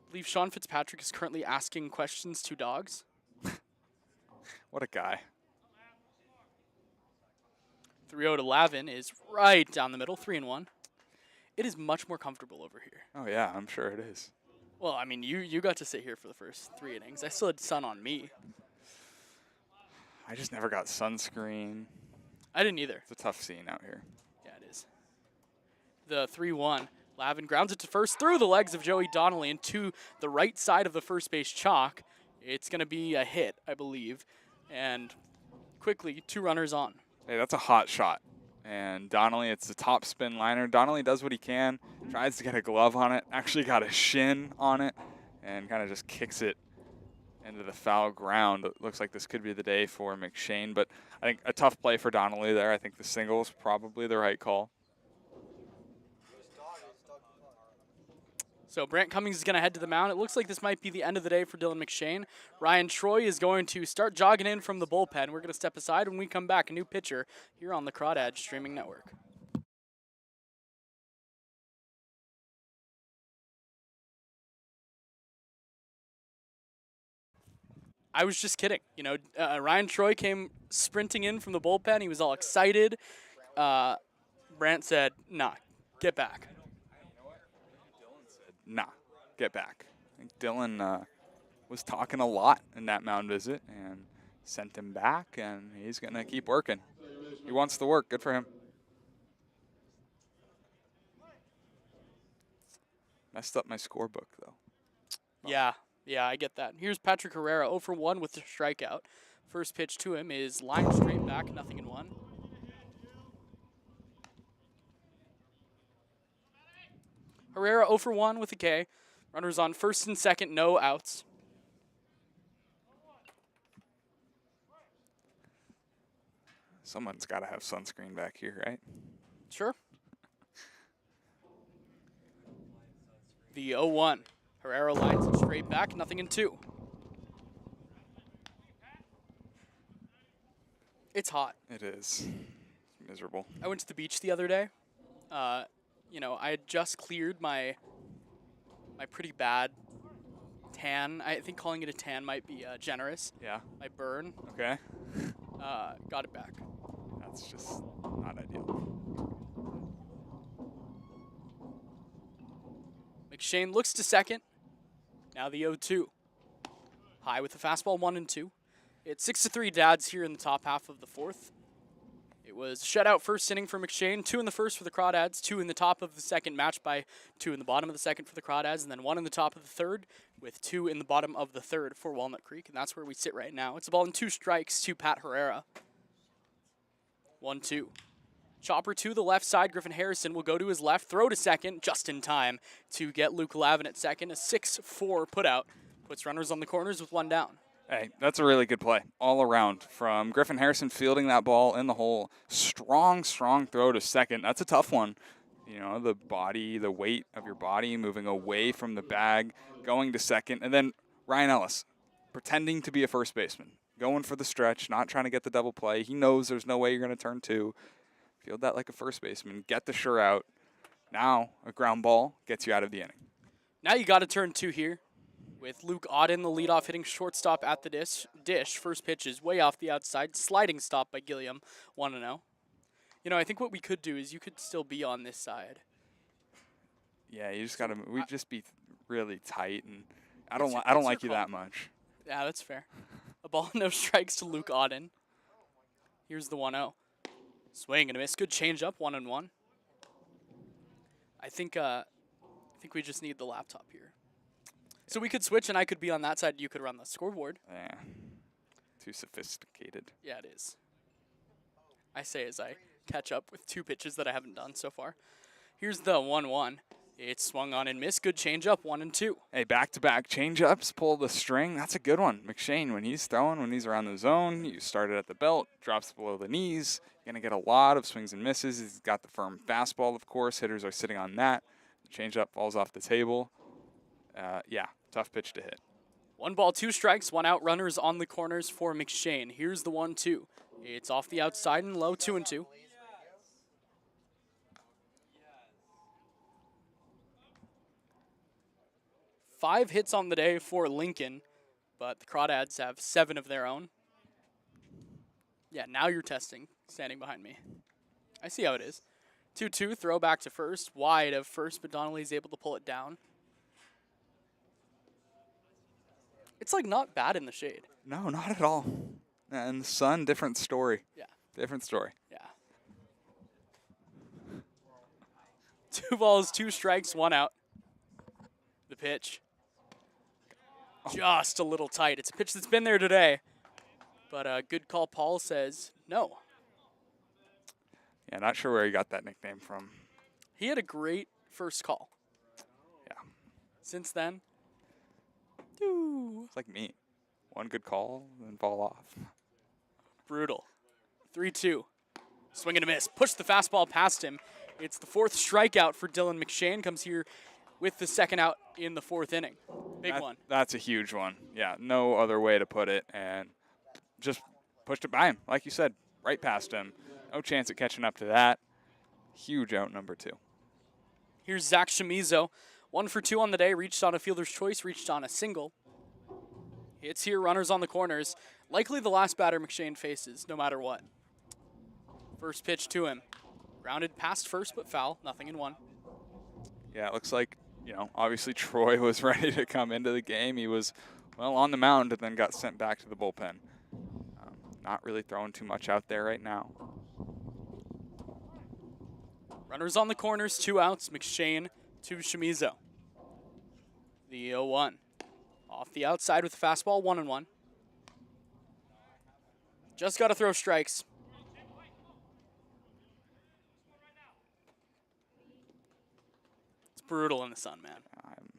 I believe Sean Fitzpatrick is currently asking questions to dogs. What a guy. 3-0 to Lavin is right down the middle. 3-1. It is much more comfortable over here. Oh yeah, I'm sure it is. Well, I mean, you got to sit here for the first 3 innings. I still had sun on me. I just never got sunscreen. I didn't either. It's a tough scene out here. Yeah, it is. The 3-1. Lavin grounds it to first through the legs of Joey Donnelly and to the right side of the first base chalk. It's going to be a hit, I believe. And quickly, 2 runners on. Hey, that's a hot shot. And Donnelly, it's the top spin liner. Donnelly does what he can, tries to get a glove on it, actually got a shin on it, and kind of just kicks it into the foul ground. It looks like this could be the day for McShane, but I think a tough play for Donnelly there. I think the single is probably the right call. So Brant Cummings is going to head to the mound. It looks like this might be the end of the day for Dylan McShane. Ryan Troy is going to start jogging in from the bullpen. We're going to step aside when we come back. A new pitcher here on the Crawdads Streaming Network. I was just kidding. You know, Ryan Troy came sprinting in from the bullpen. He was all excited. Brant said, nah, get back. Nah, get back. I think Dylan was talking a lot in that mound visit and sent him back, and he's going to keep working. He wants to work. Good for him. Messed up my scorebook, though. Yeah, I get that. Here's Patrick Herrera, 0 for 1 with the strikeout. First pitch to him is lined straight back, 0-1. Herrera 0 for 1 with a K. Runners on first and second, no outs. Someone's got to have sunscreen back here, right? Sure. The 0-1. Herrera lines it straight back, 0-2. It's hot. It is. It's miserable. I went to the beach the other day. You know, I had just cleared my pretty bad tan. I think calling it a tan might be generous. Yeah. My burn. Okay. Got it back. That's just not ideal. McShane looks to second. Now the 0-2. High with the fastball, 1-2. It's 6-3 Dads here in the top half of the 4th. It was shutout first inning for McShane, 2 in the first for the Crawdads, 2 in the top of the second, matched by 2 in the bottom of the second for the Crawdads, and then 1 in the top of the third, with 2 in the bottom of the third for Walnut Creek, and that's where we sit right now. It's a ball and 2 strikes to Pat Herrera. 1-2. Chopper to the left side. Griffin Harrison will go to his left, throw to second, just in time to get Luke Lavin at second. A 6-4 putout puts runners on the corners with 1 down. Hey, that's a really good play all around from Griffin Harrison fielding that ball in the hole. Strong throw to second. That's a tough one. You know, the weight of your body moving away from the bag, going to second. And then Ryan Ellis pretending to be a first baseman, going for the stretch, not trying to get the double play. He knows there's no way you're going to turn two. Field that like a first baseman, get the sure out. Now a ground ball gets you out of the inning. Now you got to turn two here. With Luke Auden, the leadoff, hitting shortstop at the dish. First pitch is way off the outside. Sliding stop by Gilliam, 1-0. You know, I think what we could do is you could still be on this side. Yeah, you just got to. We'd just be really tight, and I What's don't your like you call? that much. Yeah, that's fair. A ball, no strikes to Luke Auden. Here's the 1-0. Swing and a miss. Good changeup, 1-1. I think we just need the laptop here. So we could switch, and I could be on that side. You could run the scoreboard. Yeah, too sophisticated. Yeah, it is. I say as I catch up with two pitches that I haven't done so far. Here's the 1-1. It's swung on and missed. Good changeup, 1-2. Hey, back-to-back changeups, pull the string. That's a good one. McShane, when he's throwing, when he's around the zone, you start it at the belt, drops below the knees. Going to get a lot of swings and misses. He's got the firm fastball, of course. Hitters are sitting on that. The changeup falls off the table. Yeah, tough pitch to hit. 1 ball, 2 strikes, 1 out. Runners on the corners for McShane. Here's the 1-2. It's off the outside and low, 2-2. Five hits on the day for Lincoln, but the Crawdads have 7 of their own. Yeah, now you're testing, standing behind me. I see how it is. 2-2, throw back to first, wide of first, but Donnelly's able to pull it down. It's like not bad in the shade. No, not at all. And the sun, different story. Yeah. Different story. Yeah. 2 balls, 2 strikes, 1 out. The pitch. Just a little tight. It's a pitch that's been there today. But a good call, Paul says no. Yeah, not sure where he got that nickname from. He had a great first call. Yeah. Since then, doo. It's like me. One good call, then fall off. Brutal. 3-2. Swing and a miss. Push the fastball past him. It's the 4th strikeout for Dylan McShane. Comes here with the 2nd out in the 4th inning. Big one. That's a huge one. Yeah, no other way to put it. And just pushed it by him. Like you said, right past him. No chance at catching up to that. Huge out, number 2. Here's Zach Chamizo. 1 for 2 on the day. Reached on a fielder's choice. Reached on a single. Hits here. Runners on the corners. Likely the last batter McShane faces, no matter what. First pitch to him. Grounded past first, but foul. Nothing in 1. Yeah, it looks like, obviously Troy was ready to come into the game. He was, on the mound and then got sent back to the bullpen. Not really throwing too much out there right now. Runners on the corners, 2 outs. McShane to Chamizo. The 0-1. Off the outside with the fastball, 1-1. Just got to throw strikes. It's brutal in the sun, man. I'm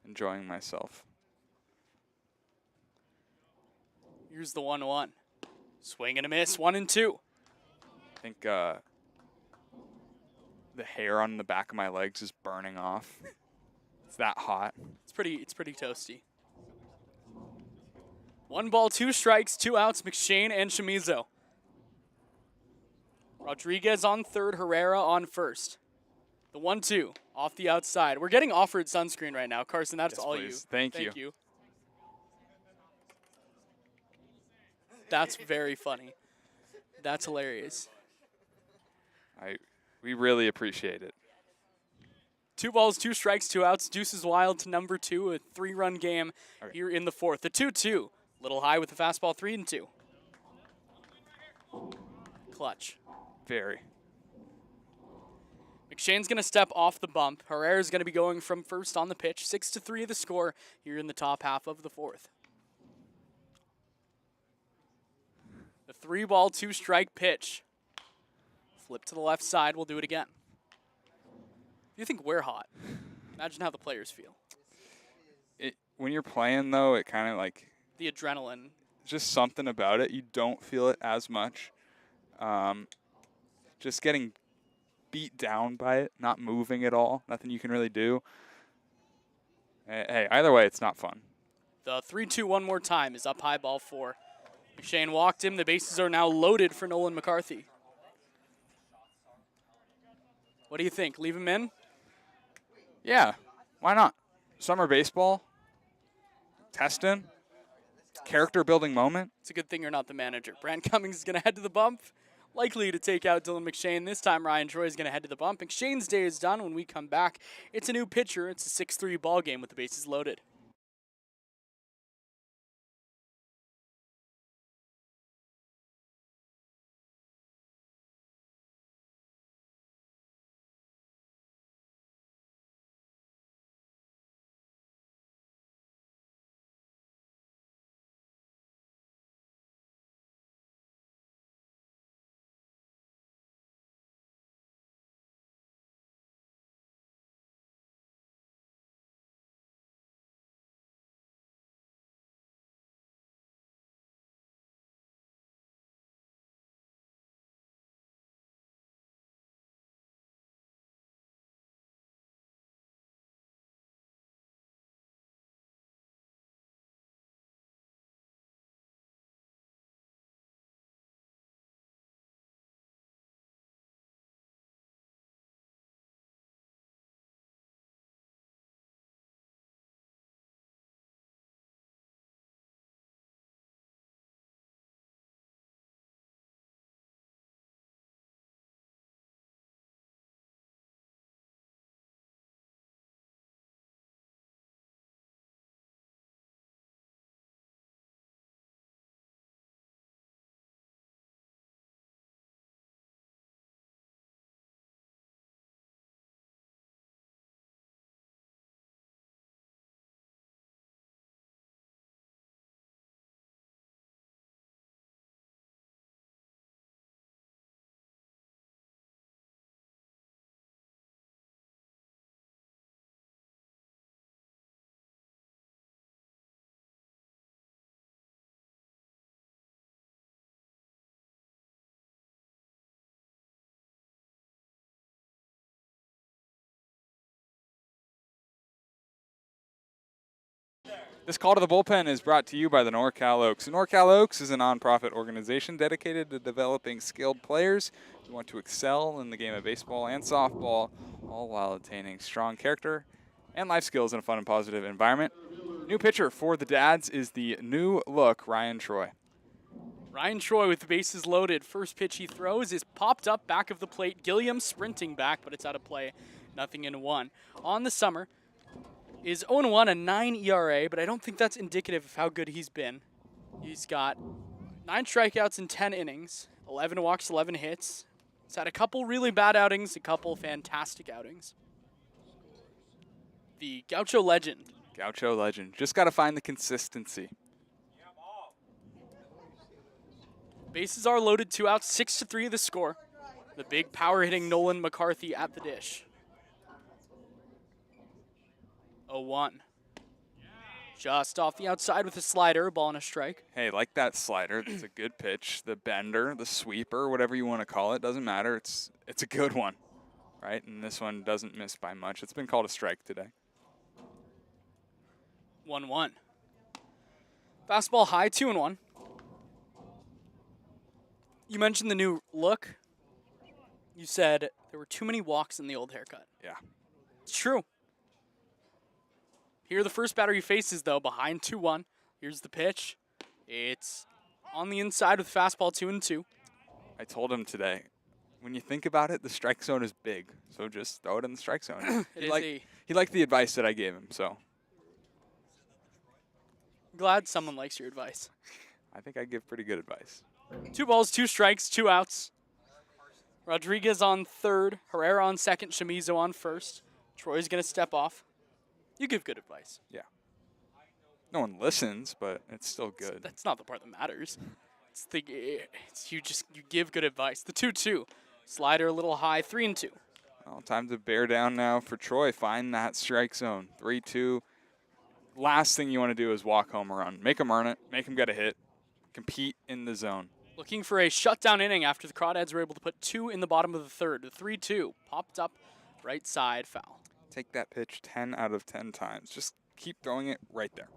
enjoying myself. Here's the 1-1. Swing and a miss, 1-2. I think the hair on the back of my legs is burning off. It's that hot. It's pretty toasty. 1 ball, 2 strikes, 2 outs, McShane and Chamizo. Rodriguez on third, Herrera on first. The 1-2 off the outside. We're getting offered sunscreen right now. Carson, that's Yes, all please. you. Thank you. That's very funny. That's hilarious. We really appreciate it. 2 balls, 2 strikes, 2 outs. Deuces wild to number 2, a 3-run game here in the 4th. The 2-2, little high with the fastball, 3-2. Clutch. Very. McShane's going to step off the bump. Herrera's going to be going from first on the pitch. 6-3 the score here in the top half of the 4th. The 3 ball, 2 strike pitch. Flip to the left side. We'll do it again. You think we're hot? Imagine how the players feel. When you're playing, though, it kind of the adrenaline. Just something about it. You don't feel it as much. Just getting beat down by it, not moving at all. Nothing you can really do. Hey, either way, it's not fun. The 3-2 one more time is up high, ball 4. McShane walked him. The bases are now loaded for Nolan McCarthy. What do you think? Leave him in? Yeah, why not? Summer baseball, testing, character building moment. It's a good thing you're not the manager. Brant Cummings is going to head to the bump, likely to take out Dylan McShane. This time, Ryan Troy is going to head to the bump. McShane's day is done. When we come back, it's a new pitcher. It's a 6-3 ball game with the bases loaded. This call to the bullpen is brought to you by the NorCal Oaks. NorCal Oaks is a nonprofit organization dedicated to developing skilled players who want to excel in the game of baseball and softball, all while attaining strong character and life skills in a fun and positive environment. New pitcher for the Dads is the new look Ryan Troy. Ryan Troy with the bases loaded. First pitch he throws is popped up back of the plate. Gilliam sprinting back, but it's out of play. Nothing in 1. On the summer is 0-1, a 9 ERA, but I don't think that's indicative of how good he's been. He's got 9 strikeouts in 10 innings, 11 walks, 11 hits. He's had a couple really bad outings, a couple fantastic outings. The Gaucho legend. Gaucho legend. Just got to find the consistency. Bases are loaded, 2 outs, 6-3 the score. The big power hitting Nolan McCarthy at the dish. 0-1. Just off the outside with a slider, ball and a strike. Hey, like that slider. It's a good pitch. The bender, the sweeper, whatever you want to call it, doesn't matter. It's a good one, right? And this one doesn't miss by much. It's been called a strike today. 1-1. Fastball high, 2-1. You mentioned the new look. You said there were too many walks in the old haircut. Yeah. It's true. Here the first batter he faces, though, behind 2-1. Here's the pitch. It's on the inside with fastball 2-2. I told him today, when you think about it, the strike zone is big. So just throw it in the strike zone. He liked the advice that I gave him, so. Glad someone likes your advice. I think I give pretty good advice. 2 balls, 2 strikes, 2 outs. Rodriguez on third, Herrera on second, Chamizo on first. Troy's going to step off. You give good advice. Yeah. No one listens, but it's still good. That's not the part that matters. You give good advice. The 2-2. Slider a little high, 3-2. Well, time to bear down now for Troy. Find that strike zone. 3-2. last thing you want to do is walk home a run. Make them earn it. Make them get a hit. Compete in the zone. Looking for a shutdown inning after the Crawdads were able to put 2 in the bottom of the third. The 3-2 popped up right side foul. Take that pitch 10 out of 10 times. Just keep throwing it right there.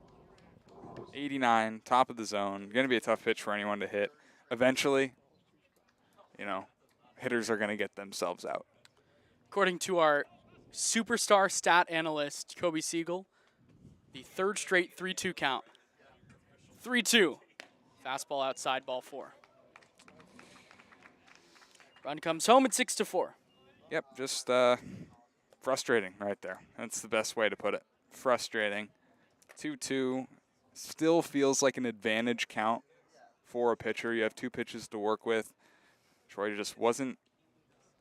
89, top of the zone. Going to be a tough pitch for anyone to hit. Eventually, hitters are going to get themselves out. According to our superstar stat analyst, Kobe Siegel, the third straight 3-2 count. 3-2. Fastball outside, ball 4. Run comes home at 6-4. Yep, just frustrating right there. That's the best way to put it. Frustrating. 2-2 still feels like an advantage count for a pitcher. You have 2 pitches to work with. Troy just wasn't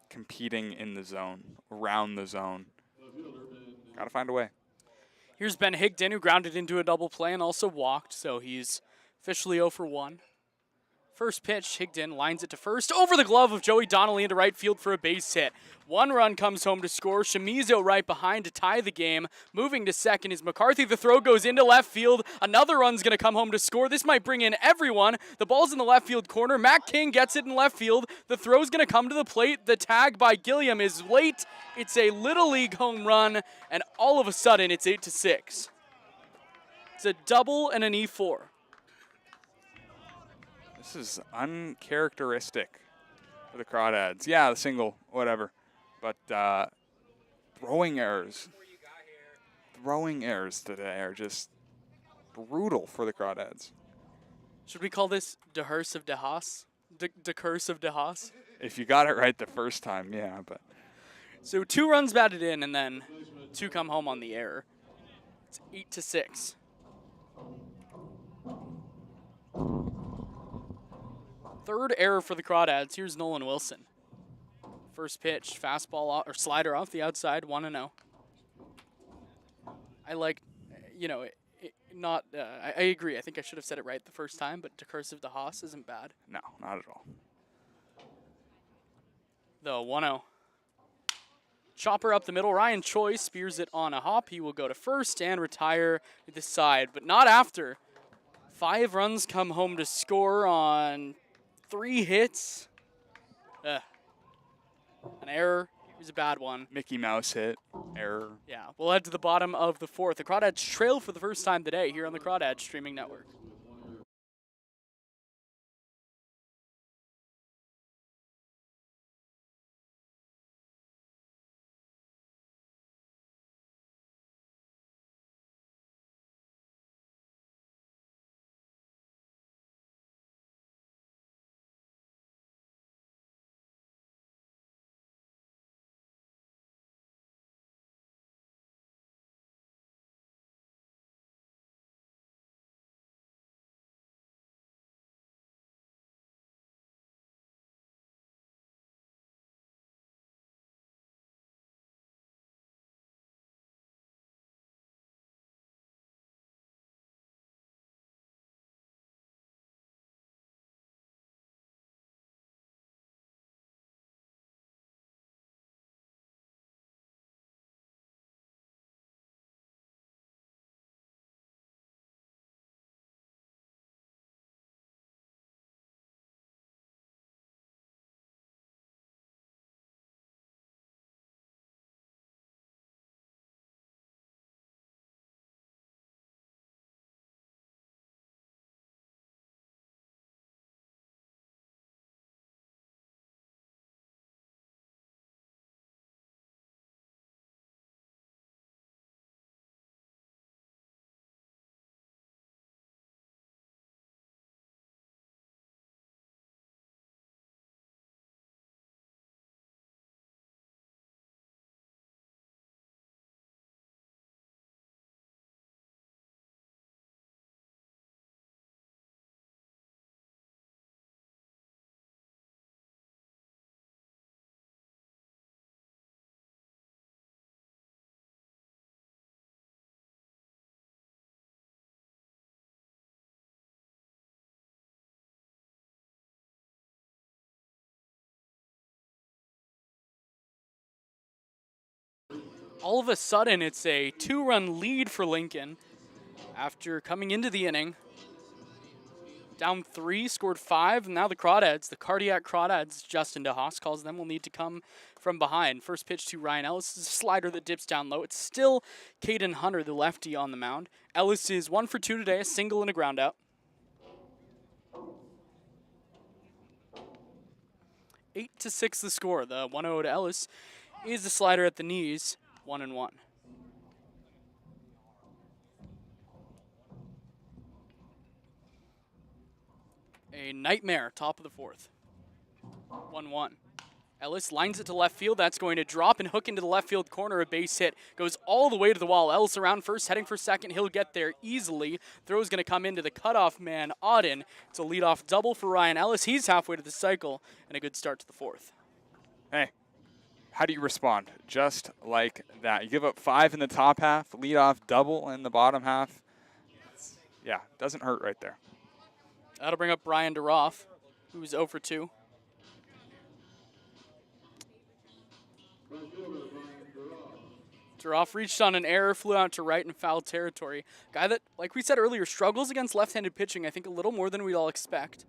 competing in the zone, around the zone. Got to find a way. Here's Ben Higdon, who grounded into a double play and also walked, so he's officially 0 for 1. First pitch, Higdon lines it to first, over the glove of Joey Donnelly into right field for a base hit. 1 run comes home to score. Shimizu right behind to tie the game. Moving to second is McCarthy. The throw goes into left field. Another run's going to come home to score. This might bring in everyone. The ball's in the left field corner. Matt King gets it in left field. The throw's going to come to the plate. The tag by Gilliam is late. It's a Little League home run, and all of a sudden it's 8-6. It's a double and an E4. This is uncharacteristic for the Crawdads. Yeah, the single, whatever. But throwing errors today are just brutal for the Crawdads. Should we call this De Curse of De Haas? De Curse of De Haas? If you got it right the first time, yeah. But So 2 runs batted in, and then 2 come home on the error. It's 8-6. Third error for the Crawdads. Here's Nolan Wilson. First pitch, fastball or slider off the outside, 1-0. I like, I agree. I think I should have said it right the first time, but De Curse of De Haas isn't bad. no, not at all. The 1-0. Chopper up the middle. Ryan Choi spears it on a hop. He will go to first and retire to the side, but not after. 5 runs come home to score on 3 hits. An error. It was a bad one. Mickey Mouse hit, error. Yeah, we'll head to the bottom of the 4th. The Crawdads trail for the first time today here on the Crawdads streaming network. All of a sudden, it's a 2-run lead for Lincoln. After coming into the inning, down 3, scored 5, and now the Crawdads, the cardiac Crawdads, Justin DeHaas calls them, will need to come from behind. First pitch to Ryan Ellis is a slider that dips down low. It's still Caden Hunter, the lefty, on the mound. Ellis is 1 for 2 today, a single and a ground out. 8-6 the score. The 1-0 to Ellis is the slider at the knees, 1-1. A nightmare, top of the 4th. 1-1. Ellis lines it to left field. That's going to drop and hook into the left field corner. A base hit goes all the way to the wall. Ellis around first, heading for second. He'll get there easily. Throw's going to come into the cutoff man, Auden. It's a leadoff double for Ryan Ellis. He's halfway to the cycle, and a good start to the 4th. Hey, how do you respond? Just like that. You give up 5 in the top half, leadoff double in the bottom half. Yeah, doesn't hurt right there. That'll bring up Brian DeRoff, who's 0 for 2. DeRoff reached on an error, flew out to right in foul territory. Guy that, like we said earlier, struggles against left-handed pitching, I think a little more than we'd all expect.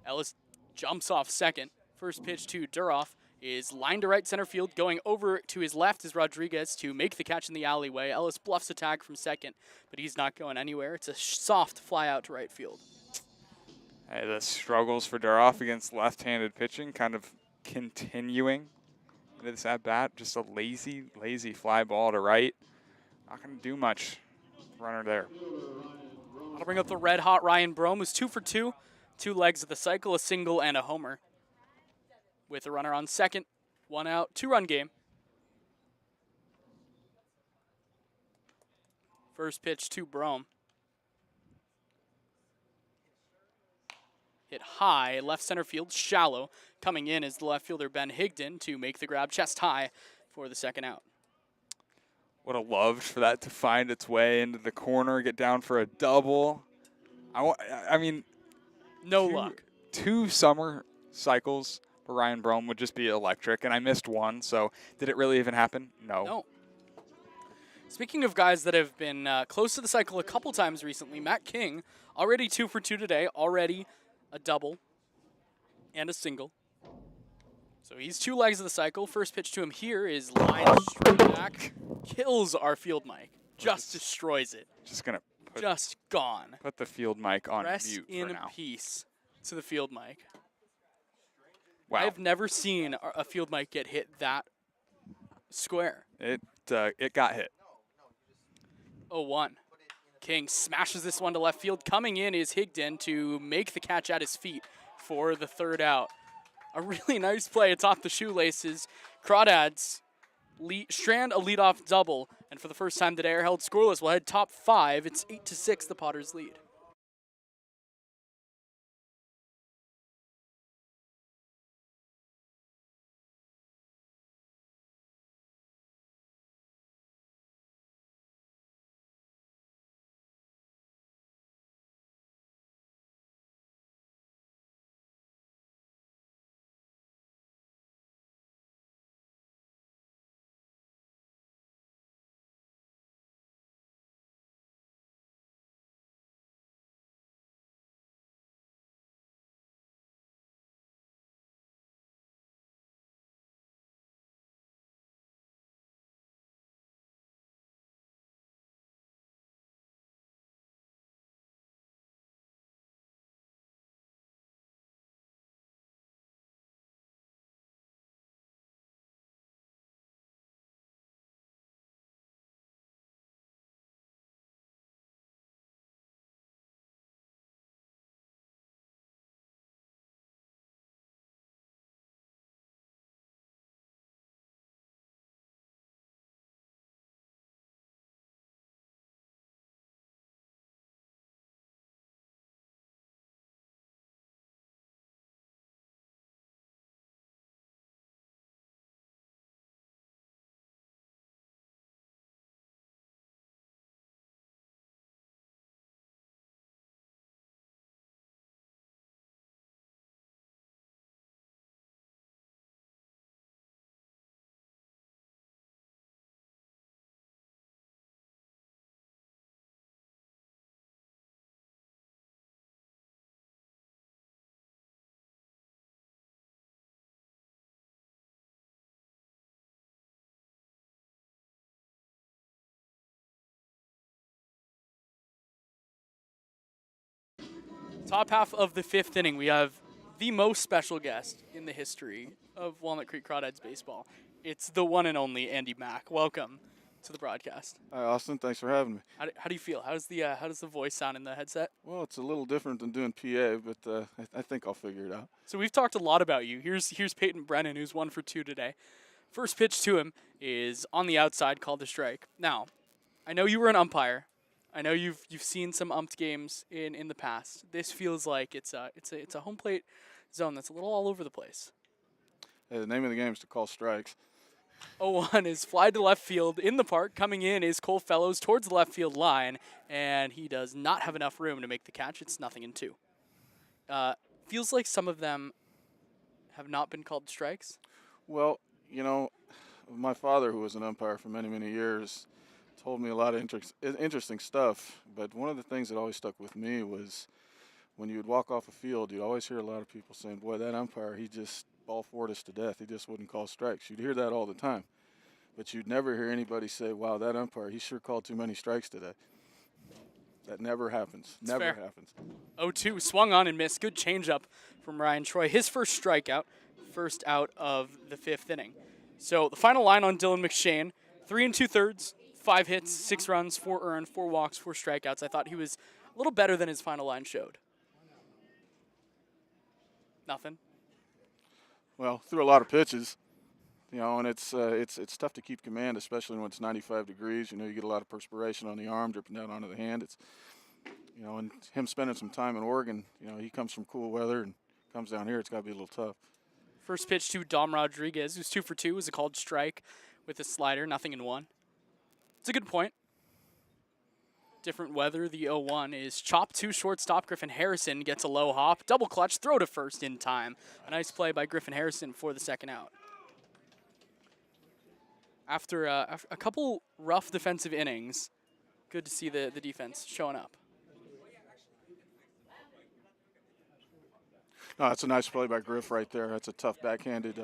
Ellis jumps off second. First pitch to DeRoff is lined to right center field. Going over to his left is Rodriguez to make the catch in the alleyway. Ellis bluffs a tag from second, but he's not going anywhere. It's a soft fly out to right field. Hey, the struggles for Duroff against left-handed pitching kind of continuing into this at-bat. Just a lazy fly ball to right. Not going to do much. Runner there. I'll bring up the red-hot Ryan Brome, who's 2 for 2. 2 legs of the cycle, a single and a homer. With a runner on second, 1 out, 2-run game. First pitch to Brome. Hit high, left center field, shallow. Coming in is the left fielder Ben Higdon to make the grab chest high for the second out. Would have loved for that to find its way into the corner, get down for a double. I mean, no luck. 2 summer cycles for Ryan Brome would just be electric, and I missed one, so did it really even happen? No. No. Speaking of guys that have been close to the cycle a couple times recently, Matt King, already 2 for 2 today, already a double and a single. So he's 2 legs of the cycle. First pitch to him here is lined straight back. Kills our field mic. Just destroys it. Just going to just gone. Put the field mic on Rest mute in for now. peace to the field mic. Wow. I've never seen a field mic get hit that square. It got hit. 0-1. King smashes this one to left field. Coming in is Higdon to make the catch at his feet for the third out. A really nice play atop the shoelaces. Crawdads strand a leadoff double, and for the first time today are held scoreless. We'll head top 5. It's 8-6 the Potters lead. Top half of the 5th inning, we have the most special guest in the history of Walnut Creek Crawdads baseball. It's the one and only Andy Mack. Welcome to the broadcast. Hi, Austin. Thanks for having me. How do you feel? How does the voice sound in the headset? Well, it's a little different than doing PA, but I think I'll figure it out. So we've talked a lot about you. Here's Peyton Brennan, who's 1 for 2 today. First pitch to him is on the outside, called a strike. Now, I know you were an umpire. I know you've seen some umped games in the past. This feels like it's a home plate zone that's a little all over the place. Hey, the name of the game is to call strikes. 0-1 is fly to left field in the park. Coming in is Cole Fellows towards the left field line, and he does not have enough room to make the catch. It's 0-2. Feels like some of them have not been called strikes. Well, my father, who was an umpire for many, many years, told me a lot of interesting stuff. But one of the things that always stuck with me was when you would walk off a field, you'd always hear a lot of people saying, boy, that umpire, he just ball forward us to death. He just wouldn't call strikes. You'd hear that all the time. But you'd never hear anybody say, wow, that umpire, he sure called too many strikes today. That never happens. That's never fair. happens. 0-2, swung on and missed. Good changeup from Ryan Troy. His first strikeout, first out of the 5th inning. So the final line on Dylan McShane, 3 2/3, 5 hits, 6 runs, 4 earned, 4 walks, 4 strikeouts. I thought he was a little better than his final line showed. Nothing. Well, threw a lot of pitches, and it's tough to keep command, especially when it's 95 degrees. You get a lot of perspiration on the arm, dripping down onto the hand. It's, and him spending some time in Oregon, he comes from cool weather and comes down here. It's got to be a little tough. First pitch to Dom Rodriguez, who's 2 for 2, was a called strike with a slider, 0-1. It's a good point. Different weather. The 0-1 is chopped to shortstop. Griffin Harrison gets a low hop. Double clutch, throw to first in time. A nice play by Griffin Harrison for the second out. After a couple rough defensive innings, good to see the defense showing up. No, that's a nice play by Griff right there. That's a tough backhanded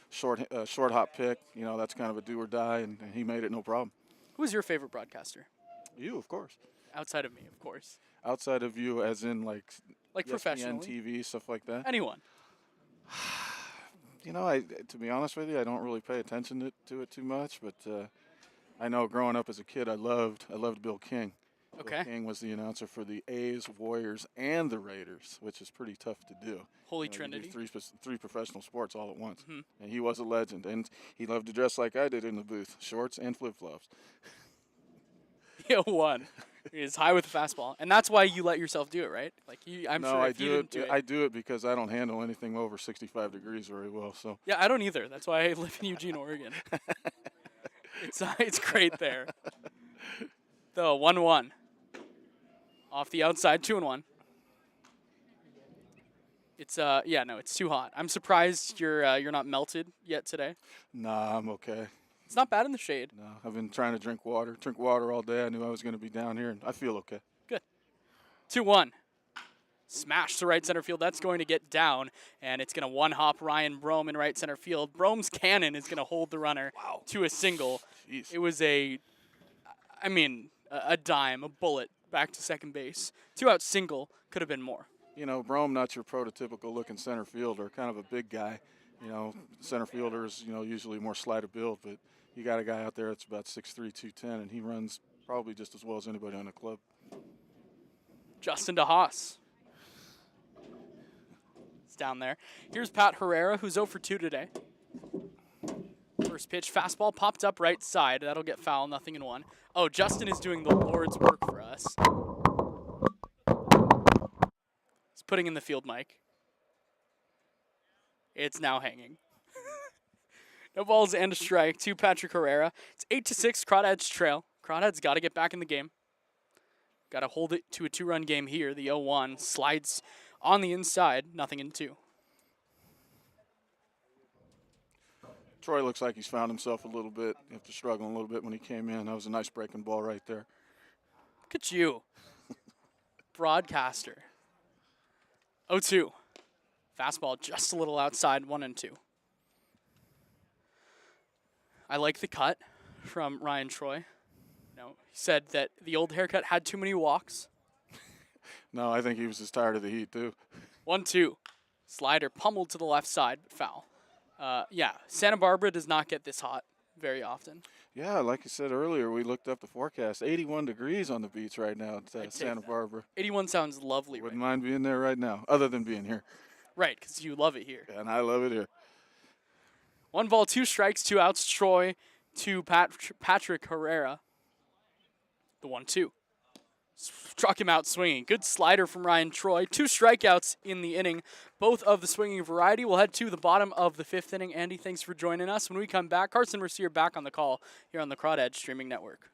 short hop pick. That's kind of a do or die, and he made it no problem. Who's your favorite broadcaster? You, of course. Outside of me, of course. Outside of you, as in like ESPN professionally? TV, stuff like that. Anyone. To be honest with you, I don't really pay attention to it too much, but I know growing up as a kid, I loved Bill King. Okay. Bill King was the announcer for the A's, Warriors, and the Raiders, which is pretty tough to do. Holy You do Trinity. three professional sports all at once. Mhm. And he was a legend, and he loved to dress like I did in the booth, shorts and flip-flops. The 0-1 is high with the fastball, and that's why you let yourself do it, right? I'm no, sure I if you do didn't it. do it. I do it because I don't handle anything over 65 degrees very well. So Yeah, I don't either. That's why I live in Eugene, Oregon. It's great there. The 1-1. Off the outside, 2-1. It's it's too hot. I'm surprised you're not melted yet today. nah, I'm okay. It's not bad in the shade. No, I've been trying to drink water all day. I knew I was going to be down here, and I feel okay. Good. 2-1. Smash to right center field. That's going to get down, and it's going to one-hop Ryan Brome in right center field. Brome's cannon is going to hold the runner to a single. Jeez. It was a dime, a bullet back to second base. 2-out single. Could have been more. Brome, not your prototypical looking center fielder, kind of a big guy. Center fielders, usually more slight of build, but you got a guy out there that's about 6'3", 210, and he runs probably just as well as anybody on the club. Justin DeHaas. It's down there. Here's Pat Herrera, who's 0 for 2 today. First pitch, fastball popped up right side. That'll get foul, 0-1. Oh, Justin is doing the Lord's work for us. He's putting in the field mic. It's now hanging. No balls and a strike to Patrick Herrera. It's 8-6, Crawdads trail. Crawdads got to get back in the game. Got to hold it to a 2-run game here. The 0-1 slides on the inside, 0-2. Troy looks like he's found himself a little bit after struggling a little bit when he came in. That was a nice breaking ball right there. Look at you. Broadcaster. 0-2. Fastball just a little outside, 1-2. I like the cut from Ryan Troy. He said that the old haircut had too many walks. No, I think he was just tired of the heat, too. 1-2. Slider pummeled to the left side, but foul. Yeah, Santa Barbara does not get this hot very often. Yeah, like you said earlier, we looked up the forecast. 81 degrees on the beach right now at I'd take Santa that. Barbara. 81 sounds lovely. Wouldn't Right, mind being there right now, other than being here. right, because you love it here. And I love it here. 1 ball, 2 strikes, 2 outs. Troy to Patrick Herrera. The 1-2. Struck him out swinging. Good slider from Ryan Troy. 2 strikeouts in the inning, both of the swinging variety. We'll head to the bottom of the 5th inning. Andy, thanks for joining us. When we come back, Carson Mercier back on the call here on the Crawdads Streaming Network.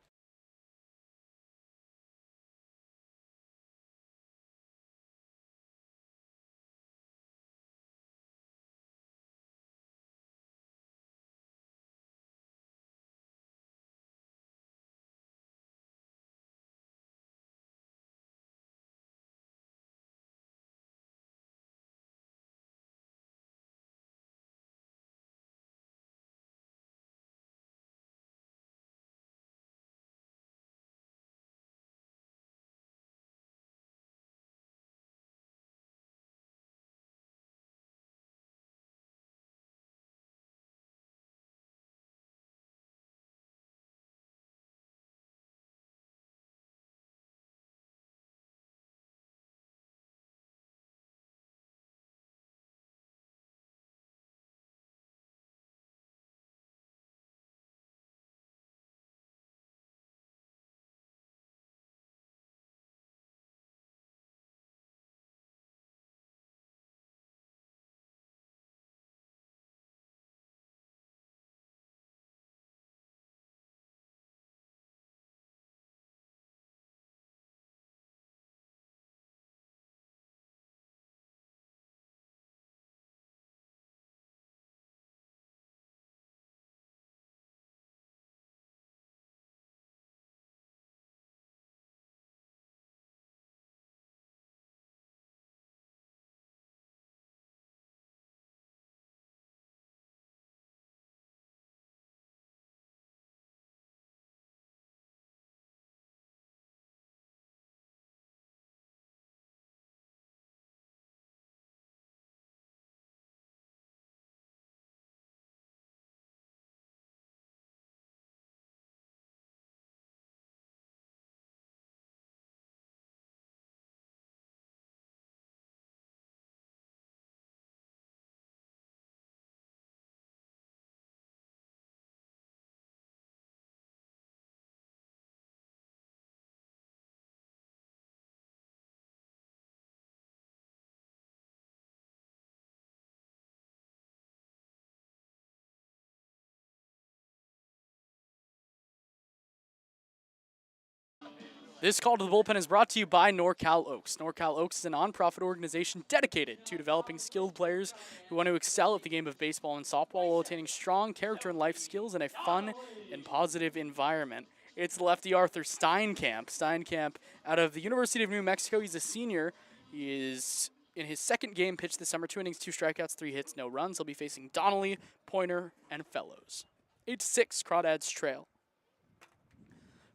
This call to the bullpen is brought to you by NorCal Oaks. NorCal Oaks is a nonprofit organization dedicated to developing skilled players who want to excel at the game of baseball and softball while attaining strong character and life skills in a fun and positive environment. It's lefty Arthur Steinkamp. Steinkamp out of the University of New Mexico. He's a senior. He is in his second game pitched this summer. 2 innings, 2 strikeouts, 3 hits, no runs. He'll be facing Donnelly, Pointer, and Fellows. 8-6, Crawdads trail.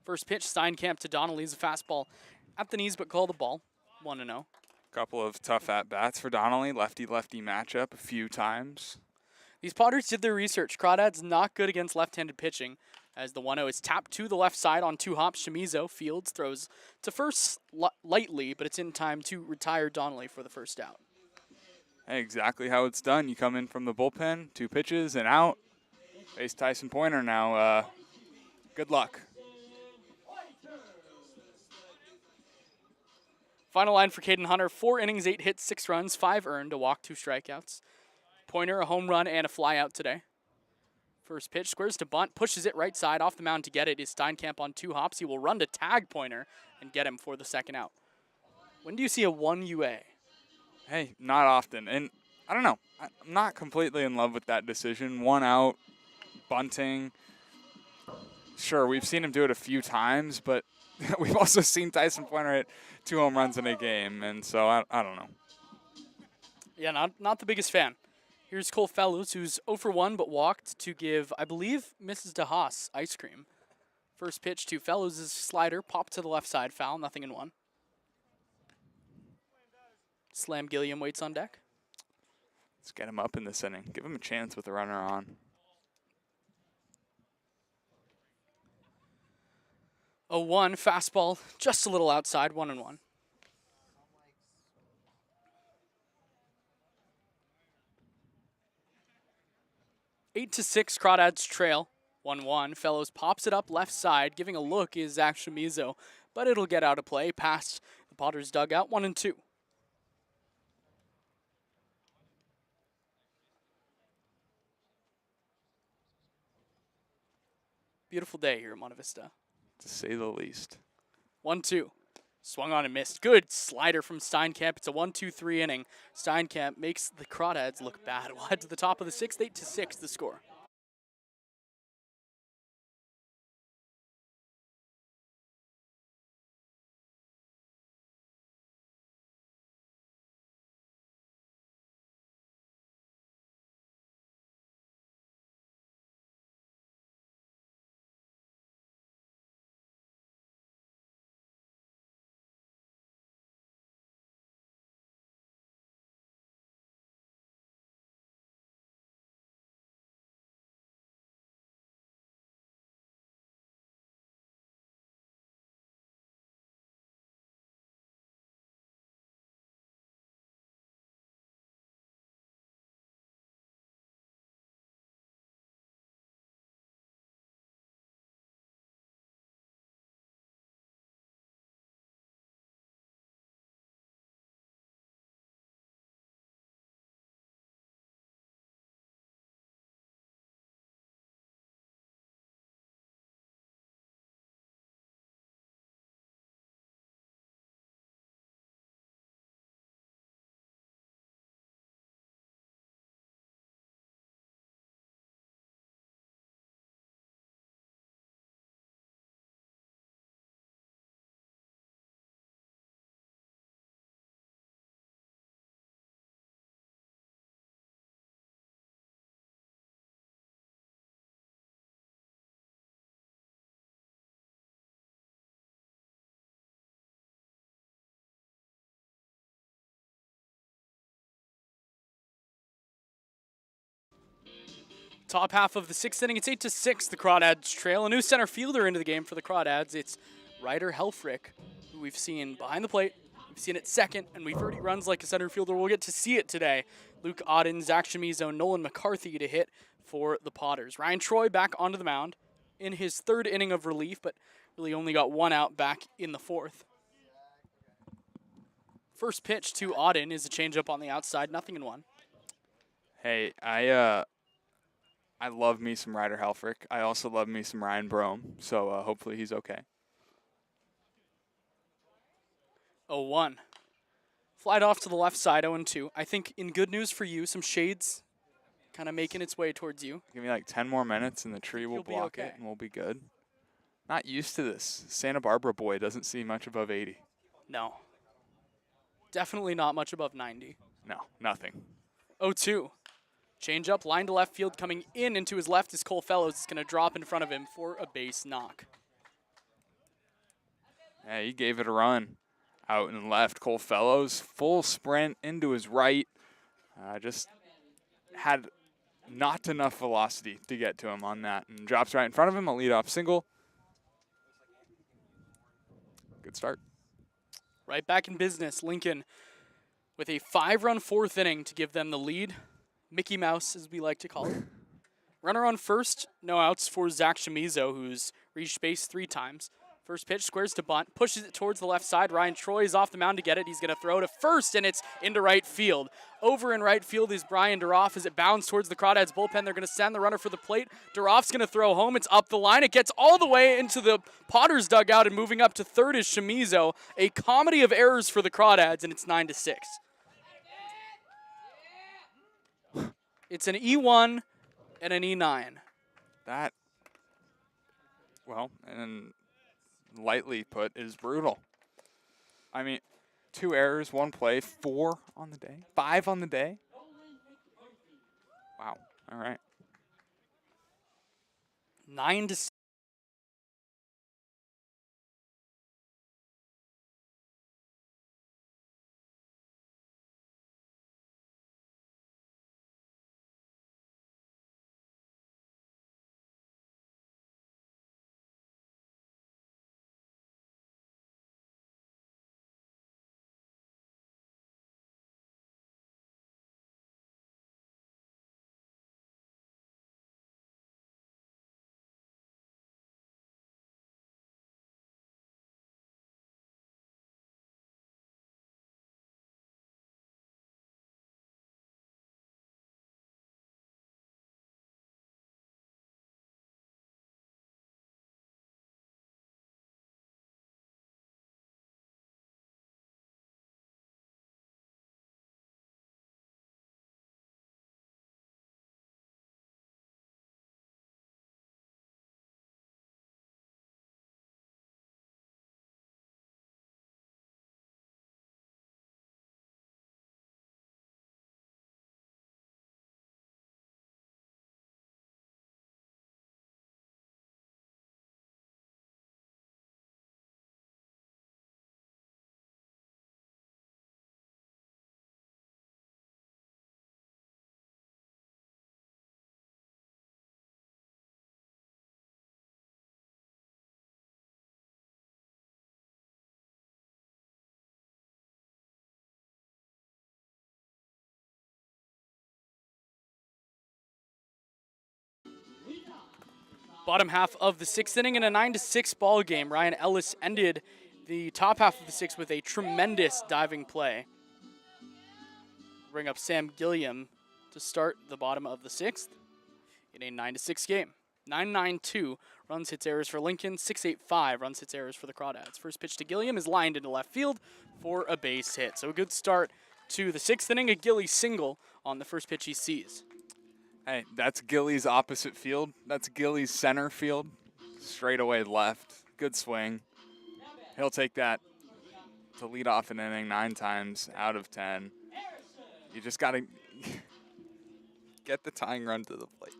First pitch, Steinkamp to Donnelly is a fastball at the knees, but called a ball. 1-0. Couple of tough at-bats for Donnelly. Lefty-lefty matchup a few times. These Potters did their research. Crawdads not good against left-handed pitching, as the 1-0 is tapped to the left side on 2 hops. Chamizo Fields throws to first lightly, but it's in time to retire Donnelly for the first out. Hey, exactly how it's done. You come in from the bullpen, 2 pitches and out. Face Tyson Pointer now. Good luck. Final line for Caden Hunter, 4 innings, 8 hits, 6 runs, 5 earned, a walk, 2 strikeouts. Pointer, a home run, and a flyout today. First pitch, squares to bunt, pushes it right side, off the mound to get it is Steinkamp on 2 hops. He will run to tag Pointer and get him for the second out. When do you see a 1 UA? Hey, not often. And I don't know. I'm not completely in love with that decision. 1 out, bunting. Sure, we've seen him do it a few times, but we've also seen Tyson Pointer hit 2 home runs in a game, and so I don't know. Yeah, not the biggest fan. Here's Cole Fellows, who's 0 for 1 but walked to give, I believe, Mrs. DeHaas ice cream. First pitch to Fellows is slider, pop to the left side, foul, 0-1. Slam Gilliam waits on deck. Let's get him up in this inning. Give him a chance with the runner on. 0-1, fastball just a little outside, 1-1. Eight to 6, Crawdads trail. 1-1. Fellows pops it up left side. Giving a look is Zach Chamizo, but it'll get out of play past the Potters dugout. 1-2. Beautiful day here in Monte Vista. To say the least. 1-2. Swung on and missed. Good slider from Steinkamp. It's a 1-2-3 inning. Steinkamp makes the Crawdads look bad. We'll head to the top of the sixth. 8 to 6, the score. Top half of the sixth inning, it's 8 to 6. The Crawdads trail. A new center fielder into the game for the Crawdads. It's Ryder Helfrich, who we've seen behind the plate. We've seen it second, and we've heard he runs like a center fielder. We'll get to see it today. Luke Auden, Zach Chamizo, Nolan McCarthy to hit for the Potters. Ryan Troy back onto the mound in his third inning of relief, but really only got one out back in the fourth. First pitch to Auden is a changeup on the outside, 0-1. Hey, I love me some Ryder Helfrich. I also love me some Ryan Brome, so hopefully he's okay. 0-1. Flied off to the left side, 0-2. I think in good news for you, some shades kind of making its way towards you. Give me like 10 more minutes and the tree will You'll be block okay. it and we'll be good. Not used to this. Santa Barbara boy doesn't see much above 80. No. Definitely not much above 90. No, nothing. 0-2. Change up, line to left field, coming in into his left is Cole Fellows. It's going to drop in front of him for a base knock. Yeah, he gave it a run. Out and left, Cole Fellows, full sprint into his right. Just had not enough velocity to get to him on that. And drops right in front of him, a leadoff single. Good start. Right back in business, Lincoln with a 5-run fourth inning to give them the lead. Mickey Mouse, as we like to call it. Runner on first, no outs for Zach Chamizo, who's reached base 3 times. First pitch, squares to bunt, pushes it towards the left side. Ryan Troy is off the mound to get it. He's going to throw to first, and it's into right field. Over in right field is Brian Duroff as it bounds towards the Crawdads bullpen. They're going to send the runner for the plate. Duroff's going to throw home. It's up the line. It gets all the way into the Potters dugout, and moving up to third is Chamizo. A comedy of errors for the Crawdads, and it's 9-6. It's an E1 and an E9. That, well, and lightly put, is brutal. I mean, 2 errors, 1 play, 4 on the day, 5 on the day. Wow. All right. 9-6. Bottom half of the 6th inning in a 9-6 ball game. Ryan Ellis ended the top half of the 6th with a tremendous diving play. Bring up Sam Gilliam to start the bottom of the 6th in a 9-6 game. 9-9-2 runs, hits, errors for Lincoln. 6-8-5 runs, hits, errors for the Crawdads. First pitch to Gilliam is lined into left field for a base hit. So a good start to the 6th inning. A Gilly single on the first pitch he sees. Hey, that's Gilly's opposite field. That's Gilly's center field. Straight away left. Good swing. He'll take that to lead off an inning 9 times out of 10. You just got to get the tying run to the plate.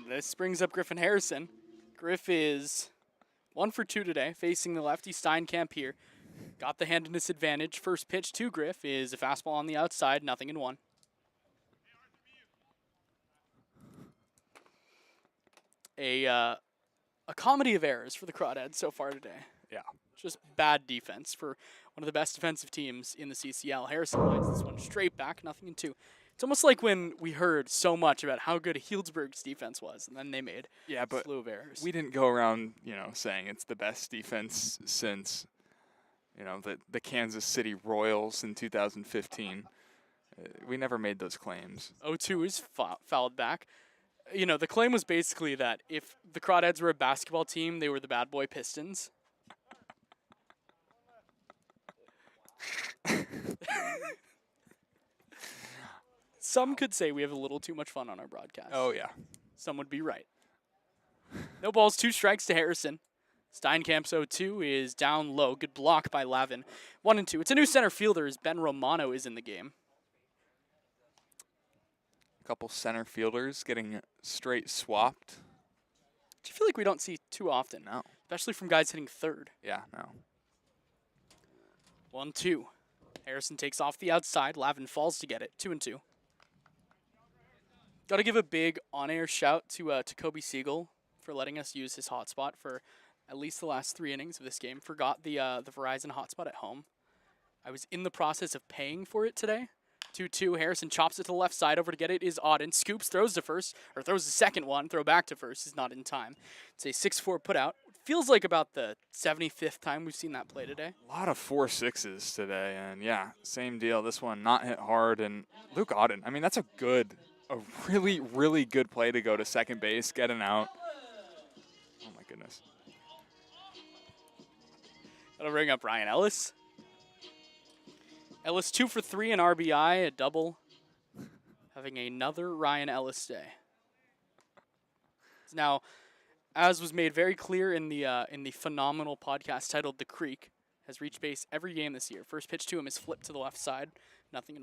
This brings up Griffin Harrison. Griff is 1 for 2 today, facing the lefty Steinkamp here. Got the handedness advantage. First pitch to Griff is a fastball on the outside, 0-1. A comedy of errors for the Crawdads so far today. Yeah. Just bad defense for one of the best defensive teams in the CCL. Harrison lines this one straight back, 0-2. It's almost like when we heard so much about how good Healdsburg's defense was, and then they made a slew of errors. We didn't go around, saying it's the best defense since, the Kansas City Royals in 2015. We never made those claims. 0-2 is fouled back. The claim was basically that if the Crawdads were a basketball team, they were the bad boy Pistons. Some could say we have a little too much fun on our broadcast. Oh, yeah. Some would be right. No balls, 2 strikes to Harrison. Steinkamp's 0-2 is down low. Good block by Lavin. 1-2. It's a new center fielder as Ben Romano is in the game. A couple center fielders getting straight swapped. Which I feel like we don't see too often. No. Especially from guys hitting third. Yeah, no. 1-2. Harrison takes off the outside. Lavin falls to get it. 2-2. Got to give a big on-air shout to Kobe Siegel for letting us use his hotspot for at least the last 3 innings of this game. Forgot the Verizon hotspot at home. I was in the process of paying for it today. 2-2. Harrison chops it to the left side. Over to get it is Auden. Scoops, throws to first, or throws the second one. Throw back to first is not in time. It's a 6-4 putout. Feels like about the 75th time we've seen that play today. A lot of 4-6s today, and yeah, same deal. This one not hit hard, and Luke Auden. I mean, that's a really, really good play to go to second base, get an out. Oh my goodness. That'll bring up Ryan Ellis. Ellis 2 for 3 in RBI, a double. Having another Ryan Ellis day. Now, as was made very clear in the phenomenal podcast titled "The Creek," has reached base every game this year. First pitch to him is flipped to the left side, 0-1.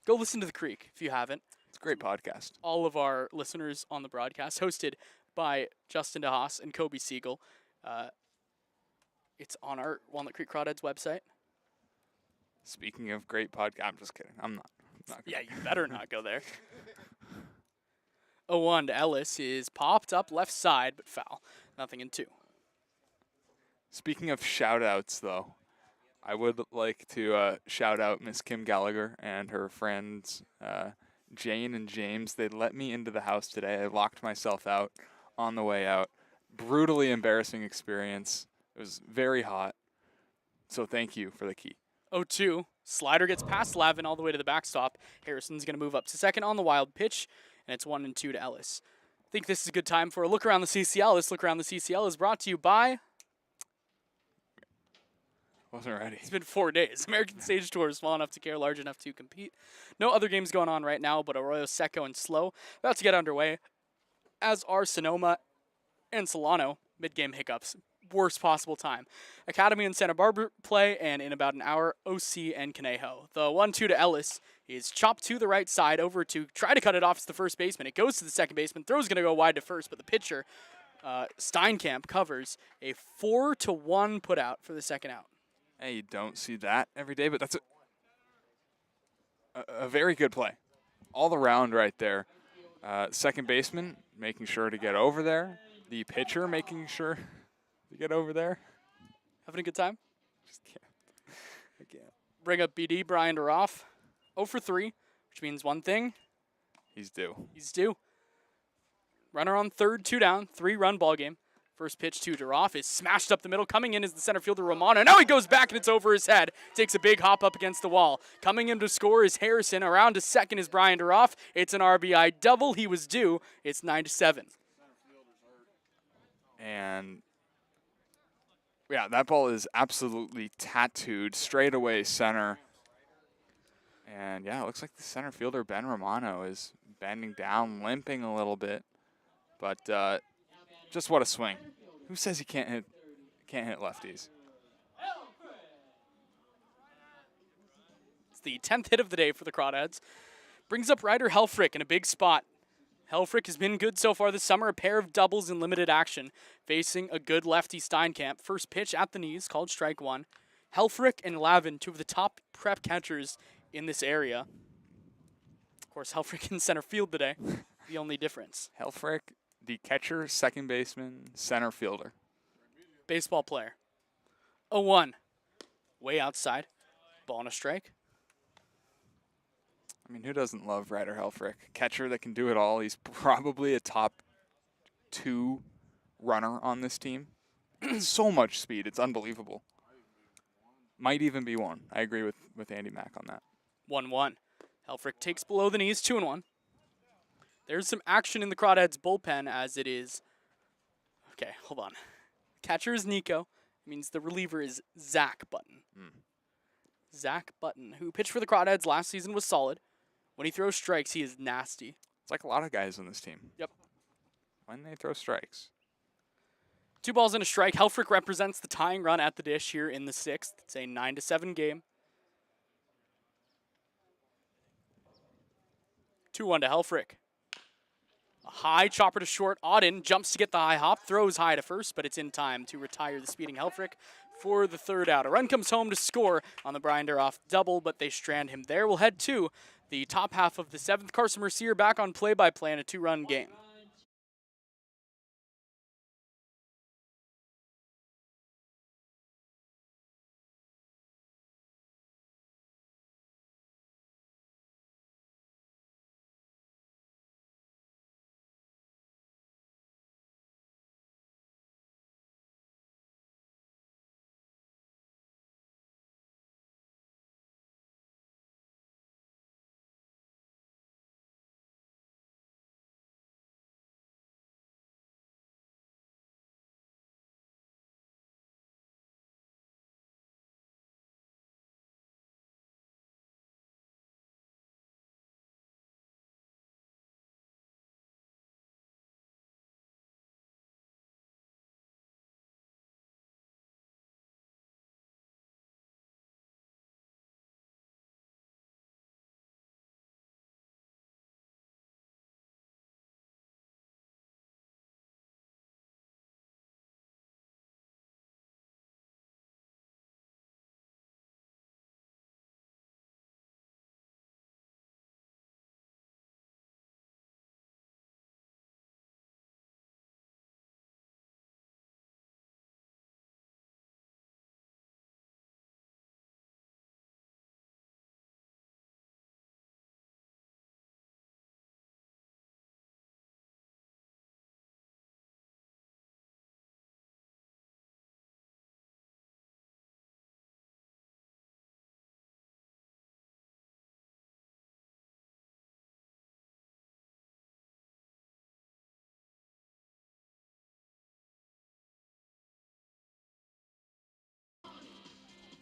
Go listen to The Creek if you haven't. It's a great podcast. All of our listeners on the broadcast, hosted by Justin DeHaas and Kobe Siegel. It's on our Walnut Creek Crawdads website. Speaking of great podcast, I'm just kidding. I'm not gonna. Yeah, you better not go there. 0-1 to Ellis is popped up left side, but foul. 0-2. Speaking of shout-outs, though, I would like to shout out Miss Kim Gallagher and her friends Jane and James. They let me into the house today. I locked myself out on the way out. Brutally embarrassing experience. It was very hot. So thank you for the key. 0-2. Slider gets past Lavin all the way to the backstop. Harrison's going to move up to second on the wild pitch, and it's 1-2 to Ellis. I think this is a good time for a look around the CCL. This look around the CCL is brought to you by... Wasn't ready. It's been 4 days. American Stage Tour is small enough to care, large enough to compete. No other games going on right now, but Arroyo Seco and Slow about to get underway, as are Sonoma and Solano. Mid-game hiccups. Worst possible time. Academy and Santa Barbara play, and in about an hour, OC and Conejo. The 1-2 to Ellis is chopped to the right side over to try to cut it off to the first baseman. It goes to the second baseman. Throw's going to go wide to first, but the pitcher, Steinkamp, covers a 4-1 put out for the second out. Hey, you don't see that every day, but that's a very good play. All around right there. Second baseman making sure to get over there. The pitcher making sure to get over there. Having a good time? Just can't. I can't. Bring up BD, Brian Duroff. 0 for 3, which means one thing. He's due. He's due. Runner on third, 2 down, 3-run ball game. First pitch to Duroff is smashed up the middle. Coming in is the center fielder, Romano. Now he goes back and it's over his head. Takes a big hop up against the wall. Coming in to score is Harrison. Around to second is Brian Duroff. It's an RBI double. He was due. It's 9-7. And yeah, that ball is absolutely tattooed straight away center. And yeah, it looks like the center fielder, Ben Romano, is bending down, limping a little bit. But just what a swing. Who says he can't hit lefties? It's the 10th hit of the day for the Crawdads. Brings up Ryder Helfrich in a big spot. Helfrich has been good so far this summer, a pair of doubles in limited action, facing a good lefty Steinkamp. First pitch at the knees, called strike one. Helfrich and Lavin, two of the top prep catchers in this area. Of course, Helfrich in center field today, the only difference. Helfrich, the catcher, second baseman, center fielder. Baseball player. 0-1. Way outside. Ball and a strike. I mean, who doesn't love Ryder Helfrich? Catcher that can do it all. He's probably a top 2 runner on this team. So much speed. It's unbelievable. Might even be 1. I agree with Andy Mack on that. 1-1. Helfrich takes below the knees, 2-1. There's some action in the Crawdads bullpen as it is. Okay, hold on. Catcher is Nico. It means the reliever is Zach Button. Zach Button, who pitched for the Crawdads last season, was solid. When he throws strikes, he is nasty. It's like a lot of guys on this team. Yep. When they throw strikes. 2 balls and a strike. Helfrich represents the tying run at the dish here in the 6th. It's a 9-7 game. 2-1 to Helfrich. A high chopper to short. Auden jumps to get the high hop, throws high to first, but it's in time to retire the speeding Helfrich for the 3rd out. A run comes home to score on the Brian Duroff double, but they strand him there. We'll head to the top half of the 7th. Carson Mercier back on play-by-play in a 2-run game.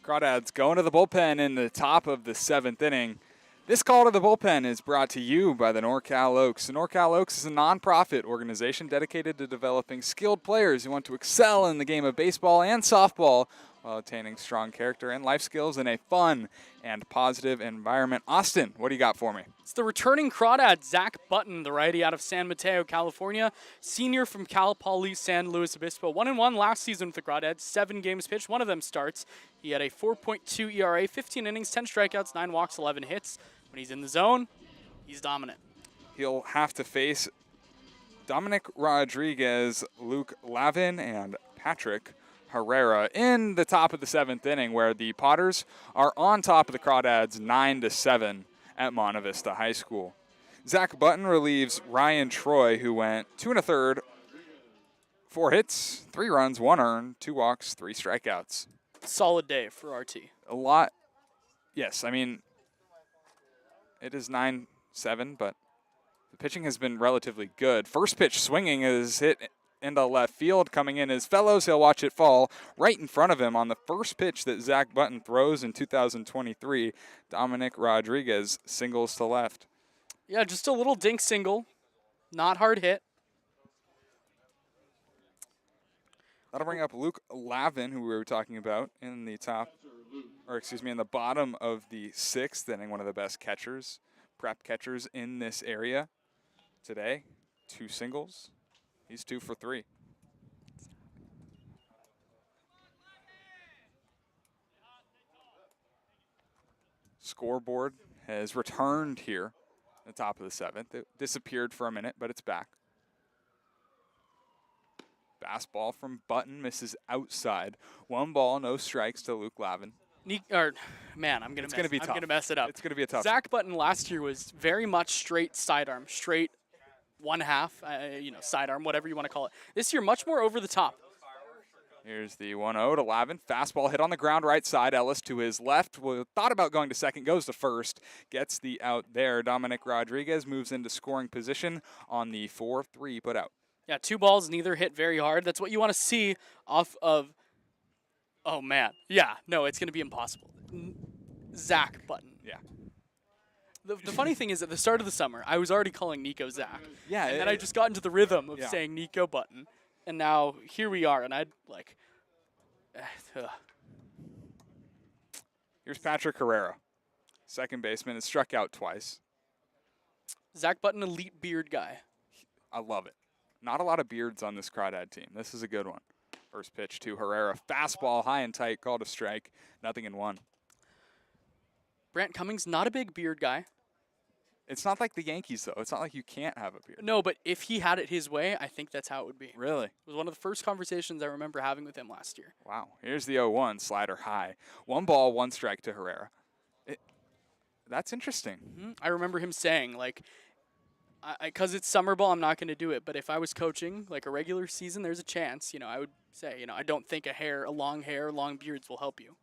Crawdads going to the bullpen in the top of the 7th inning. This call to the bullpen is brought to you by the NorCal Oaks. The NorCal Oaks is a nonprofit organization dedicated to developing skilled players who want to excel in the game of baseball and softball while attaining strong character and life skills in a fun and positive environment. Austin, what do you got for me? It's the returning Crawdad, Zach Button, the righty out of San Mateo, California. Senior from Cal Poly San Luis Obispo. 1-1 last season with the Crawdads. 7 games pitched. One of them starts. He had a 4.2 ERA, 15 innings, 10 strikeouts, 9 walks, 11 hits. When he's in the zone, he's dominant. He'll have to face Dominic Rodriguez, Luke Lavin, and Patrick Herrera in the top of the 7th inning, where the Potters are on top of the Crawdads 9-7 at Monte Vista High School. Zach Button relieves Ryan Troy, who went 2 1/3, 4 hits, 3 runs, 1 earned, 2 walks, 3 strikeouts. Solid day for RT. A lot. Yes, I mean, it is 9-7, but the pitching has been relatively good. First pitch swinging is hit into left field. Coming in is Fellows. He'll watch it fall right in front of him on the first pitch that Zach Button throws in 2023. Dominic Rodriguez singles to left. Yeah, just a little dink single. Not hard hit. That'll bring up Luke Lavin, who we were talking about in the in the bottom of the 6th inning, one of the best catchers, prep catchers in this area today. 2 singles. He's 2 for 3. Scoreboard has returned here at the top of the 7th. It disappeared for a minute, but it's back. Fastball from Button misses outside. 1 ball, no strikes to Luke Lavin. I'm It's gonna be tough. I'm gonna mess it up. It's going to be a tough. Zach Button last year was very much straight sidearm, straight 1/2, sidearm, whatever you want to call it. This year, much more over the top. Here's the 1-0 to Lavin. Fastball hit on the ground right side. Ellis to his left. Thought about going to second. Goes to first. Gets the out there. Dominic Rodriguez moves into scoring position on the 4-3 put out. Yeah, 2 balls, neither hit very hard. That's what you want to see off of. Oh, man. Yeah, no, it's going to be impossible. Zach Button. Yeah. The funny thing is, at the start of the summer, I was already calling Nico Zach. Yeah. And then I just got into the rhythm of saying Nico Button. And now here we are, and I'd like. Here's Patrick Herrera. Second baseman has struck out twice. Zach Button, elite beard guy. I love it. Not a lot of beards on this Crawdad team. This is a good one. First pitch to Herrera. Fastball high and tight, called a strike. 0-1. Brant Cummings, not a big beard guy. It's not like the Yankees, though. It's not like you can't have a beard. No, but if he had it his way, I think that's how it would be. Really? It was one of the first conversations I remember having with him last year. Wow. Here's the 0-1, slider high. 1 ball, 1 strike to Herrera. That's interesting. Mm-hmm. I remember him saying, like, because it's summer ball, I'm not going to do it. But if I was coaching, like, a regular season, there's a chance, I would say, I don't think long beards will help you.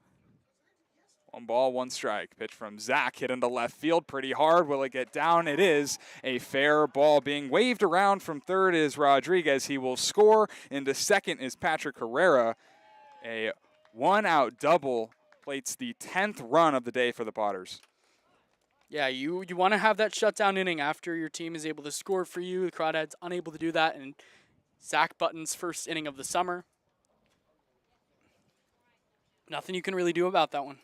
1 ball, 1 strike. Pitch from Zach, hit into left field pretty hard. Will it get down? It is a fair ball. Being waved around from third is Rodriguez. He will score. Into second is Patrick Herrera. A 1-out double plates the 10th run of the day for the Potters. Yeah, you want to have that shutdown inning after your team is able to score for you. The Crawdads unable to do that, and Zach Button's first inning of the summer. Nothing you can really do about that one.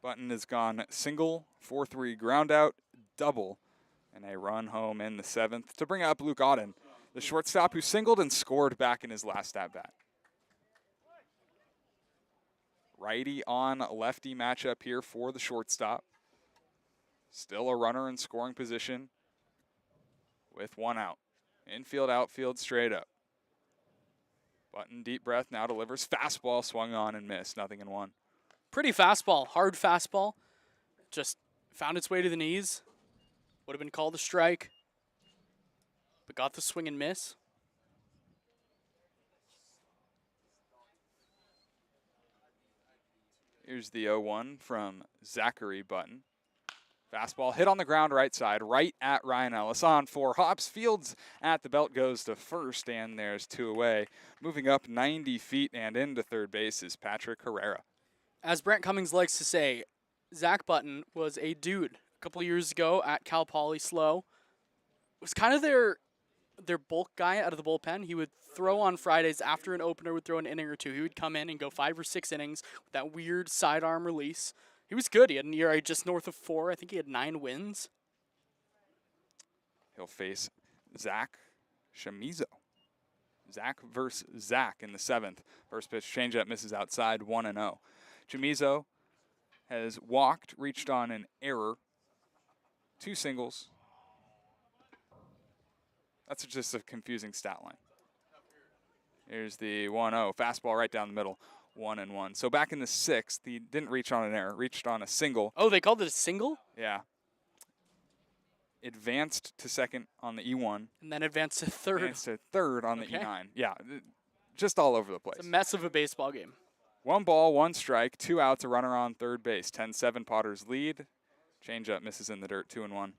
Button has gone single, 4-3 ground out, double, and a run home in the 7th to bring up Luke Auden, the shortstop who singled and scored back in his last at-bat. Righty on lefty matchup here for the shortstop. Still a runner in scoring position with 1 out. Infield, outfield, straight up. Button, deep breath, now delivers. Fastball swung on and missed. 0-1. Pretty fastball, hard fastball. Just found its way to the knees. Would have been called a strike, but got the swing and miss. Here's the 0-1 from Zachary Button. Fastball hit on the ground right side, right at Ryan Ellis. On 4 hops, Fields at the belt goes to first, and there's 2 away. Moving up 90 feet and into third base is Patrick Herrera. As Brant Cummings likes to say, Zach Button was a dude a couple years ago at Cal Poly Slow. Was kind of their bulk guy out of the bullpen. He would throw on Fridays after an opener, would throw an inning or 2. He would come in and go 5 or 6 innings with that weird sidearm release. He was good. He had an ERA just north of 4. I think he had 9 wins. He'll face Zach Chamizo. Zach versus Zach in the 7th. First pitch changeup misses outside, 1-0. Chamizo has walked, reached on an error, 2 singles. That's just a confusing stat line. Here's the 1-0. Fastball right down the middle, 1-1. So back in the 6th, he didn't reach on an error, reached on a single. Oh, they called it a single? Yeah. advanced to second on the E1. And then advance to third. Advanced to third on the Okay. E9. Yeah, just all over the place. It's a mess of a baseball game. 1 ball, 1 strike, 2 outs, a runner on third base. 10-7 Potters lead. Changeup misses in the dirt, 2-1.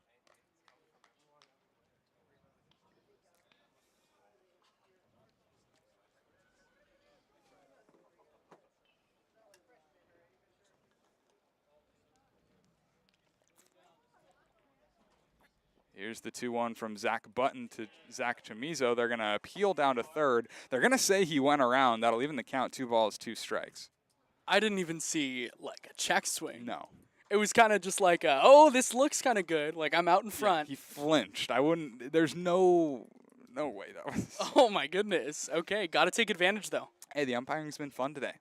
Here's the 2-1 from Zach Button to Zach Chamizo. They're going to appeal down to third. They're going to say he went around. That'll even the count. 2 balls, 2 strikes. I didn't even see like a check swing. No. It was kind of just like, oh, this looks kind of good. Like I'm out in front. Yeah, he flinched. I wouldn't. There's no way that was. Oh my goodness. Okay, got to take advantage though. Hey, the umpiring's been fun today.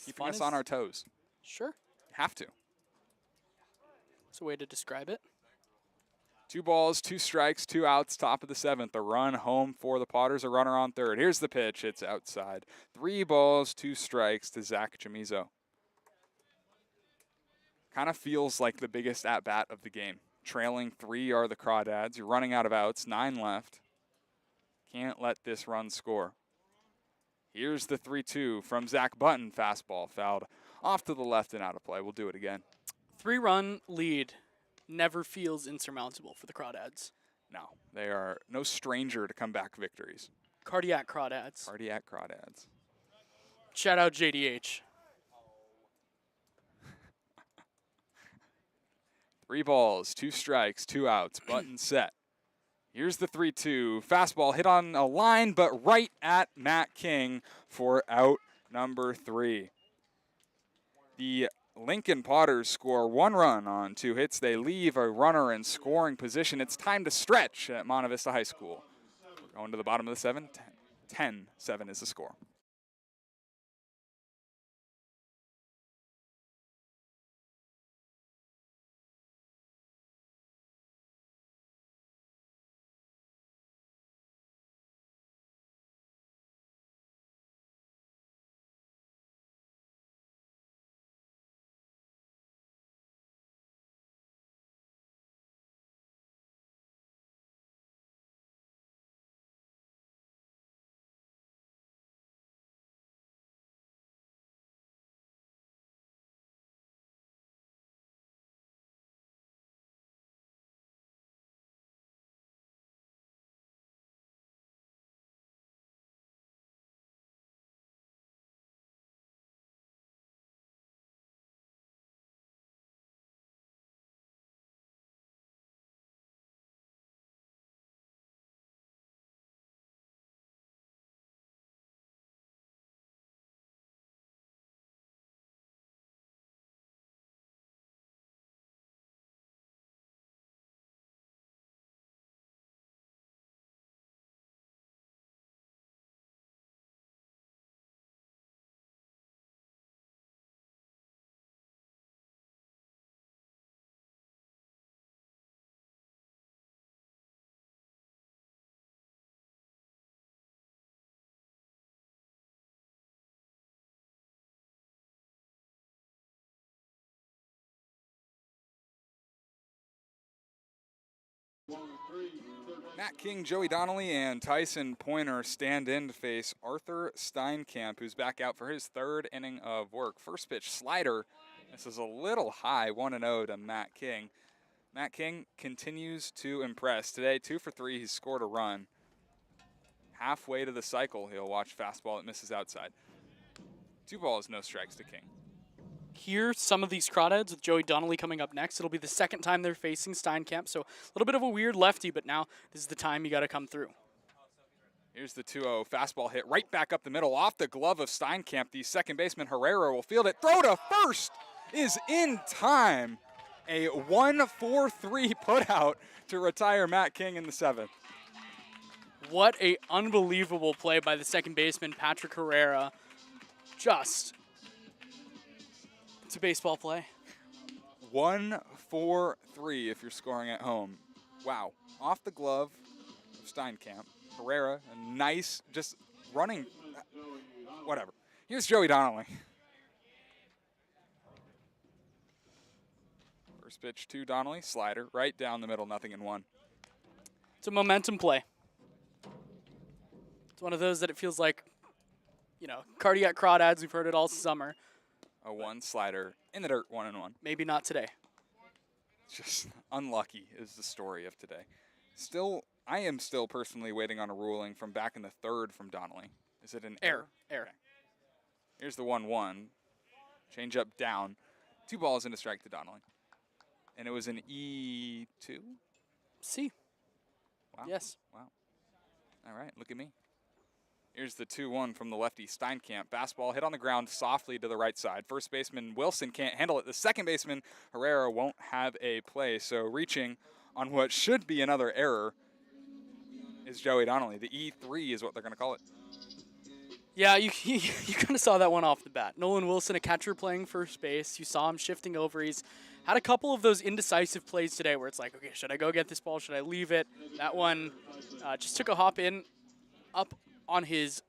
Keeping Fun us is- on our toes. Sure. Have to. It's a way to describe it. 2 balls, 2 strikes, 2 outs, top of the 7th. A run home for the Potters, a runner on third. Here's the pitch. It's outside. 3 balls, 2 strikes to Zach Chamizo. Kind of feels like the biggest at-bat of the game. Trailing 3 are the Crawdads. You're running out of outs, 9 left. Can't let this run score. Here's the 3-2 from Zach Button. Fastball fouled off to the left and out of play. We'll do it again. 3-run lead never feels insurmountable for the Crawdads. No, they are no stranger to comeback victories. Cardiac Crawdads. Cardiac Crawdads. Shout out JDH. 3 balls, 2 strikes, 2 outs. Button set. Here's the 3-2. Fastball hit on a line, but right at Matt King for out number 3. The Lincoln Potters score 1 run on 2 hits. They leave a runner in scoring position. It's time to stretch at Monte Vista High School. Going to the bottom of the 7th. 10-7 is the score. Matt King, Joey Donnelly, and Tyson Pointer stand in to face Arthur Steinkamp, who's back out for his 3rd inning of work. First pitch slider. This is a little high, 1-0 to Matt King. Matt King continues to impress. Today, 2 for 3. He's scored a run. Halfway to the cycle, he'll watch fastball that misses outside. 2 balls, no strikes to King. Here, some of these Crawdads with Joey Donnelly coming up next. It'll be the 2nd time they're facing Steinkamp, so a little bit of a weird lefty, but now this is the time you got to come through. Here's the 2-0 fastball hit right back up the middle off the glove of Steinkamp. The second baseman Herrera will field it. Throw to first is in time. A 1-4-3 putout to retire Matt King in the 7th. What a unbelievable play by the second baseman, Patrick Herrera. It's a baseball play. 1-4-3 if you're scoring at home. Wow. Off the glove of Steinkamp. Herrera, a nice, just running, whatever. Here's Joey Donnelly. First pitch to Donnelly, slider, right down the middle, 0-1. It's a momentum play. It's one of those that it feels like, cardiac crawdads. We've heard it all summer. A 1 slider in the dirt, 1-1. Maybe not today. Just unlucky is the story of today. I am still personally waiting on a ruling from back in the 3rd from Donnelly. Is it an error? Error. Okay. Here's the 1-1. Change up down. 2 balls and a strike to Donnelly. And it was an E2? C. Wow. Yes. Wow. All right, look at me. Here's the 2-1 from the lefty, Steinkamp. Fastball hit on the ground softly to the right side. First baseman Wilson can't handle it. The second baseman, Herrera, won't have a play. So reaching on what should be another error is Joey Donnelly. The E3 is what they're going to call it. Yeah, you kind of saw that one off the bat. Nolan Wilson, a catcher playing first base. You saw him shifting over. He's had a couple of those indecisive plays today where it's like, okay, should I go get this ball? Should I leave it? That one just took a hop in, up on his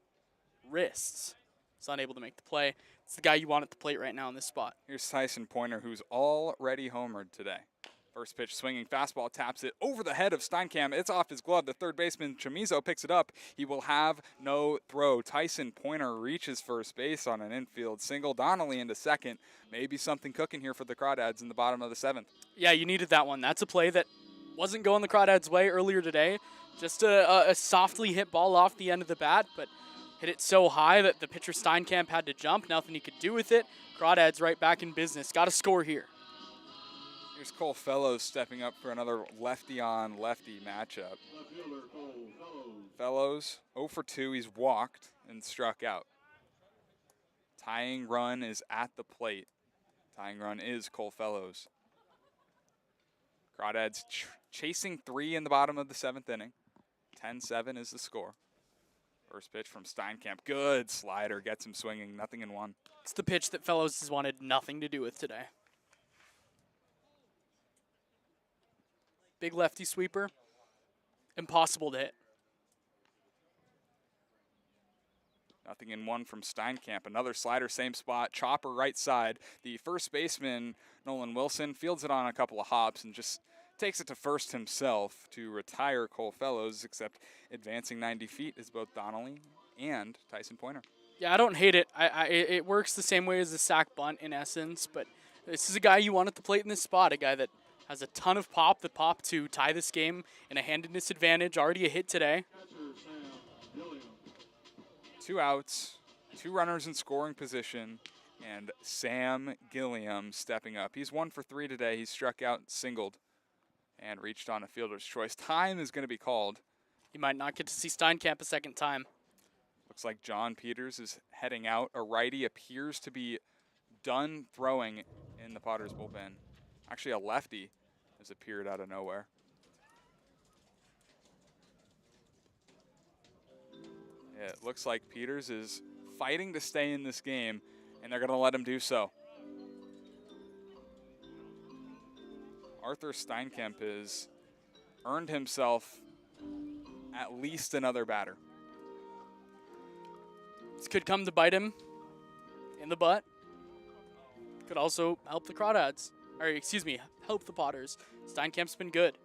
wrists. He's unable to make the play. It's the guy you want at the plate right now in this spot. Here's Tyson Pointer, who's already homered today. First pitch swinging fastball, taps it over the head of Steinkamp. It's off his glove. The third baseman, Chamizo, picks it up. He will have no throw. Tyson Pointer reaches first base on an infield single. Donnelly into second. Maybe something cooking here for the Crawdads in the bottom of the 7th. Yeah, you needed that one. That's a play that wasn't going the Crawdads' way earlier today. Just a softly hit ball off the end of the bat, but hit it so high that the pitcher Steinkamp had to jump. Nothing he could do with it. Crawdads right back in business. Got to score here. Here's Cole Fellows stepping up for another lefty-on-lefty matchup. Fellows 0 for 2. He's walked and struck out. Tying run is at the plate. Tying run is Cole Fellows. Crawdads chasing 3 in the bottom of the 7th inning. 10-7 is the score. First pitch from Steinkamp. Good slider. Gets him swinging. Nothing in 1. It's the pitch that Fellows has wanted nothing to do with today. Big lefty sweeper. Impossible to hit. Nothing in 1 from Steinkamp. Another slider, same spot. Chopper right side. The first baseman, Nolan Wilson, fields it on a couple of hops and just takes it to first himself to retire Cole Fellows, except advancing 90 feet is both Donnelly and Tyson Pointer. Yeah, I don't hate it. It works the same way as the sack bunt in essence, but this is a guy you want at the plate in this spot, a guy that has a ton of pop, the pop to tie this game in a handedness advantage. Already a hit today. 2 outs, 2 runners in scoring position, and Sam Gilliam stepping up. He's 1 for 3 today. He struck out, singled, and reached on a fielder's choice. Time is going to be called. You might not get to see Steinkamp a second time. Looks like John Peters is heading out. A righty appears to be done throwing in the Potters bullpen. Actually, a lefty has appeared out of nowhere. It looks like Peters is fighting to stay in this game, and they're going to let him do so. Arthur Steinkamp has earned himself at least another batter. This could come to bite him in the butt. Could also help the Crawdads. Or, excuse me, help the Potters. Steinkamp's been good.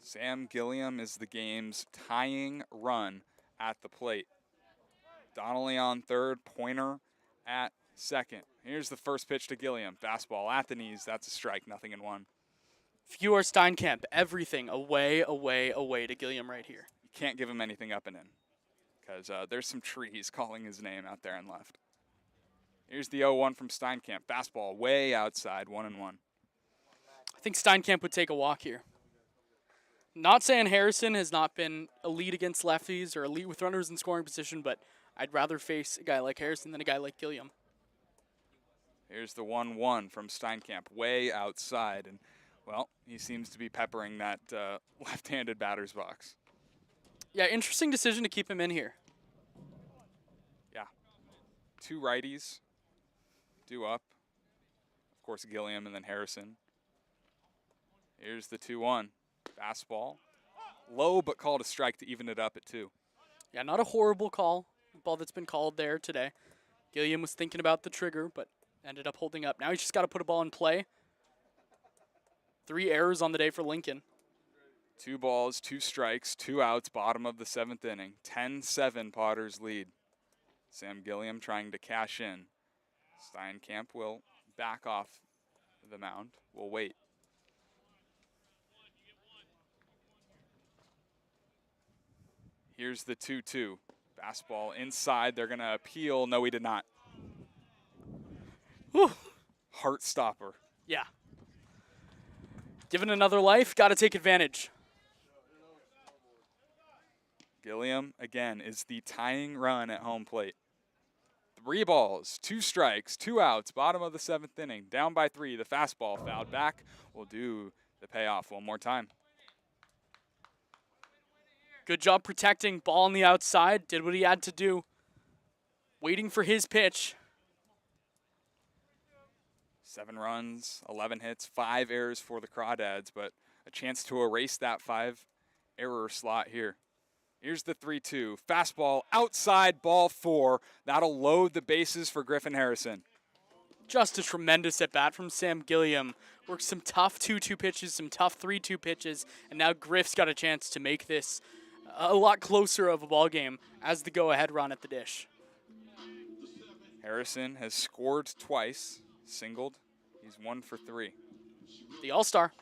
Sam Gilliam is the game's tying run at the plate. Donnelly on third, Pointer at second. Here's the first pitch to Gilliam. Fastball at the knees. That's a strike. Nothing in 1. If you are Steinkamp, everything away, away, away to Gilliam right here. You can't give him anything up and in because there's some trees calling his name out there and left. Here's the 0-1 from Steinkamp. Fastball way outside, 1-1. I think Steinkamp would take a walk here. Not saying Harrison has not been elite against lefties or elite with runners in scoring position, but I'd rather face a guy like Harrison than a guy like Gilliam. Here's the 1-1 from Steinkamp, way outside. And, well, he seems to be peppering that left-handed batter's box. Yeah, interesting decision to keep him in here. Yeah. 2 righties due up. Of course, Gilliam and then Harrison. Here's the 2-1. Fastball. Low, but called a strike to even it up at 2. Yeah, not a horrible call. Ball that's been called there today. Gilliam was thinking about the trigger, but ended up holding up. Now he's just got to put a ball in play. 3 errors on the day for Lincoln. 2 balls, 2 strikes, 2 outs, bottom of the 7th inning. 10-7 Potters lead. Sam Gilliam trying to cash in. Steinkamp will back off the mound. We'll wait. Here's the 2-2. Fastball inside. They're going to appeal. No, we did not. Whew. Heart stopper. Yeah. Given another life, got to take advantage. Gilliam, again, is the tying run at home plate. 3 balls, 2 strikes, 2 outs, bottom of the 7th inning. Down by 3, the fastball fouled back. Will do the payoff one more time. Good job protecting. Ball on the outside. Did what he had to do. Waiting for his pitch. 7 runs, 11 hits, 5 errors for the Crawdads, but a chance to erase that 5-error slot here. Here's the 3-2. Fastball outside, ball 4. That'll load the bases for Griffin Harrison. Just a tremendous at-bat from Sam Gilliam. Worked some tough 2-2 pitches, some tough 3-2 pitches, and now Griff's got a chance to make this a lot closer of a ball game as the go-ahead run at the dish. Harrison has scored twice, singled. He's 1 for 3. The All-Star.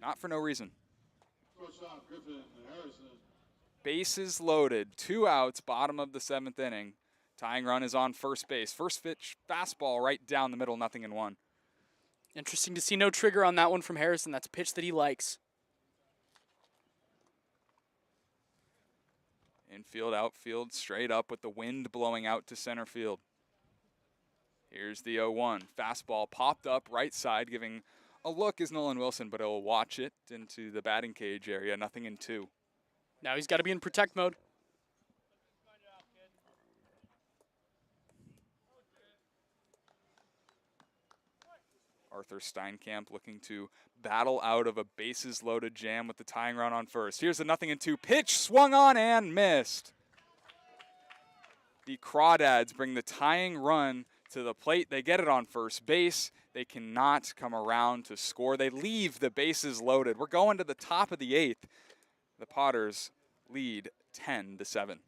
Not for no reason. Bases loaded, 2 outs, bottom of the 7th inning. Tying run is on first base. First pitch, fastball right down the middle, 0-1. Interesting to see no trigger on that one from Harrison. That's a pitch that he likes. Infield, outfield, straight up with the wind blowing out to center field. Here's the 0-1. Fastball popped up right side, giving a look is Nolan Wilson, but he'll watch it into the batting cage area, 0-2. Now he's got to be in protect mode. Arthur Steinkamp looking to battle out of a bases-loaded jam with the tying run on first. Here's the 0-2 pitch, swung on and missed. The Crawdads bring the tying run to the plate. They get it on first base. They cannot come around to score. They leave the bases loaded. We're going to the top of the 8th. The Potters lead 10-7.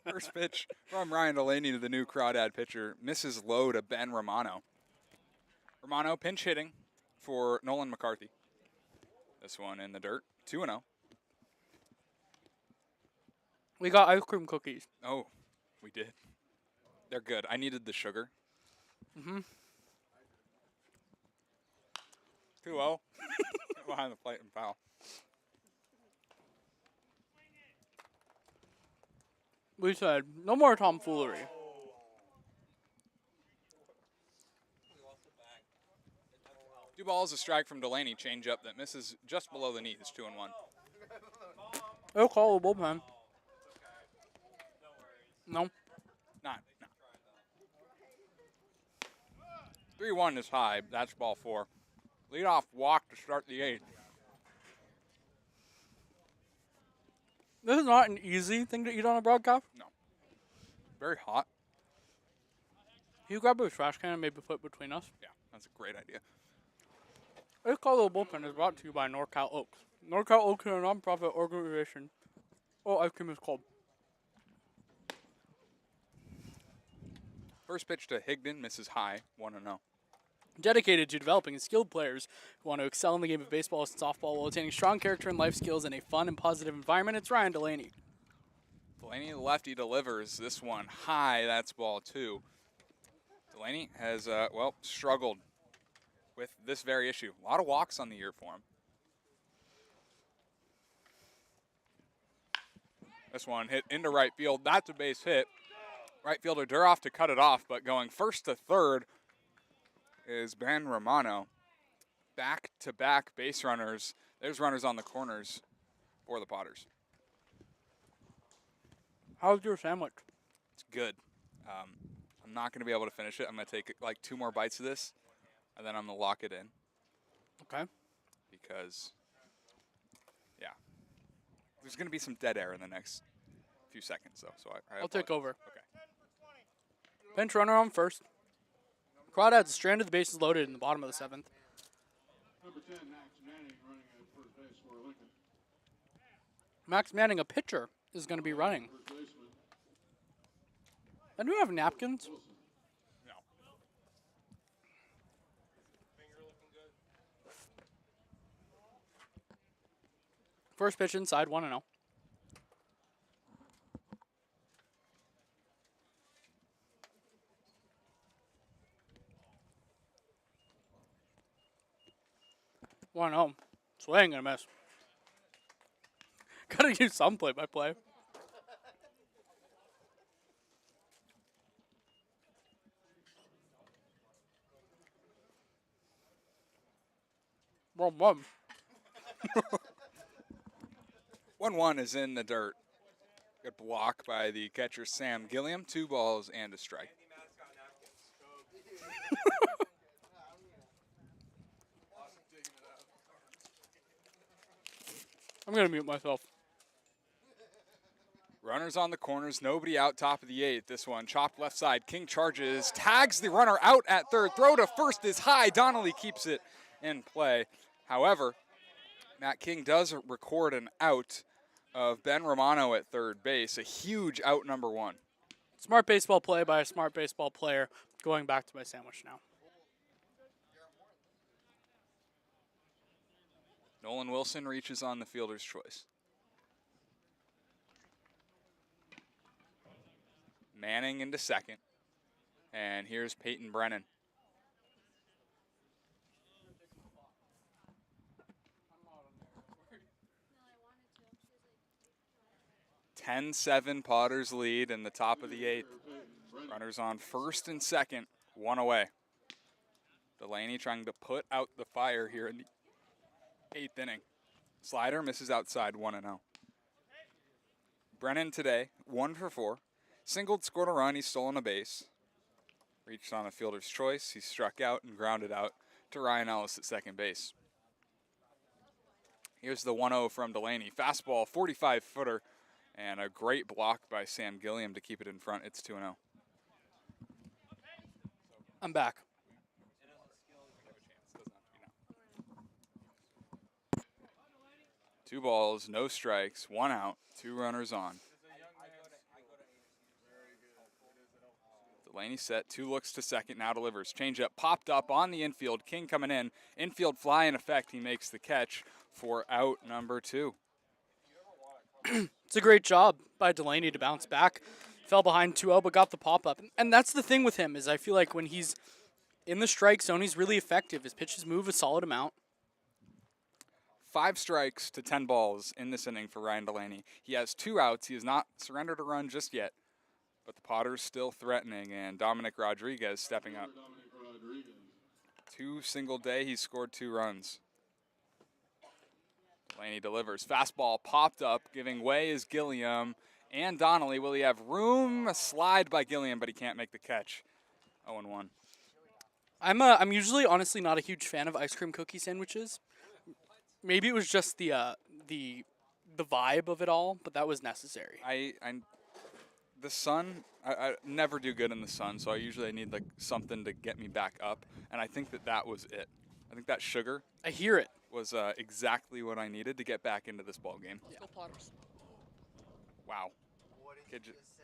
First pitch from Ryan Delaney to the new Crawdad pitcher. Misses low to Ben Romano. Romano pinch hitting for Nolan McCarthy. This one in the dirt. 2-0. We got ice cream cookies. Oh, we did. They're good. I needed the sugar. 2-0. Behind the plate and foul. We said, no more tomfoolery. Two balls, a strike from Delaney. Change up that misses just below the knee. It's 2-1. They'll call the bullpen. No. Not. No. 3-1 is high. That's ball 4. Leadoff walk to start the 8th. This is not an easy thing to eat on a broadcast. No. Very hot. Can you grab a trash can and maybe put it between us? Yeah, that's a great idea. This Call the Bullpen is brought to you by NorCal Oaks. NorCal Oaks is a nonprofit organization. Oh, ice cream is cold. First pitch to Higdon misses high. 1-0. Dedicated to developing skilled players who want to excel in the game of baseball and softball while attaining strong character and life skills in a fun and positive environment, it's Ryan Delaney. Delaney, the lefty, delivers this one high. That's ball 2. Delaney has, struggled with this very issue. A lot of walks on the year for him. This one hit into right field. That's a base hit. Right fielder Duroff to cut it off, but going first to third is Ben Romano. Back-to-back base runners. There's runners on the corners for the Potters. How's your sandwich? It's good. I'm not going to be able to finish it. I'm going to take like 2 more bites of this, and then I'm going to lock it in. Okay. Because, yeah, there's going to be some dead air in the next few seconds, though. So I'll take over. Okay. Pinch runner on first. Crawdads stranded, the bases loaded in the bottom of the 7th. Number 10, Max Manning, running at first base for Lincoln. Max Manning, a pitcher, is going to be running. First baseman, And do we have napkins? No. First pitch inside, 1-0. Swing and a miss. Gotta use some play-by-play. Well, 1-1 is in the dirt. Good block by the catcher Sam Gilliam. 2 balls and a strike. I'm gonna mute myself. Runners on the corners, nobody out top of the 8th. This one chopped left side. King charges, tags the runner out at third. Throw to first is high. Donnelly keeps it in play. However, Matt King does record an out of Ben Romano at third base. A huge out, number 1. Smart baseball play by a smart baseball player. Going back to my sandwich now. Nolan Wilson reaches on the fielder's choice. Manning into second. And here's Peyton Brennan. 10-7 Potters lead in the top of the 8th. Runners on first and second, 1 away. Delaney trying to put out the fire here in the 8th inning. Slider misses outside, 1-0. Brennan today, 1 for 4. Singled, scored a run, he's stolen a base. Reached on a fielder's choice, he struck out and grounded out to Ryan Ellis at second base. Here's the 1-0 from Delaney. Fastball, 45-footer, and a great block by Sam Gilliam to keep it in front. It's 2-0. I'm back. 2 balls, no strikes, 1 out, 2 runners on. Delaney set, 2 looks to second, now delivers. Changeup popped up on the infield. King coming in. Infield fly in effect. He makes the catch for out number 2. It's a great job by Delaney to bounce back. Fell behind 2-0, but got the pop-up. And that's the thing with him, is I feel like when he's in the strike zone, he's really effective. His pitches move a solid amount. 5 strikes to 10 balls in this inning for Ryan Delaney. He has 2 outs. He has not surrendered a run just yet. But the Potters still threatening, and Dominic Rodriguez stepping up. 2 single day, he scored 2 runs. Delaney delivers. Fastball popped up, giving way is Gilliam and Donnelly. Will he have room? A slide by Gilliam, but he can't make the catch. 0-1. I'm usually honestly not a huge fan of ice cream cookie sandwiches. Maybe it was just the vibe of it all, but that was necessary. The sun, I never do good in the sun, so I usually need like something to get me back up, and I think that was it. I think that sugar I hear it. was exactly what I needed to get back into this ball game. Yeah. Wow,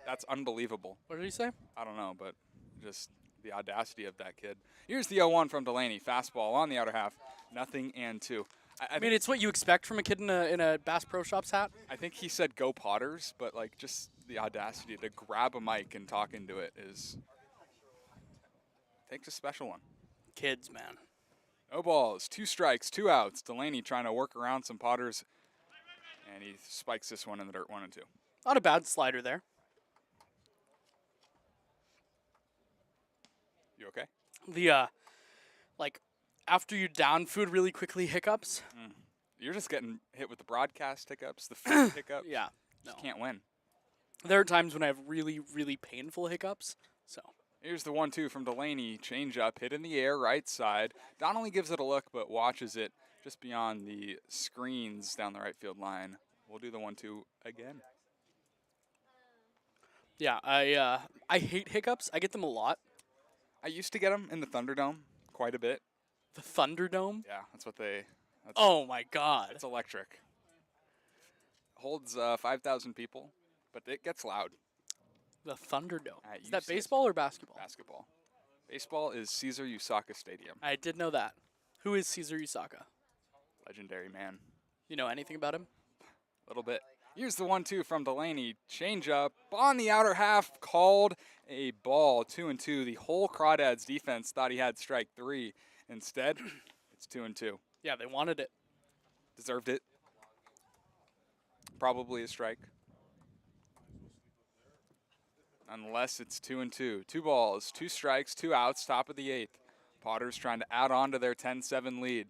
that's unbelievable. What did he say? I don't know, but just the audacity of that kid. Here's the 0-1 from Delaney. Fastball on the outer half, 0-2. I mean, it's what you expect from a kid in a Bass Pro Shops hat. I think he said go Potters, but like just the audacity to grab a mic and talk into it takes a special one. Kids, man. No balls, 2 strikes, 2 outs. Delaney trying to work around some Potters, and he spikes this one in the dirt, 1-2. Not a bad slider there. You okay? The after you down food really quickly hiccups. You're just getting hit with the broadcast hiccups, the food hiccups. Yeah. No. Just can't win. There are times when I have really, really painful hiccups. So Here's the 1-2 from Delaney. Change up, hit in the air, right side. Donnelly gives it a look, but watches it just beyond the screens down the right field line. We'll do the 1-2 again. yeah, I hate hiccups. I get them a lot. I used to get them in the Thunderdome quite a bit. The Thunderdome. Yeah, that's what they. That's, Oh my God. it's electric. Holds 5,000 people, but it gets loud. The Thunderdome. At Is that UCS. baseball or basketball? Basketball. Baseball is Caesar Usaka Stadium. I did know that. Who is Caesar Usaka? Legendary man. You know anything about him? A little bit. Here's the 1-2 from Delaney. Change up on the outer half. Called a ball. 2-2. The whole Crawdads defense thought he had strike 3. Instead, it's 2-2. Yeah, they wanted it. Deserved it. Probably a strike. Unless it's 2-2. 2 balls, 2 strikes, 2 outs, top of the 8th. Potters trying to add on to their 10-7 lead.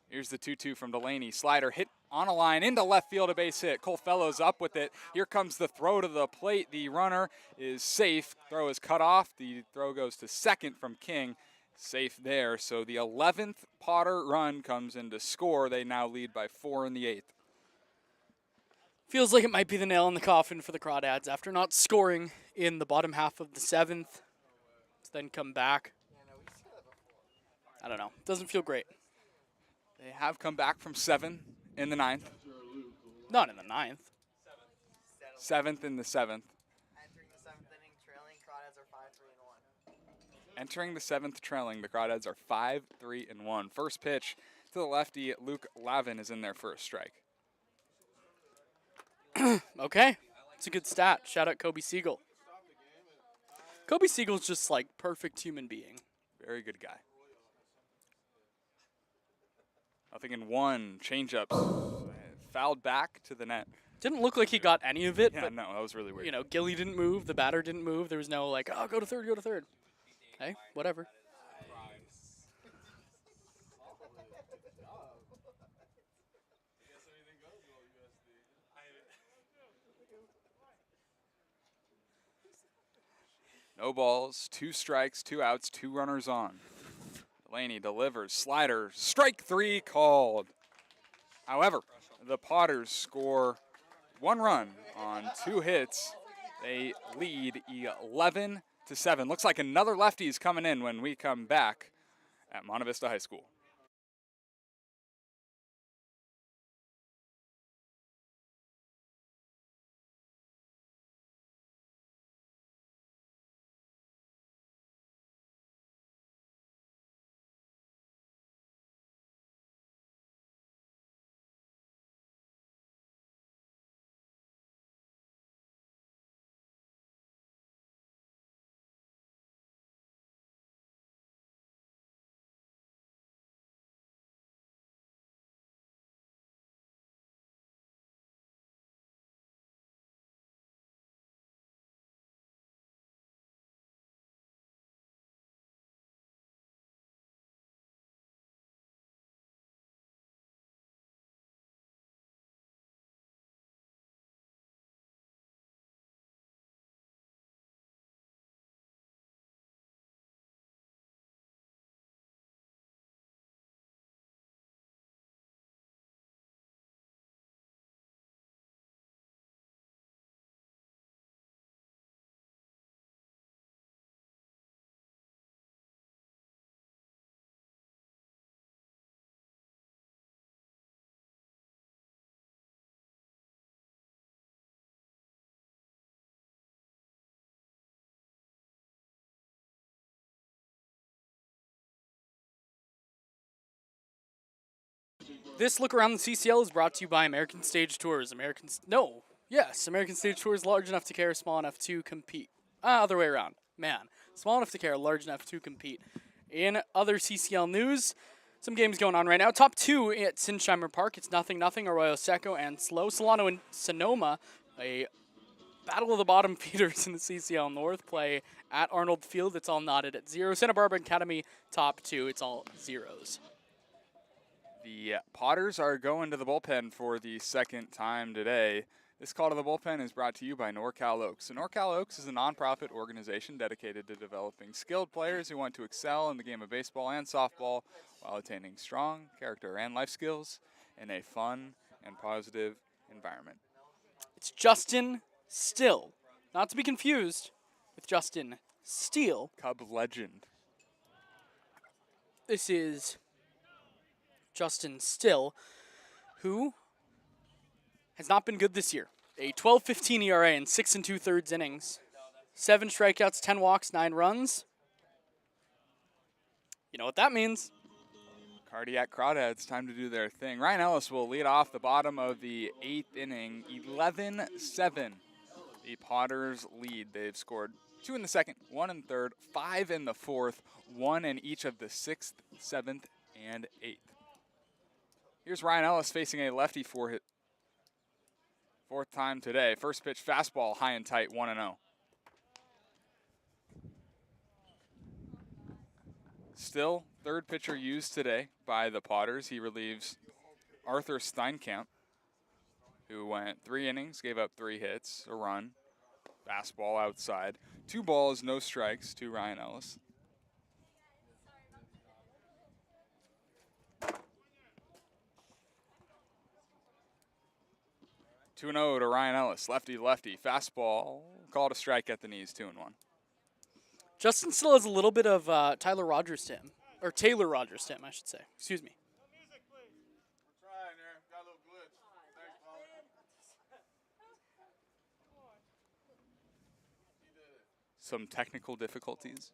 Here's the 2-2 from Delaney. Slider hit on a line into left field, a base hit. Cole Fellows up with it. Here comes the throw to the plate. The runner is safe. Throw is cut off. The throw goes to second from King. Safe there. So the 11th Potter run comes in to score. They now lead by 4 in the 8th. Feels like it might be the nail in the coffin for the Crawdads after not scoring in the bottom half of the 7th. To then come back. I don't know. Doesn't feel great. They have come back from 7 in the 9th. Not in the 9th. 7th in the 7th. Entering the 7th inning, trailing, Crawdads are 5-3-1. Entering the 7th trailing, the Crawdads are 5-3-1. First pitch to the lefty, Luke Lavin is in there for a strike. Okay. It's a good stat. Shout out Kobe Siegel. Kobe Siegel's just like perfect human being. Very good guy. Nothing in 1. Change-ups. Fouled back to the net. Didn't look like he got any of it, Yeah, but no, that was really weird. you know, Gilly didn't move, the batter didn't move. There was no like, oh, go to third, go to third. Hey, whatever. No balls, 2 strikes, 2 outs, 2 runners on. Delaney delivers. Slider. Strike 3 called. However, the Potters score 1 run on 2 hits. They lead 11-7. Looks like another lefty is coming in when we come back at Monte Vista High School. This look around the CCL is brought to you by American Stage Tours. American Stage Tours, large enough to care, small enough to compete. Other way around. Man, small enough to care, large enough to compete. In other CCL news, some games going on right now. Top 2 at Sinsheimer Park. It's 0-0, Arroyo Seco and Slow. Solano and Sonoma, a battle of the bottom feeders in the CCL North, play at Arnold Field. It's all knotted at 0. Santa Barbara Academy, top 2. It's all 0s. The Potters are going to the bullpen for the second time today. This call to the bullpen is brought to you by NorCal Oaks. So NorCal Oaks is a nonprofit organization dedicated to developing skilled players who want to excel in the game of baseball and softball while attaining strong character and life skills in a fun and positive environment. It's Justin Still, not to be confused with Justin Steele. Cub legend. This is Justin Still, who has not been good this year. A 12.15 ERA in 6 2/3 innings. 7 strikeouts, 10 walks, 9 runs. You know what that means. Cardiac Crawdads, time to do their thing. Ryan Ellis will lead off the bottom of the 8th inning, 11-7. The Potters lead. They've scored 2 in the second, 1 in the third, 5 in the fourth, 1 in each of the 6th, 7th, and 8th. Here's Ryan Ellis facing a lefty for his fourth time today. First pitch, fastball, high and tight, 1-0. Still, third pitcher used today by the Potters. He relieves Arthur Steinkamp, who went 3 innings, gave up 3 hits, a run, fastball outside. 2 balls, no strikes to Ryan Ellis. Two 2-0 to Ryan Ellis, lefty, fastball, called a strike at the knees, 2-1. Justin Still has a little bit of Taylor Rogers to him, I should say. Excuse me. We're trying there. Got a little glitch. Thanks, Paul. Some technical difficulties.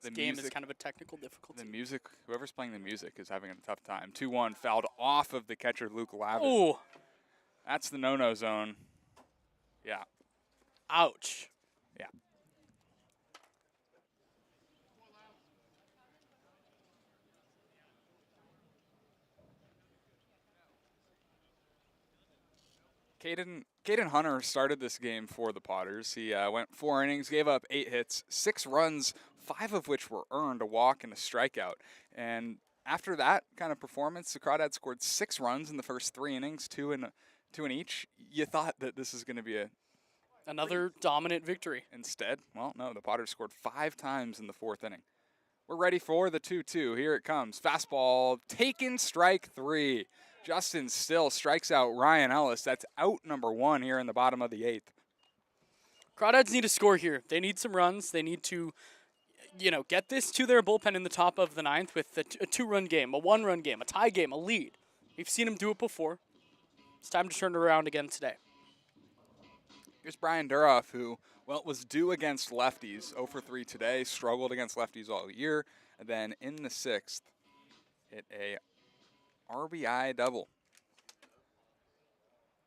This game is kind of a technical difficulty. The music, whoever's playing the music is having a tough time. 2-1, fouled off of the catcher, Luke Lavin. Oh, That's the no-no zone. Yeah. ouch. Yeah. Caden Hunter started this game for the Potters. He went 4 innings, gave up 8 hits, 6 runs, 5 of which were earned, a walk and a strikeout. And after that kind of performance, the Crawdads scored 6 runs in the first 3 innings, 2 in each. You thought that this is going to be Another dominant victory. instead. Well, no, the Potters scored 5 times in the 4th inning. We're ready for the 2-2. Here it comes. Fastball taken, strike 3. Justin Still strikes out Ryan Ellis. That's out number 1 here in the bottom of the 8th. Crawdads need to score here. They need some runs. They need to, get this to their bullpen in the top of the 9th with a 2-run game, a 1-run game, a tie game, a lead. We've seen them do it before. It's time to turn it around again today. Here's Brian Duroff, who, was due against lefties. 0 for 3 today, struggled against lefties all year. And then in the 6th, hit a RBI double.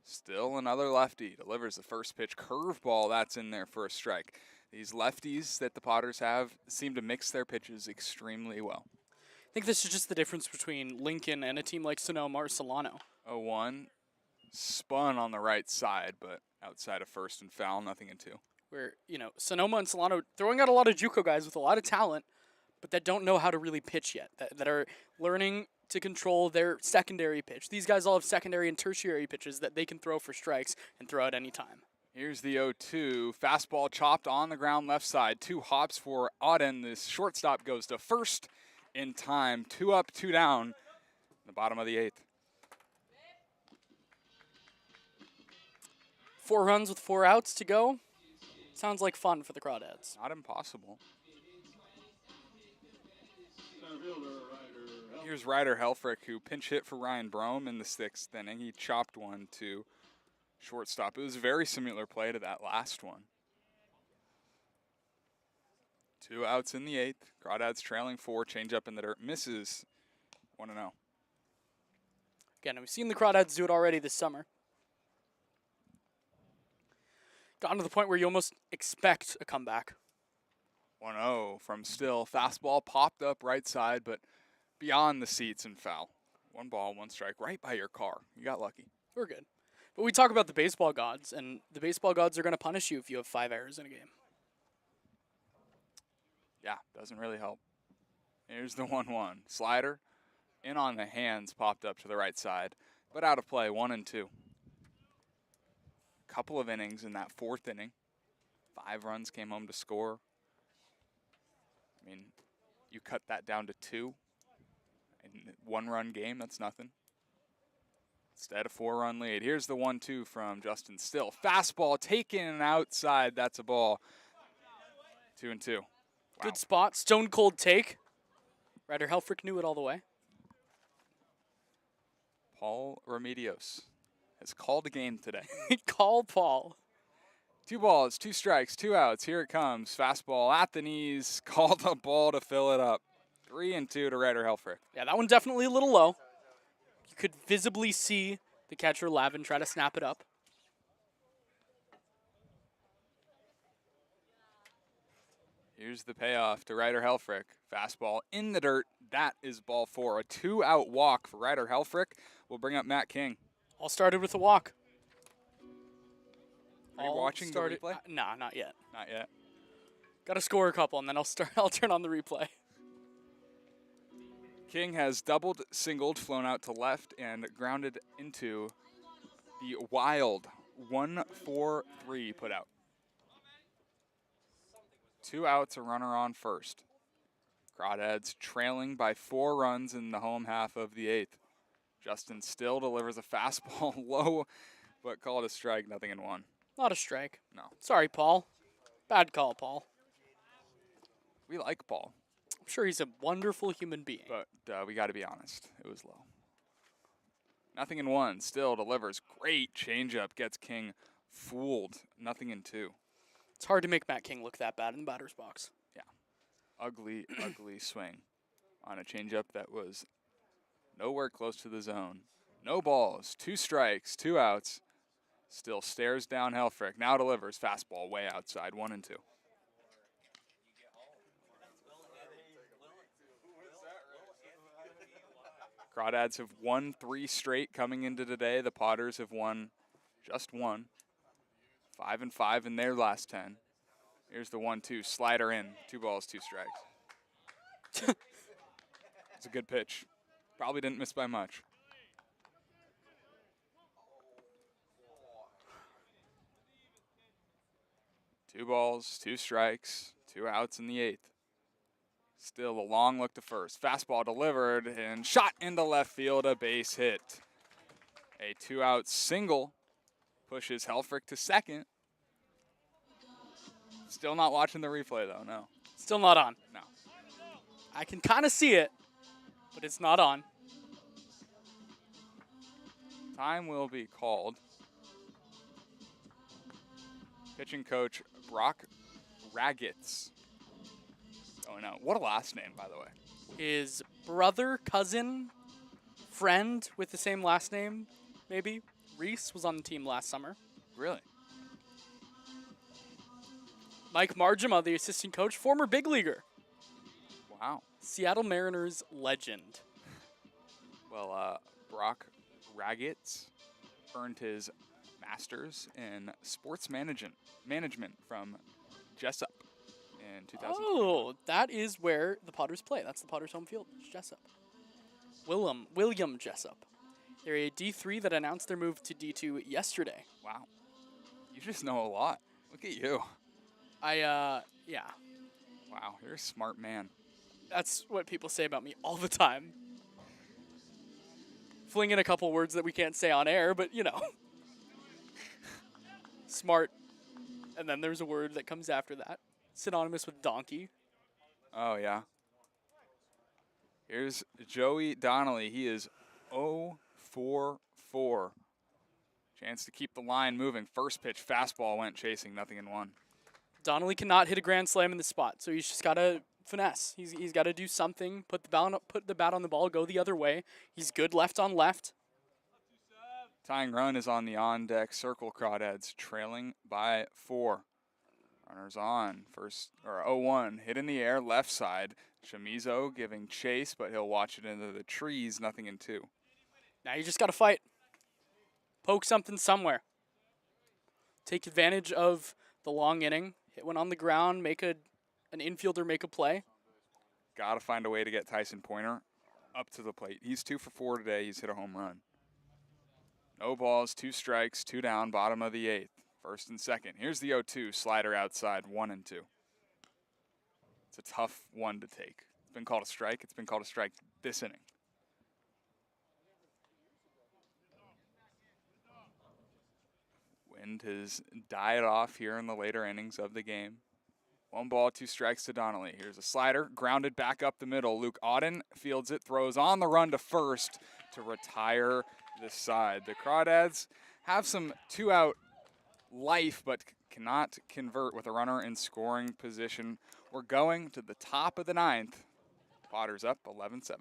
Still another lefty. Delivers the first pitch curveball. That's in there for a strike. These lefties that the Potters have seem to mix their pitches extremely well. I think this is just the difference between Lincoln and a team like Sonoma or Solano. 0-1. Spun on the right side, but outside of first and foul, nothing in 2. Where, Sonoma and Solano throwing out a lot of JUCO guys with a lot of talent, but that don't know how to really pitch yet, that are learning to control their secondary pitch. These guys all have secondary and tertiary pitches that they can throw for strikes and throw at any time. Here's the 0-2. Fastball chopped on the ground left side. 2 hops for Auden. This shortstop goes to first in time. 2 up, 2 down in the bottom of the 8th. 4 runs with 4 outs to go. Sounds like fun for the Crawdads. Not impossible. Here's Ryder Helfrich, who pinch hit for Ryan Brome in the 6th inning. He chopped one to shortstop. It was a very similar play to that last one. 2 outs in the 8th. Crawdads trailing 4. Change up in the dirt. Misses. 1-0. Again, we've seen the Crawdads do it already this summer. Gotten to the point where you almost expect a comeback. 1-0 from Still. Fastball popped up right side, but beyond the seats and foul. 1 ball, 1 strike, right by your car. You got lucky. We're good. But we talk about the baseball gods, and the baseball gods are going to punish you if you have 5 errors in a game. Yeah, doesn't really help. Here's the 1-1. Slider in on the hands, popped up to the right side, but out of play, 1-2. Couple of innings in that 4th inning. 5 runs came home to score. I mean, you cut that down to 2. In a 1-run game, that's nothing. Instead, a 4-run lead. Here's the 1-2 from Justin Still. Fastball taken outside. That's a ball. 2-2. Wow. Good spot. Stone cold take. Ryder Helfrich knew it all the way. Paul Remedios has called a game today. Call Paul. 2 balls, 2 strikes, 2 outs. Here it comes. Fastball at the knees. Called a ball to fill it up. 3-2 to Ryder Helfrich. Yeah, that one definitely a little low. You could visibly see the catcher Lavin try to snap it up. Here's the payoff to Ryder Helfrich. Fastball in the dirt. That is ball 4. A 2-out walk for Ryder Helfrich will bring up Matt King. All started with a walk. Are you watching the replay? Nah, not yet. Not yet. Got to score a couple, and then I'll turn on the replay. King has doubled, singled, flown out to left, and grounded into the wild 1-4-3 put out. 2 outs, a runner on first. Crawdads trailing by 4 runs in the home half of the 8th. Justin Still delivers a fastball low, but called a strike, 0-1. Not a strike. No. Sorry, Paul. Bad call, Paul. We like Paul, I'm sure he's a wonderful human being. but we got to be honest. It was low. 0-1. Still delivers great changeup, gets King fooled. 0-2. It's hard to make Matt King look that bad in the batter's box. Yeah. Ugly, ugly swing on a changeup that was nowhere close to the zone. No balls, 2 strikes, 2 outs. Still stares down Helfrich. Now delivers fastball way outside, 1-2. Crawdads have won 3 straight coming into today. The Potters have won just 1. 5-5 in their last 10. Here's the 1-2 slider in. 2 balls, 2 strikes. It's a good pitch. Probably didn't miss by much. Two balls, 2 strikes, 2 outs in the 8th. Still a long look to first. Fastball delivered and shot into left field, a base hit. A 2-out single pushes Helfrich to second. Still not watching the replay though, no. Still not on. No. I can kind of see it, but it's not on. Time will be called. Pitching coach Brock Ragetz. Oh no, what a last name, by the way. His brother, cousin, friend with the same last name, maybe, Reese, was on the team last summer. Really? Mike Margema, the assistant coach, former big leaguer. Wow. Seattle Mariners legend. Well, Brock Ragetz earned his master's in sports management from Jessup in 2000. Oh, that is where the Potters play. That's the Potters' home field. It's Jessup. William Jessup. They're a D3 that announced their move to D2 yesterday. Wow. You just know a lot. Look at you. Yeah. Wow, you're a smart man. That's what people say about me all the time. Fling in a couple words that we can't say on air, but you know. Smart. And then there's a word that comes after that. Synonymous with donkey. Oh, yeah. Here's Joey Donnelly. He is 0-for-4. Chance to keep the line moving. First pitch, fastball went chasing, 0-1. Donnelly cannot hit a grand slam in the spot, so he's just got to finesse. He's got to do something, put the bat on the ball, go the other way. He's good left on left. Tying run is on the on-deck circle. Crawdads trailing by 4. Runners on. First, or 0-1. Hit in the air, left side. Chamizo giving chase, but he'll watch it into the trees. Nothing in 2. Now you just got to fight. Poke something somewhere. Take advantage of the long inning. Hit one on the ground. Make an infielder make a play. Got to find a way to get Tyson Pointer up to the plate. He's 2 for 4 today. He's hit a home run. No balls, 2 strikes, 2 down, bottom of the 8th. First and second. Here's the 0-2, slider outside, 1-2. It's a tough one to take. It's been called a strike. It's been called a strike this inning. Wind has died off here in the later innings of the game. 1 ball, 2 strikes to Donnelly. Here's a slider, grounded back up the middle. Luke Auden fields it, throws on the run to first to retire this side. The Crawdads have some 2-out life, but cannot convert with a runner in scoring position. We're going to the top of the 9th. Potters up 11-7.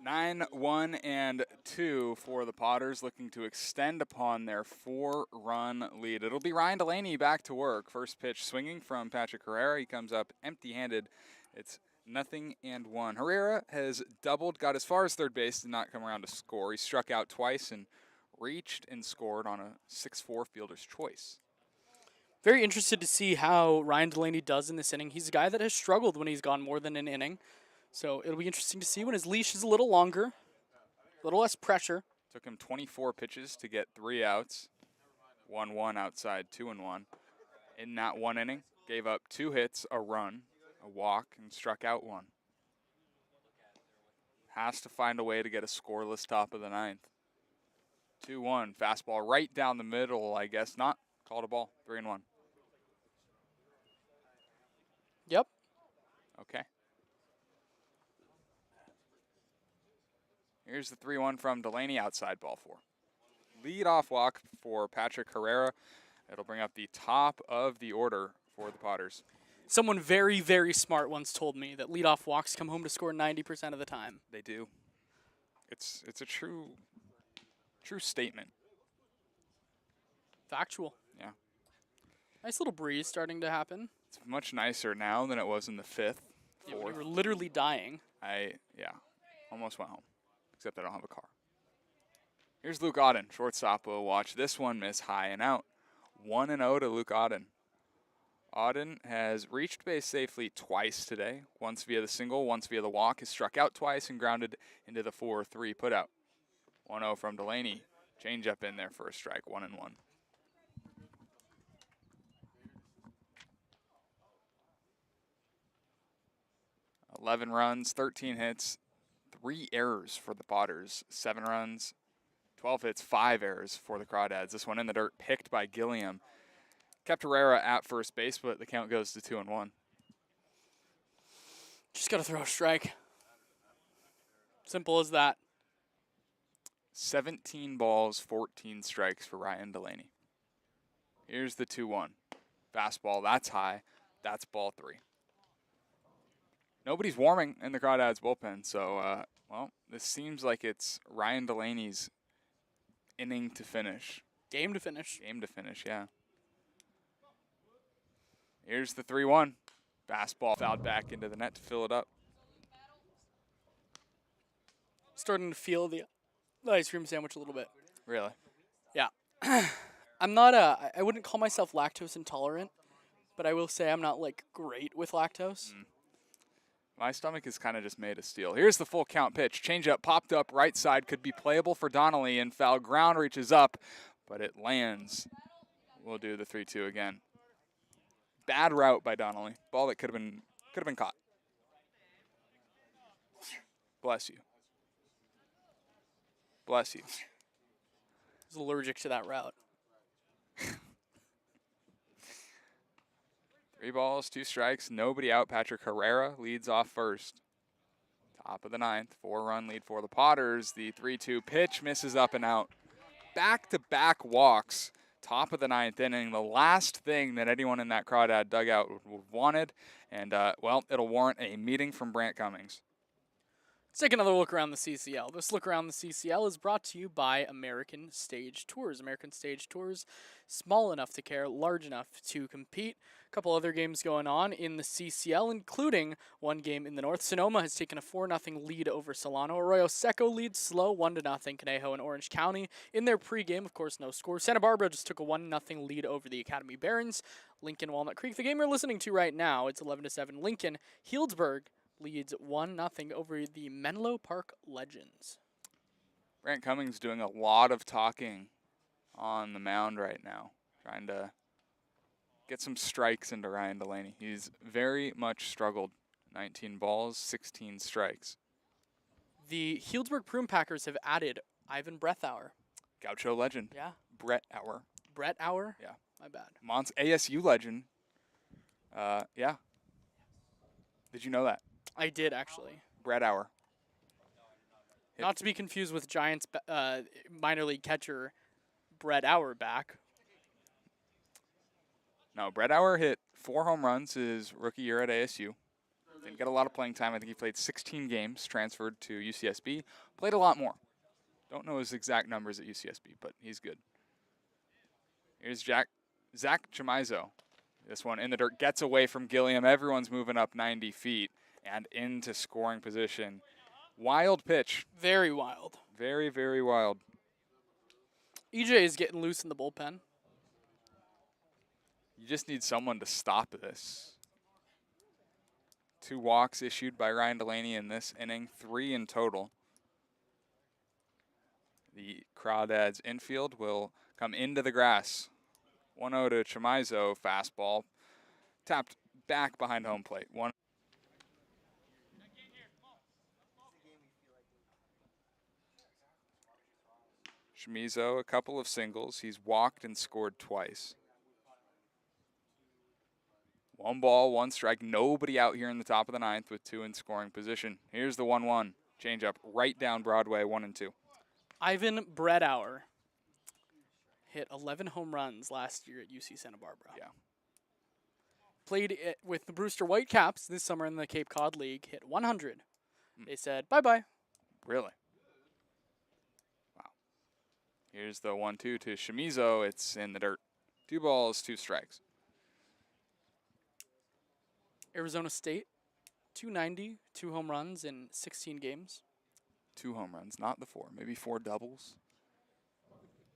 Nine, 1, and 2 for the Potters, looking to extend upon their 4-run lead. It'll be Ryan Delaney back to work. First pitch swinging from Patrick Herrera. He comes up empty-handed. It's 0-1. Herrera has doubled, got as far as third base, did not come around to score. He struck out twice and reached and scored on a 6-4 fielder's choice. Very interested to see how Ryan Delaney does in this inning. He's a guy that has struggled when he's gone more than an inning. So it'll be interesting to see when his leash is a little longer, a little less pressure. Took him 24 pitches to get 3 outs. 1-1 outside, 2-1. In that 1 inning, gave up 2 hits, a run, a walk, and struck out 1. Has to find a way to get a scoreless top of the 9th. 2-1, fastball right down the middle, I guess not. Called a ball, 3-1. Yep. Okay. Here's the 3-1 from Delaney, outside ball 4. Lead-off walk for Patrick Herrera. It'll bring up the top of the order for the Potters. Someone very, very smart once told me that leadoff walks come home to score 90% of the time. They do. It's a true statement. Factual. Yeah. Nice little breeze starting to happen. It's much nicer now than it was in the 5th, Yeah, we 4th. were literally dying. Almost went home, except I don't have a car. Here's Luke Auden. Shortstop will watch this one miss high and out. 1-0 to Luke Auden. Auden has reached base safely twice today, once via the single, once via the walk. Has struck out twice and grounded into the 4-3 putout. 1-0 from Delaney. Change up in there for a strike, 1-1. $11 runs, 13 hits, 3 errors for the Potters. 7 runs, 12 hits, 5 errors for the Crawdads. This one in the dirt, picked by Gilliam. Kept Herrera at first base, but the count goes to 2-1. Just got to throw a strike. Simple as that. 17 balls, 14 strikes for Ryan Delaney. Here's the 2-1. Fastball, that's high. That's ball 3. Nobody's warming in the Crawdads bullpen, so, well, this seems like it's Ryan Delaney's inning to finish. Game to finish. Game to finish, yeah. Here's the 3-1. Fastball fouled back into the net to fill it up. Starting to feel the ice cream sandwich a little bit. Really? Yeah. I'm not I wouldn't call myself lactose intolerant, but I will say I'm not like great with lactose. My stomach is kind of just made of steel. Here's the full count pitch. Changeup popped up right side, could be playable for Donnelly, and foul ground reaches up, but it lands. We'll do the 3-2 again. Bad route by Donnelly. Ball that could have been caught. Bless you. Bless you. I was allergic to that route. 3 balls, 2 strikes, nobody out. Patrick Herrera leads off first. Top of the 9th, 4-run lead for the Potters. The 3-2 pitch misses up and out. Back-to-back walks. Top of the 9th inning, the last thing that anyone in that Crawdad dugout would have wanted. And, well, it'll warrant a meeting from Brant Cummings. Let's take another look around the CCL. This look around the CCL is brought to you by American Stage Tours. American Stage Tours, small enough to care, large enough to compete. A couple other games going on in the CCL, including one game in the north. Sonoma has taken a 4-0 lead over Solano. Arroyo Seco leads slow 1-0 Conejo and Orange County. In their pregame, of course, no score. Santa Barbara just took a 1-0 lead over the Academy Barons. Lincoln Walnut Creek, the game you're listening to right now, it's 11-7. Lincoln Healdsburg leads 1-0 over the Menlo Park Legends. Brant Cummings doing a lot of talking on the mound right now, trying to get some strikes into Ryan Delaney. He's very much struggled. 19 balls, 16 strikes. The Healdsburg Prune Packers have added Ivan Brethauer. Gaucho legend. Yeah. Brett Auer. Brett Auer? Yeah. My bad. ASU legend. Yeah. Did you know that? I did, actually. Brett Auer. Not to be confused with Giants minor league catcher Brett Auerbach. No, Brett Auer hit 4 home runs his rookie year at ASU. Didn't get a lot of playing time. I think he played 16 games, transferred to UCSB. Played a lot more. Don't know his exact numbers at UCSB, but he's good. Here's Zach Chamizo. This one in the dirt, gets away from Gilliam. Everyone's moving up 90 feet and into scoring position. Wild pitch. Very wild. Very, very wild. EJ is getting loose in the bullpen. You just need someone to stop this. 2 walks issued by Ryan Delaney in this inning, 3 in total. The Crawdads infield will come into the grass. 1-0 to Chamizo, fastball. Tapped back behind home plate. Chamizo, a couple of singles. He's walked and scored twice. 1 ball, 1 strike. Nobody out here in the top of the 9th with 2 in scoring position. Here's the 1-1. Change up right down Broadway, 1-2. Ivan Brethauer hit 11 home runs last year at UC Santa Barbara. Yeah. Played it with the Brewster Whitecaps this summer in the Cape Cod League. Hit 100. They said, bye-bye. Really? Wow. Here's the 1-2 to Chamizo. It's in the dirt. 2 balls, 2 strikes. Arizona State, 290, 2 home runs in 16 games. 2 home runs, not the 4. Maybe 4 doubles?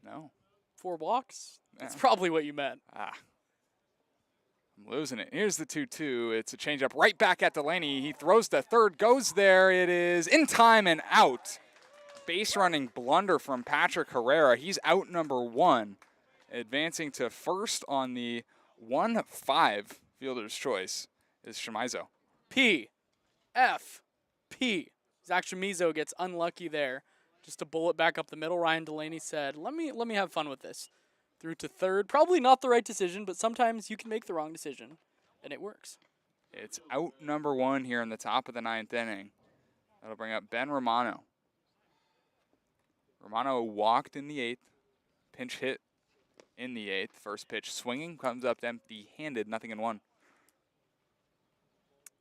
No. 4 walks? That's Yeah. probably what you meant. I'm losing it. Here's the 2-2. It's a changeup right back at Delaney. He throws to third, goes there. It is in time and out. Base running blunder from Patrick Herrera. He's out number 1. Advancing to first on the 1-5 fielder's choice is Chamizo. P. Zach Chamizo gets unlucky there. Just a bullet back up the middle. Ryan Delaney said, let me have fun with this. Through to third. Probably not the right decision, but sometimes you can make the wrong decision, and it works. It's out number 1 here in the top of the 9th inning. That'll bring up Ben Romano. Romano walked in the 8th, pinch hit in the 8th. First pitch swinging, comes up empty-handed, 0-1.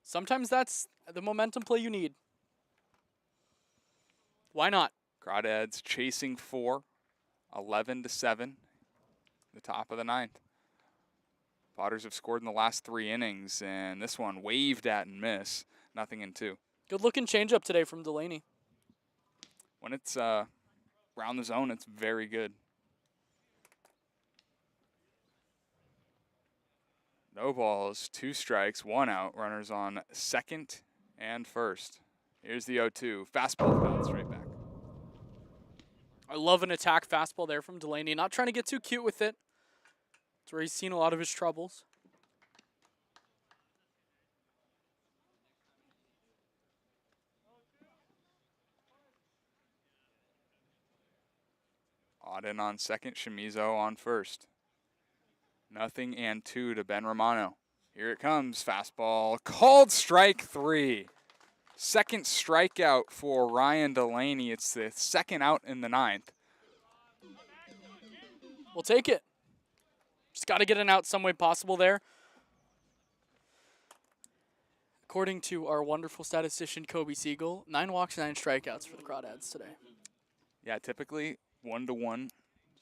Sometimes that's the momentum play you need. Why not? Crawdads chasing 4, 11-7, the top of the 9th. Potters have scored in the last 3 innings, and this one waved at and miss, 0-2. Good looking changeup today from Delaney. When it's around the zone, it's very good. No balls, 2 strikes, 1 out. Runners on second and first. Here's the 0-2. Fastball fouled straight back. I love an attack fastball there from Delaney. Not trying to get too cute with it. It's where he's seen a lot of his troubles. Auden on second, Shimizu on first. 0-2 to Ben Romano. Here it comes, fastball, called strike 3. Second strikeout for Ryan Delaney. It's the second out in the 9th. We'll take it. Just got to get an out some way possible there. According to our wonderful statistician, Kobe Siegel, 9 walks, 9 strikeouts for the Crawdads today. Yeah, typically 1-to-1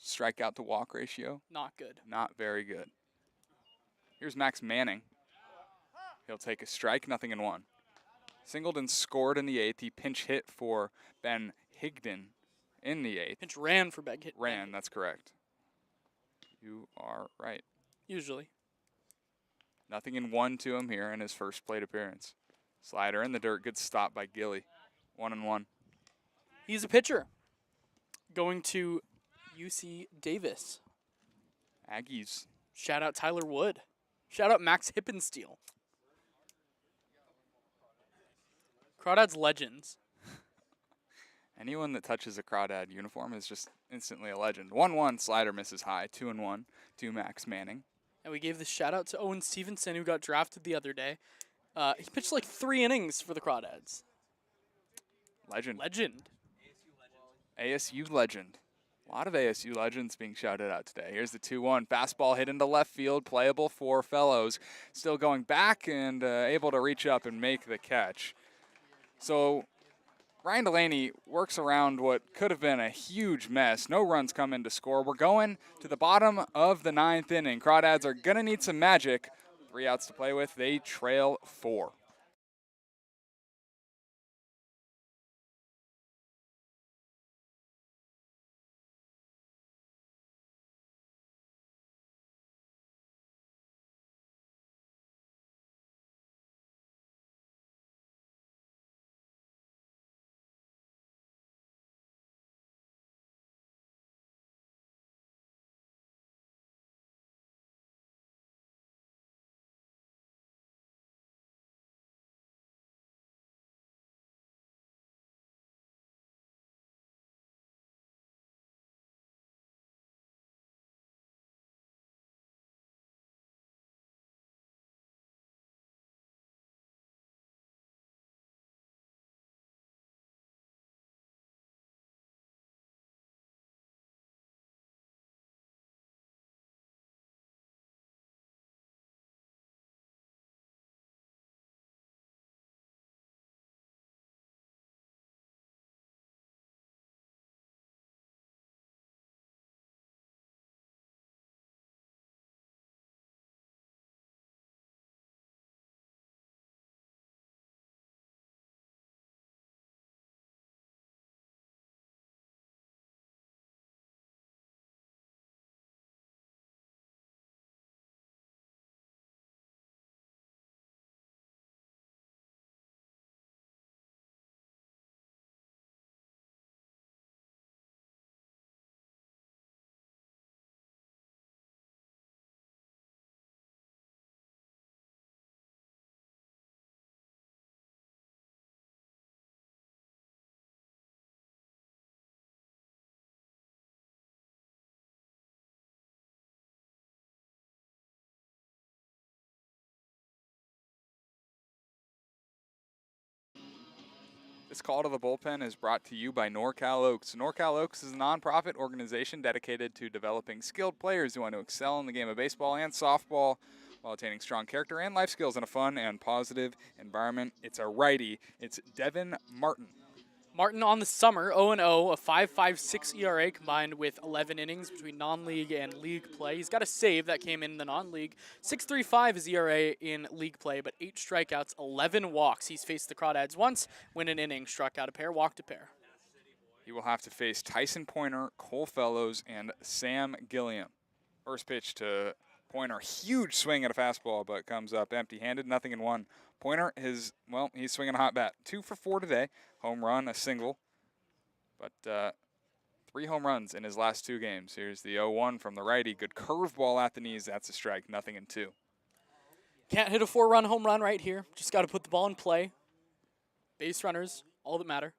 strikeout to walk ratio. Not good. Not very good. Here's Max Manning. He'll take a strike, 0-1. Singleton scored in the 8th. He pinch hit for Ben Higdon in the 8th. Pinch ran for big hit. Ran, that's correct. You are right. Usually. 0-1 to him here in his first plate appearance. Slider in the dirt. Good stop by Gilly. 1-1. He's a pitcher. Going to UC Davis. Aggies. Shout out Tyler Wood. Shout out Max Hippensteel. Crawdads legends. Anyone that touches a Crawdad uniform is just instantly a legend. 1-1, slider misses high. 2-1 to Max Manning. And we gave this shout out to Owen Stevenson, who got drafted the other day. He pitched like 3 innings for the Crawdads. Legend. Legend. ASU legend. A lot of ASU legends being shouted out today. Here's the 2-1. Fastball hit into left field, playable for Fellows. Still going back and able to reach up and make the catch. So Ryan Delaney works around what could have been a huge mess. No runs come in to score. We're going to the bottom of the 9th inning. Crawdads are going to need some magic. 3 outs to play with. They trail 4. This call to the bullpen is brought to you by NorCal Oaks. NorCal Oaks is a nonprofit organization dedicated to developing skilled players who want to excel in the game of baseball and softball while attaining strong character and life skills in a fun and positive environment. It's a righty. It's Devin Martin. Martin on the summer, 0-0, a 5.56 ERA combined with 11 innings between non-league and league play. He's got a save that came in the non-league. 6.35 is ERA in league play, but 8 strikeouts, 11 walks. He's faced the Crawdads once, win an inning, struck out a pair, walked a pair. He will have to face Tyson Pointer, Cole Fellows, and Sam Gilliam. First pitch to Pointer, huge swing at a fastball, but comes up empty-handed, 0-1. Pointer is, well, he's swinging a hot bat. 2 for 4 today. Home run, a single. But 3 home runs in his last 2 games. Here's the 0-1 from the righty. Good curveball at the knees. That's a strike. 0-2. Can't hit a 4-run home run right here. Just got to put the ball in play. Base runners, all that matter.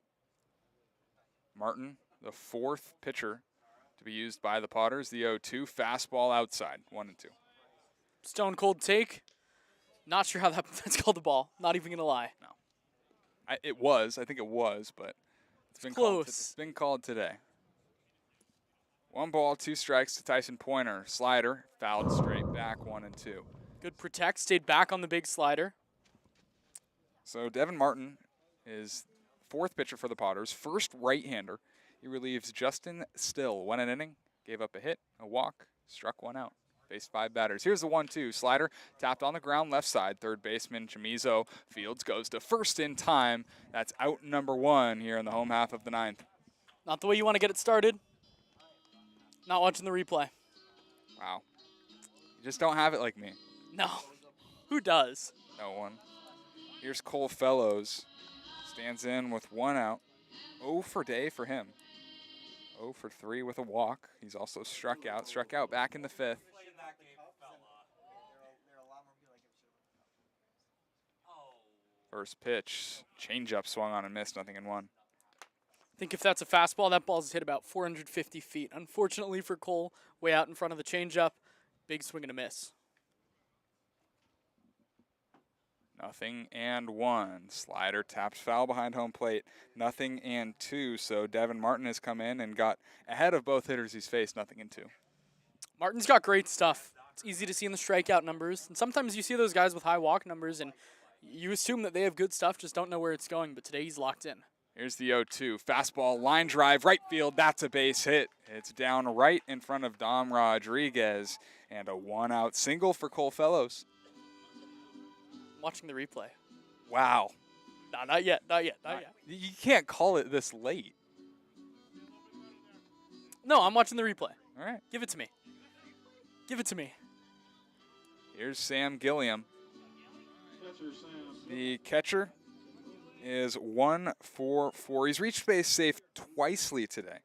Martin, the 4th pitcher to be used by the Potters. The 0-2, fastball outside. 1-2. Stone cold take. Not sure how that's called the ball. Not even going to lie. No. I think it was, but it's been close. It's been called today. 1 ball, 2 strikes to Tyson Pointer. Slider, fouled straight back, 1-2. Good protect, stayed back on the big slider. So Devin Martin is 4th pitcher for the Potters, first right-hander. He relieves Justin Still. 1 inning, gave up a hit, a walk, struck 1 out. Faced 5 batters. Here's the 1-2. Slider tapped on the ground left side. Third baseman Chamizo Fields goes to first in time. That's out number 1 here in the home half of the 9th. Not the way you want to get it started. Not watching the replay. Wow. You just don't have it like me. No. Who does? No one. Here's Cole Fellows. Stands in with 1 out. 0 for day for him. 0 for 3 with a walk. He's also struck out back in the 5th. First pitch, changeup swung on and missed, 0-1. I think if that's a fastball, that ball's hit about 450 feet. Unfortunately for Cole, way out in front of the changeup, big swing and a miss. 0-1. Slider taps foul behind home plate. 0-2. So Devin Martin has come in and got ahead of both hitters he's faced. 0-2. Martin's got great stuff. It's easy to see in the strikeout numbers. And sometimes you see those guys with high walk numbers and you assume that they have good stuff, just don't know where it's going. But today he's locked in. Here's the 0-2. Fastball, line drive, right field. That's a base hit. It's down right in front of Dom Rodriguez. And a 1-out single for Cole Fellows. Watching the replay. Wow. No, not yet. Not yet. You can't call it this late. No, I'm watching the replay. All right. Give it to me. Give it to me. Here's Sam Gilliam. The catcher is 1 for 4. He's reached base safe twicely today.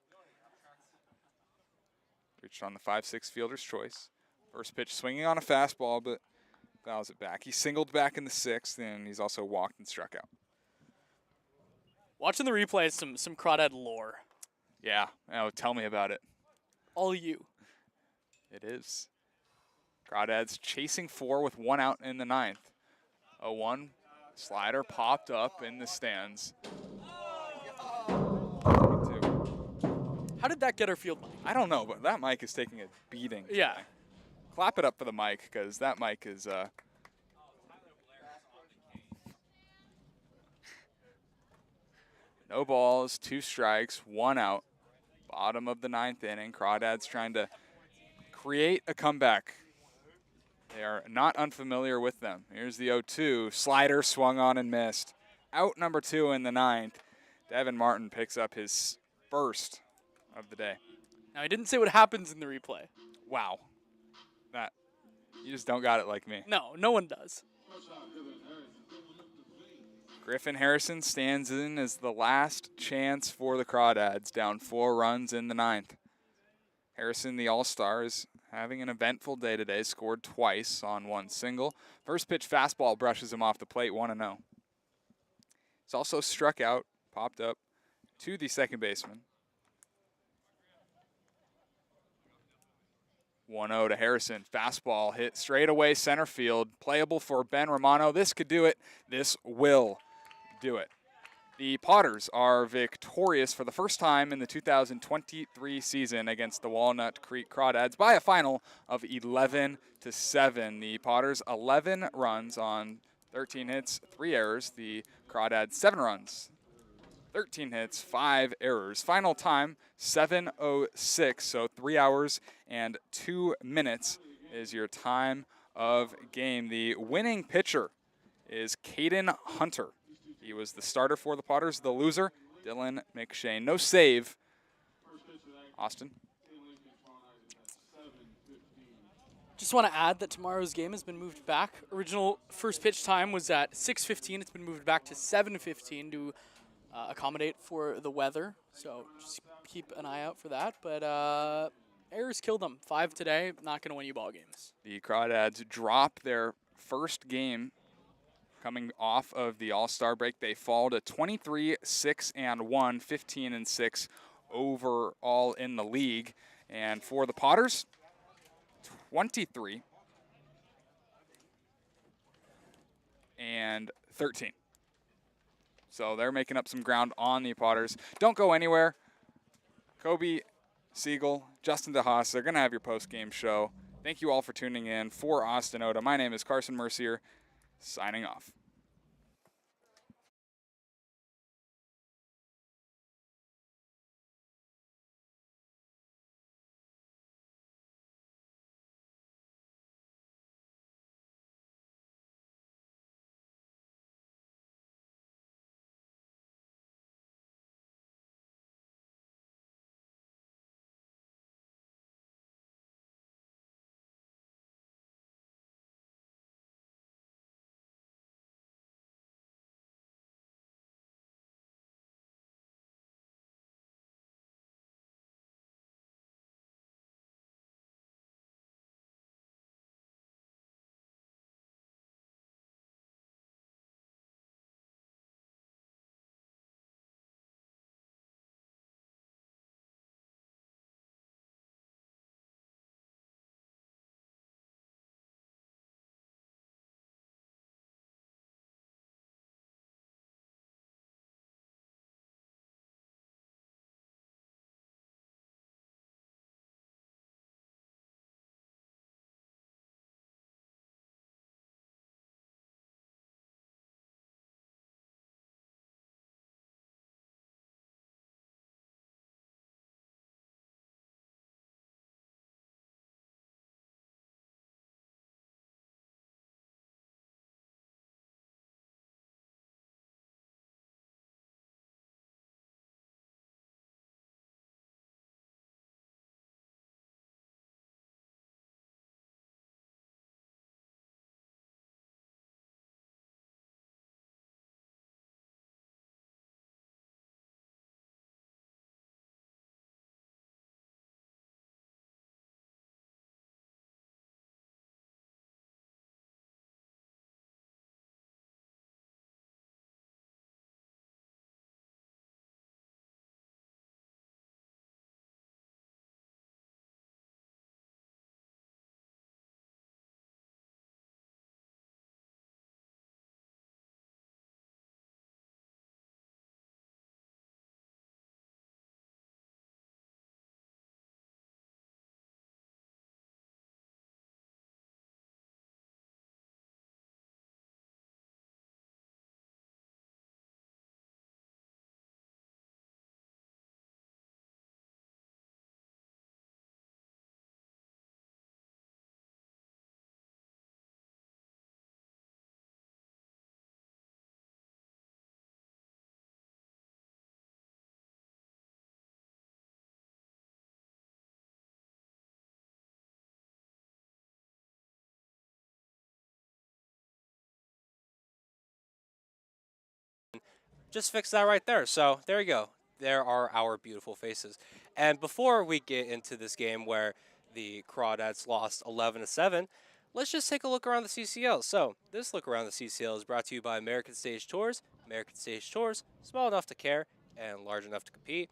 Reached on the 5-6 fielder's choice. First pitch swinging on a fastball, but fouls it back. He singled back in the 6th, and he's also walked and struck out. Watching the replay is some Crawdad lore. Yeah. Oh, tell me about it. All you. It is. Crawdads chasing 4 with 1 out in the 9th. 0-1. Slider popped up in the stands. 2. How did that get our field mic? I don't know, but that mic is taking a beating. Yeah. Today. Clap it up for the mic, because that mic is no balls, 2 strikes, 1 out. Bottom of the 9th inning. Crawdads trying to create a comeback. They are not unfamiliar with them. Here's the 0-2. Slider swung on and missed. Out number 2 in the 9th. Devin Martin picks up his first of the day. Now, I didn't say what happens in the replay. Wow. You just don't got it like me. No, no one does. Griffin Harrison stands in as the last chance for the Crawdads, down 4 runs in the 9th. Harrison, the All-Star, is having an eventful day today, scored twice on 1 single. First pitch fastball brushes him off the plate, 1-0. He's also struck out, popped up to the second baseman. 1-0 to Harrison. Fastball hit straight away center field. Playable for Ben Romano. This could do it. This will do it. The Potters are victorious for the first time in the 2023 season against the Walnut Creek Crawdads by a final of 11-7. The Potters 11 runs on 13 hits, 3 errors. The Crawdads 7 runs, 13 hits, 5 errors. Final time 7:06. So 3 hours and 2 minutes is your time of game. The winning pitcher is Caden Hunter. He was the starter for the Potters. The loser, Dylan McShane. No save. Austin. Just want to add that tomorrow's game has been moved back. Original first pitch time was at 6:15. It's been moved back to 7:15 to accommodate for the weather. So just keep an eye out for that. But errors killed them. 5 today. Not going to win you ball games. The Crawdads drop their first game coming off of the All-Star break. They fall to 23-6-1, 15-6 overall in the league. And for the Potters, 23-13. So they're making up some ground on the Potters. Don't go anywhere. Kobe Siegel, Justin DeHaas, they're going to have your post-game show. Thank you all for tuning in. For Austin Oda, my name is Carson Mercier, signing off. Just fix that right there. So there you go. There are our beautiful faces. And before we get into this game where the Crawdads lost 11-7, let's just take a look around the CCL. So this look around the CCL is brought to you by American Stage Tours. American Stage Tours, small enough to care and large enough to compete.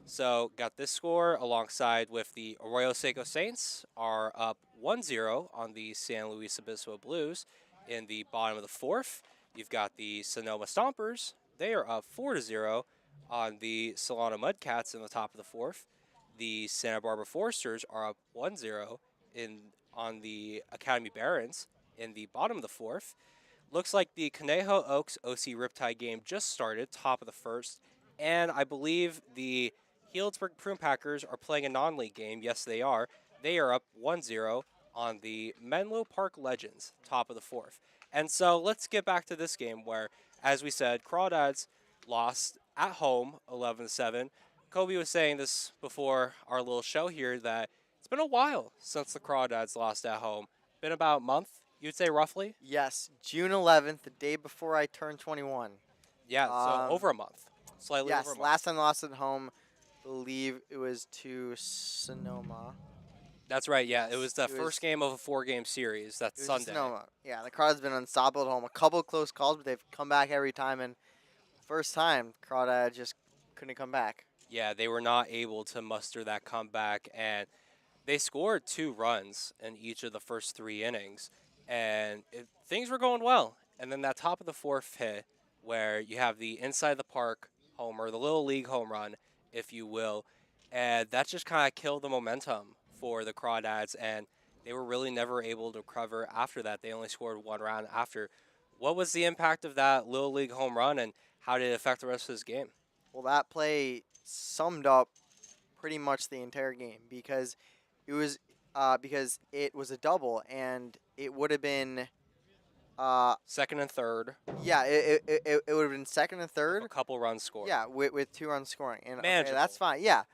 So got this score alongside with the Arroyo Seco Saints are up 1-0 on the San Luis Obispo Blues in the bottom of the fourth. You've got the Sonoma Stompers They are up 4-0 on the Solana Mudcats in the top of the fourth. The Santa Barbara Foresters are up 1-0 on the Academy Barons in the bottom of the fourth. Looks like the Conejo Oaks OC Riptide game just started, top of the first, and I believe the Healdsburg Prune Packers are playing a non-league game. Yes, they are. They are up 1-0 on the Menlo Park Legends, top of the fourth. And so let's get back to this game where, as we said, Crawdads lost at home 11-7. Kobe was saying this before our little show here that it's been a while since the Crawdads lost at home. Been about a month, you'd say roughly? Yes, June 11th, the day before I turned 21. Yeah, so over a month. Slightly over a Yes, month. last time I lost at home, believe it was to Sonoma. That's right, yeah. It was the It was- first game of a 4-game series. That's It was to Sunday. Sonoma. Yeah, the Crawdads been unstoppable at home. A couple close calls, but they've come back every time. And first time, Crawdad just couldn't come back. Yeah, they were not able to muster that comeback, and they scored 2 runs in each of the first 3 innings, and things were going well. And then that top of the fourth hit, where you have the inside the park homer, the little league home run, if you will, and that just kind of killed the momentum for the Crawdads, and they were really never able to recover after that. They only scored 1 round after. What was the impact of that little league home run, and how did it affect the rest of this game? Well, that play summed up pretty much the entire game because it was a double and it would have been Second and third, it would have been second and a third. couple runs scored. Yeah, with 2 runs scoring. And okay, Manageable. that's fine. Yeah.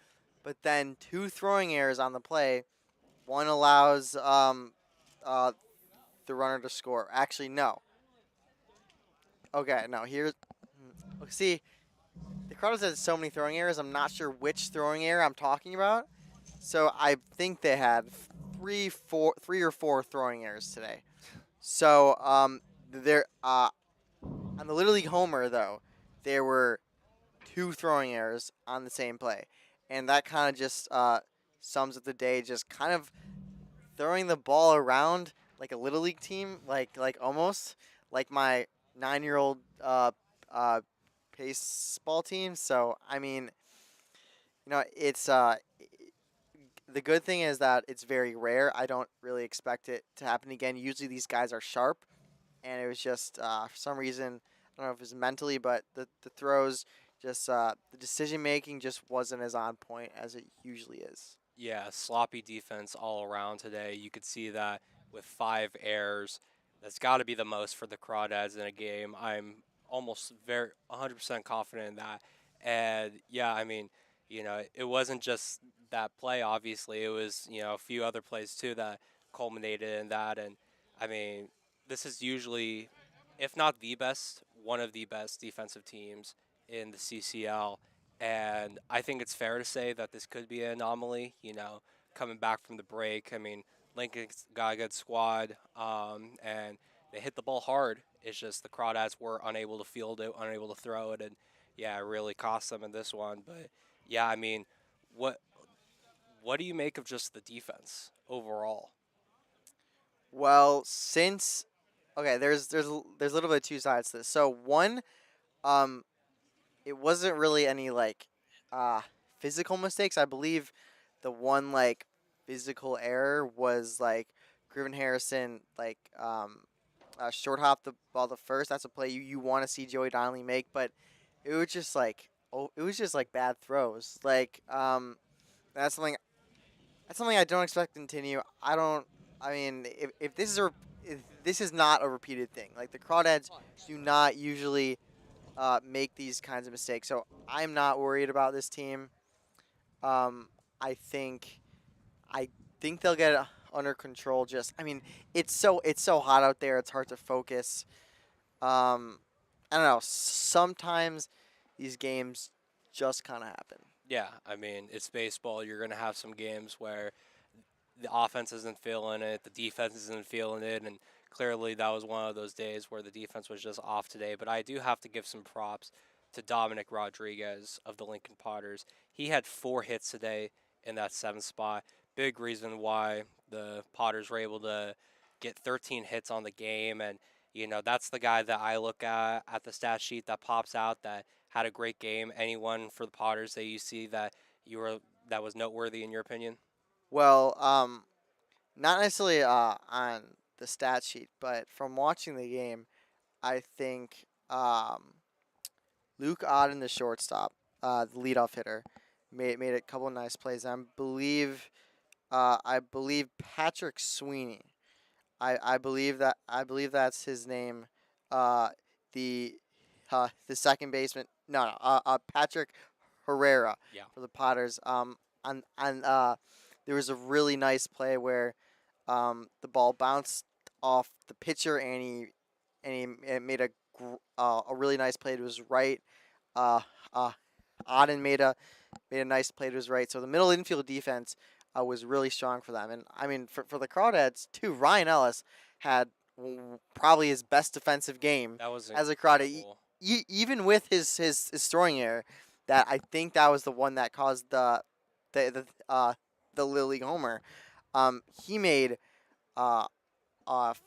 But then 2 throwing errors on the play. One allows the runner to score. Actually, no. Okay, no. Here's see, the Cardinals had so many throwing errors. I'm not sure which throwing error I'm talking about. So I think they had three or four throwing errors today. So there on the Little League homer though, there were 2 throwing errors on the same play, and that kind of just sums up the day. Just kind of throwing the ball around like a Little League team, like almost like my 9-year-old baseball team. So I mean, it's the good thing is that it's very rare. I don't really expect it to happen again. Usually these guys are sharp, and it was just for some reason, I don't know if it was mentally, but the throws, just the decision making just wasn't as on point as it usually is. Yeah, sloppy defense all around today. You could see that with 5 errors. That's got to be the most for the Crawdads in a game. I'm almost 100% confident in that. And yeah, I mean, it wasn't just that play, obviously. It was, a few other plays too that culminated in that. And I mean, this is usually, if not the best, one of the best defensive teams in the CCL. And I think it's fair to say that this could be an anomaly, coming back from the break. I mean, Lincoln's got a good squad, and they hit the ball hard. It's just the Crawdads were unable to field it, unable to throw it, and yeah, it really cost them in this one. But yeah, I mean, what do you make of just the defense overall? Well, there's a little bit of 2 sides to this. So one, it wasn't really any physical mistakes. I believe the one physical error was Griffin Harrison short hop the ball the first. That's a play you want to see Joey Donnelly make, but it was just bad throws. That's something I don't expect to continue. I mean, if this is not a repeated thing. Like the Crawdads do not usually make these kinds of mistakes. So I'm not worried about this team. I think they'll get it under control. I mean, it's so hot out there. It's hard to focus. I don't know. Sometimes these games just kind of happen. Yeah, I mean, it's baseball. You're going to have some games where the offense isn't feeling it, the defense isn't feeling it, and clearly that was one of those days where the defense was just off today. But I do have to give some props to Dominic Rodriguez of the Lincoln Potters. He had 4 hits today in that 7th spot. Big reason why the Potters were able to get 13 hits on the game. And, That's the guy that I look at the stat sheet that pops out that had a great game. Anyone for the Potters that you see that that was noteworthy in your opinion? Well, not necessarily on the stat sheet, but from watching the game, I think Luke Odden, the shortstop, the leadoff hitter, made a couple of nice plays. I believe Patrick Sweeney. I believe that's his name. Uh, the second baseman. No. Patrick Herrera Yeah. for the Potters. And there was a really nice play where the ball bounced off the pitcher and he made a really nice play to his right. Uh, uh, Auden made a nice play to his right. So the middle infield defense was really strong for them. And I mean, for the Crawdads too, Ryan Ellis had probably his best defensive game That was as a Crawdad, incredible. even with his throwing error. That I think that was the one that caused the Little League homer. He made a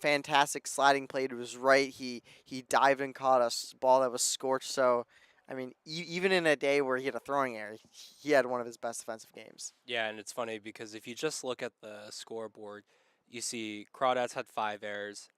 fantastic sliding play to his right. He dived and caught a ball that was scorched. So, I mean, even in a day where he had a throwing error, he had one of his best defensive games. Yeah, and it's funny because if you just look at the scoreboard, you see Crawdads had 5 errors,